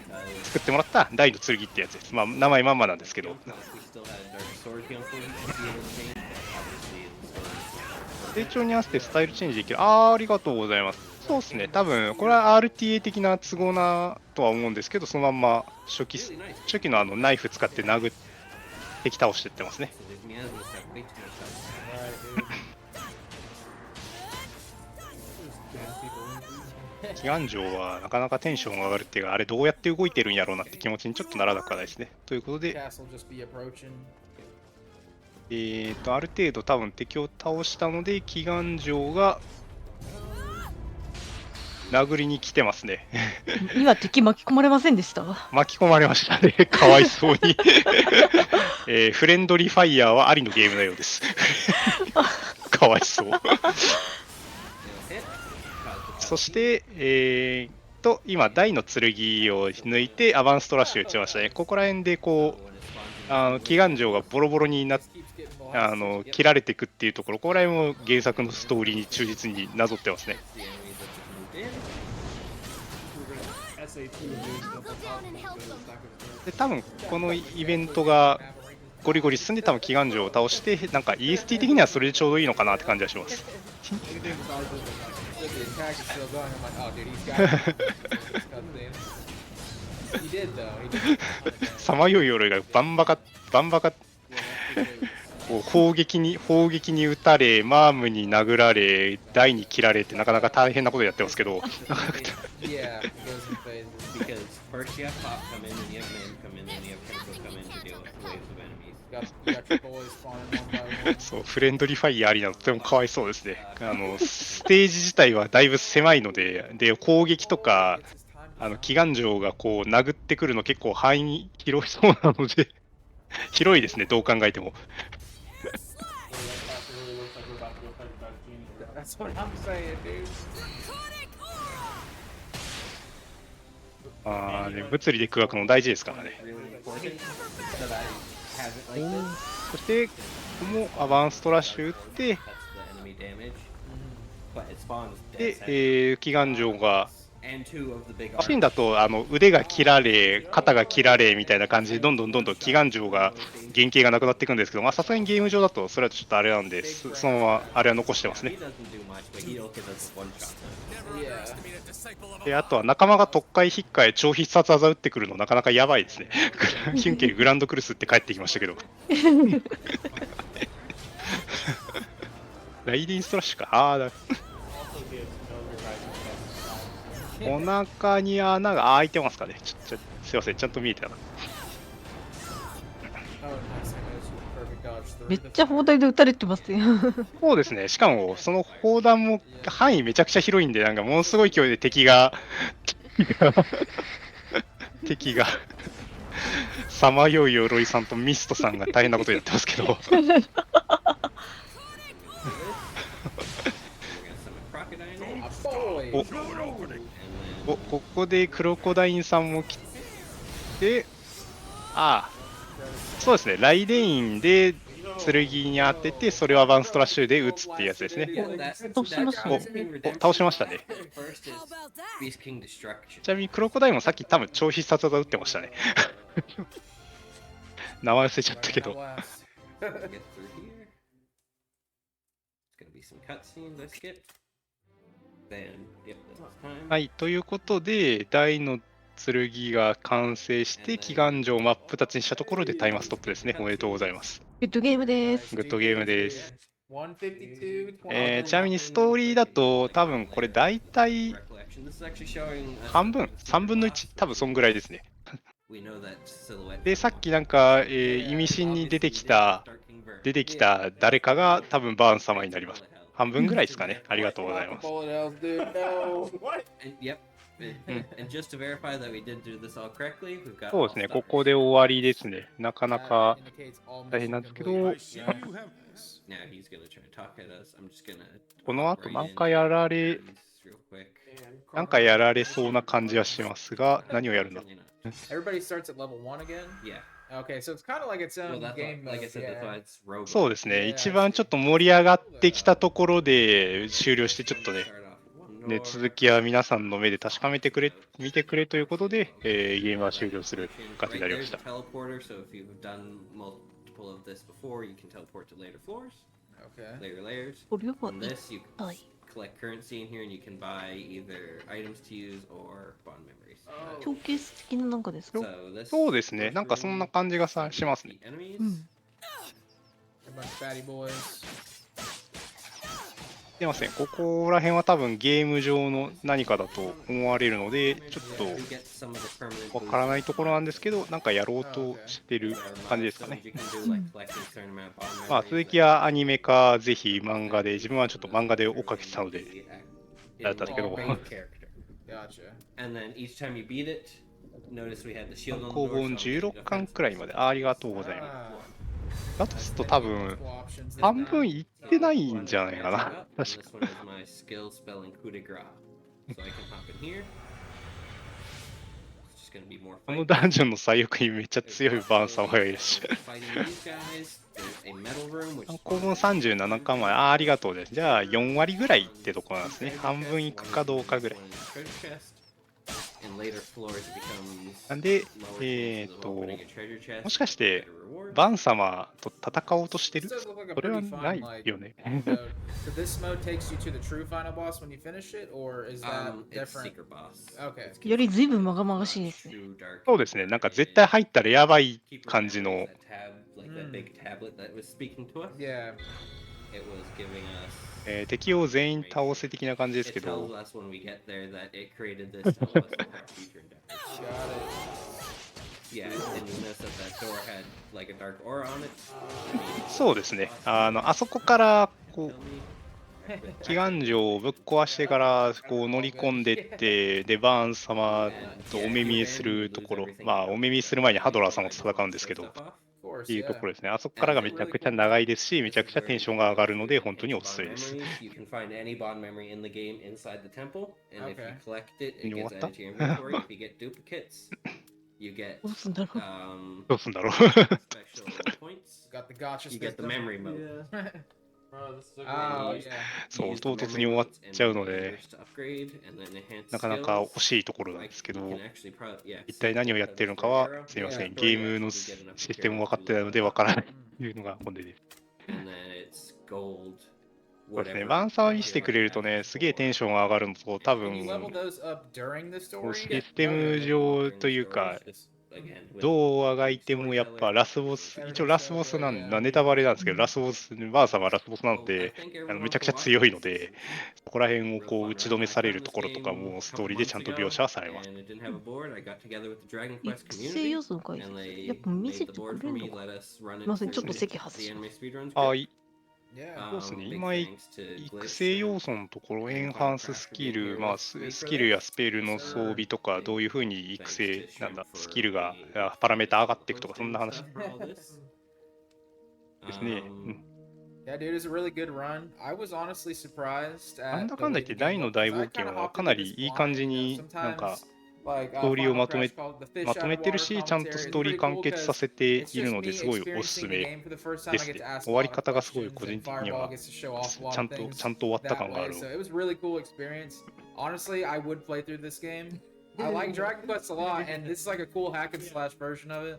作ってもらった大の剣ってやつです。名前まんまなんですけど。成長に合わせてスタイルチェンジできる。ありがとうございます。そうですね、多分これは RTA 的な都合なとは思うんですけど、そのまんま初期のナイフ使って殴って敵倒していってますね。祈願城はなかなかテンションが上がるっていうか、あれどうやって動いてるんやろうなって気持ちにちょっとならなくはないですね。ということで、ある程度多分敵を倒したので、祈願城が殴りに来てますね。今敵巻き込まれませんでした？巻き込まれましたね。かわいそうに。フレンドリーファイヤーはありのゲームのようです。かわいそう。そして、今、大の剣を抜いてアバンストラッシュ打ちましたね。ここら辺でこう、祈願城がボロボロに切られていくっていうところ、ここら辺も原作のストーリーに忠実になぞってますね。で多分このイベントがゴリゴリ進んで、多分祈願城を倒して、なんか EST 的にはそれでちょうどいいのかなって感じはします。さまよい鎧がバンバカ砲撃に撃たれ、マームに殴られ、台に切られってなかなか大変なことやってますけど。そうフレンドリーファイヤーありなのとてもかわいそうですね。ステージ自体はだいぶ狭いので、攻撃とか祈願城がこう殴ってくるの結構範囲広いそうなので広いですね、どう考えても。ね、物理で空白の大事ですからね。 really important that I have it like this. そしてここもアバンストラッシュ打って、 That's the enemy damage. But it spawns で dead center. 祈願城が And two of the big シーンだと腕が切られ、肩が切られみたいな感じでどんどん祈願城が原型がなくなっていくんですけど、さすがにゲーム上だとそれはちょっとあれなんで、そのままあれは残してますね。 He doesn't do much, but he also does one shot. Yeah. であとは仲間が特会引っかえ超必殺技打ってくるのなかなかやばいですね。ヒュンケルグランドクルスって帰ってきましたけど。ライディンストラッシュか。だ Also gives no revival. お腹に穴が開いてますかね。すいません、ちゃんと見えてなかっ Oh, nice. Perfect dodge め through. っちゃ砲台で撃たれてますよ。た。そうですね、しかもその砲弾も範囲めちゃくちゃ広いんで、なんかものすごい勢いで敵がさまよい鎧さんとミストさんが大変なことになってますけど。 We're gonna summon Crocodile. Boy. お And then ここでクロコダインさんも来て、そうですね、ライデインで剣に当てて、それをアバンストラッシュで撃つっていうやつですね。 yeah, that, 倒しましたね。倒しましたね。 first is Beast King Destruction. ちなみにクロコダインもさっき多分超必殺技撃ってましたね。名前忘れちゃったけど。 Blast. Get through here. It's gonna be some cutscenes I skipped. Then, yep, that's time. はい、ということで、大の剣が完成して、祈願城を真っ二つにしたところでタイマーストップですね。おめでとうございます。グッドゲームです。グッドゲームです。 152, ちなみにストーリーだと、多分これ大体 Recollection. This is actually showing us 半分、3分の1、多分そんぐらいですね。 we know that silhouette. で、さっきなんか、意味深に出てきた誰かが多分バーン様になります。半分ぐらいですかね。ありがとうございます。 Bullet hells, dude. No. What? And, yep. And just to verify that we did do this all correctly, we've got そうですね、ここで終わりですね。なかなか Indicates all 大変なんですけど、 Now he's gonna try to talk at us. I'm just gonna この後 right なん in かやられ、 real quick. なんかやられそうな感じはしますが、何をやるんだ。 Everybody starts at level 1 again? Yeah. Okay, so it's kind of like its Well, own that's game what, like I mode. said, that's why Yeah. it's rogue. そうですね、一番ちょっと盛り上がってきたところで終了して、ちょっとね、 Start off with one ね door. 続きは皆さんの目で確かめてくれ、見てくれということで、ゲームは終了する感じになりました。 Right there's a teleporter, so if you've done multiple of this before, you can teleport to later floors, Okay. later layers. これは On this, you はい。 collect currency in here, and you can buy either items to use or bond memories. ショーケース的ななんかですか？ So this そうですね、なんかそんな感じがしますね。 enemies. うん。 A bunch of fatty boys. すいません、ここら辺は多分ゲーム上の何かだと思われるので、ちょっ You get some of the permanent とわからないところなんですけど、なんかやろうとしてる boosts. 感じですかね。 You can do like collecting a certain amount of bond まあ、 memories. 続きはアニメか、ぜひ漫画で、自分はちょっと漫画で追っかけてたので、 やったんですけど、 All main character. Gotcha. And then each time you beat it, notice we had the shield on the 工 door. 本 so 16巻くらいまで、ありがとうございます。 Ah. だとすると多分、 Multiple options this 半 time. 分いってないんじゃないかな。 And 確 this か。 one is my skill spelling coup de grace. So I can hop in here. It's just gonna be more こ fight. のダンジョンの最奥にめっちゃ強いバーン様がいらっしゃる。 Fighting these guys. There's a metal room, which 工本37巻まで、ありがとうです。じゃあ4割ぐらいってとこなんですね。半分いくかどうかぐらい。 treasure chest. In later floors, it becomes なんで、 lower chances of opening a treasure chest. もしかして、 Better rewards. バーン様と戦おうとしてる This does look like a それは pretty な fun い like よね。 mode. So this mode takes you to the true final boss when you finish it, or is that It's different? secret boss. Okay. よりずいぶんまがまがしいですね。 True dark そうですね、なんか絶対入ったらやばい感じの、 That tab, like that big tablet that was speaking to us. Yeah. It was giving us. 敵を全員倒せ的な感じです It け tells ど、 us when we get there that it created this to help us in our future endeavors. Got Yeah, and you notice that that door had like a dark aura on it. そうですね、あそこからこ Tell う me. 祈願城をぶっ壊してからこう乗り込んでってでバーン様とお目見えするところ、まあお目見えする前にハドラー様と戦うんですけど、 it. Of course. っていうところですね。あそこからがめちゃくちゃ長いですし、めちゃくちゃテンションが上がるので、本当におすすめです。 You can find any bond memory in the game inside the temple, and if you Okay. collect it, it 終わ gets った added to your inventory. If you get duplicates, you get どうすんだろう。どうすんだろう。 special points. Got the gotcha You get the system. memory mode. Yeah. Bro, this is a Oh, great yeah. そう、 Use the 唐突 memory に終わっ modes ちゃう and ので、 behaviors to upgrade, and then enhance なかなか skills. 惜しいところなんで Like すけ you ど、 can actually yeah, 一体何をやってるのかは、すいません、ゲームのシステム分かってないので分からないというのが本音です。 and then it's gold. そうですね、 whatever バンサー見せてくれるとね、すげえテンションが上がるのと、多 Can you level 分、 those up during the シ story? ステム上というか、どうあがいてもやっぱラスボス、一応ラスボスなんで、ネタバレなんですけど、ラスボス、バーサーはラスボスなので、めちゃくちゃ強いので、そこら辺をこう打ち止めされるところとかもストーリーでちゃんと描写はされます。育成要素の解説、やっぱ見せてくれるのか。すいません、ちょっと席外します。あ、い Yeah. そうですね、今、育成要素のところ、エンハンススキル、まあ、スキルやスペルの装備とか、どういうふうに育成、スキルが、パラメータ上がっていくとか、そんな話ですね。Yeah, dude, it's a really good run. I was honestly surprised なん at だ the かんだ way 言って、 the 大 game の looked. 大 'Cause I 冒険 kinda は hopped かな into り this いい感じ blind, に and なんか sometimes, like, ストーリーを Final まとめ Crash called the fish まとめ out of てる water し、ちゃんと commentary. ス It's トーリー pretty 完 cool 結さ because せて it's いる just の me ですごいおすす experiencing the め game for the first time. で I す get ね。 to ask 終 a わ lot り of 方がすごい questions, 個人 and 的に Fireball は gets to show off a ち lot ゃ of んと things 終わった that 感があ way. る。 So it was really cool experience. Honestly, I would play through this game. I like Dragon Quest a lot, and this is like a cool hack and slash version of it.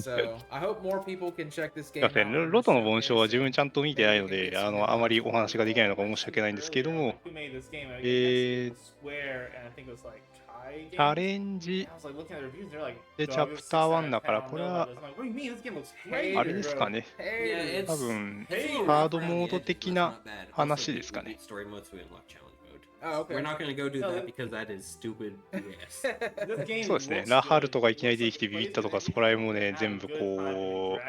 So I hope more people can check this すい game ません、 out. ロトの紋章は自分ちゃんと見てないので、あまりお話ができないのが申し訳ないんですけれども、 Who made this game? I guess え it was Square, and I think it was like Kai チャ Games. レンジ I was like looking at the reviews, they're like, で "Dog, チャ this プ is ター 6 1 out だ of から、 10 on こ no れ levels." は I'm like, what do you mean? This game looks あ Hater, れですかね。 Hater. 多分 Hater. ハードモード的な話ですかね。 Oh, okay. We're not gonna go do that because that is stupid BS. This game そうですね、 looks ラハ good. ルトがいきなり出てきてビビったとか、そこら辺もね、全部こう、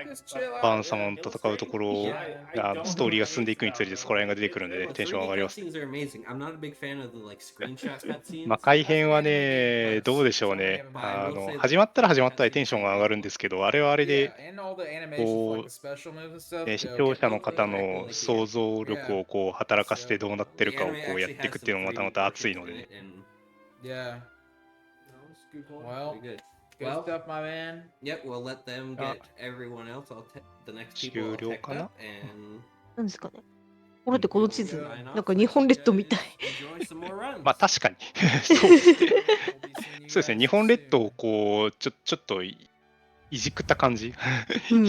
Just chill out. バーン様と戦うところ Yeah. ストーリーが進んでいくにつれて、そこら辺が出てくるんで、ね、テンション上がります。 Cutscenes are amazing. I'm not a big fan of the like screenshot cutscenes. 魔界編はね、どうでしょうね。始まったら始まったでテンションが上がるんですけど、あれはあれ Yeah, で、 and all the animations, こ like the special moves and stuff. う、視 go 聴 get 者の really 方 cool. の想像力をこう働かせてどうなってるかをこうやっていくっていうのもまたまた熱いのでね。 Yeah. Good Well, good. good stuff, my man. Yep, we'll let them get everyone else. The next people I'll 終了 pick かな up and なんですかね。これってこの地図、なんか日本列島みたい。 enjoy some more runs. まあ確かにそうですね。そうですね、日本列島をこうちょっといじくった感じ。うん。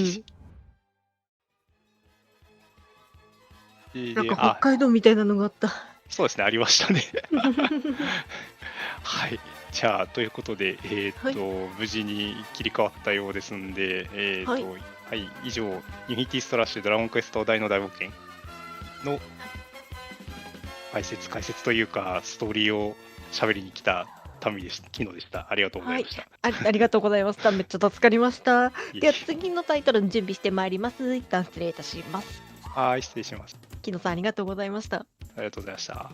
なんか北海道みたいなのがあった。そうですね、ありましたね。はい、じゃあということで、無事に切り替わったようですんで、はい、以上、インフィニティストラッシュドラゴンクエスト大の大冒険の解説というか、ストーリーを喋りに来たタミでした。キノでした。ありがとうございました。はい、ありがとうございました。めっちゃ助かりました。では次のタイトルの準備してまいります。一旦失礼いたします。はい、失礼します。キノさんありがとうございました。ありがとうございました。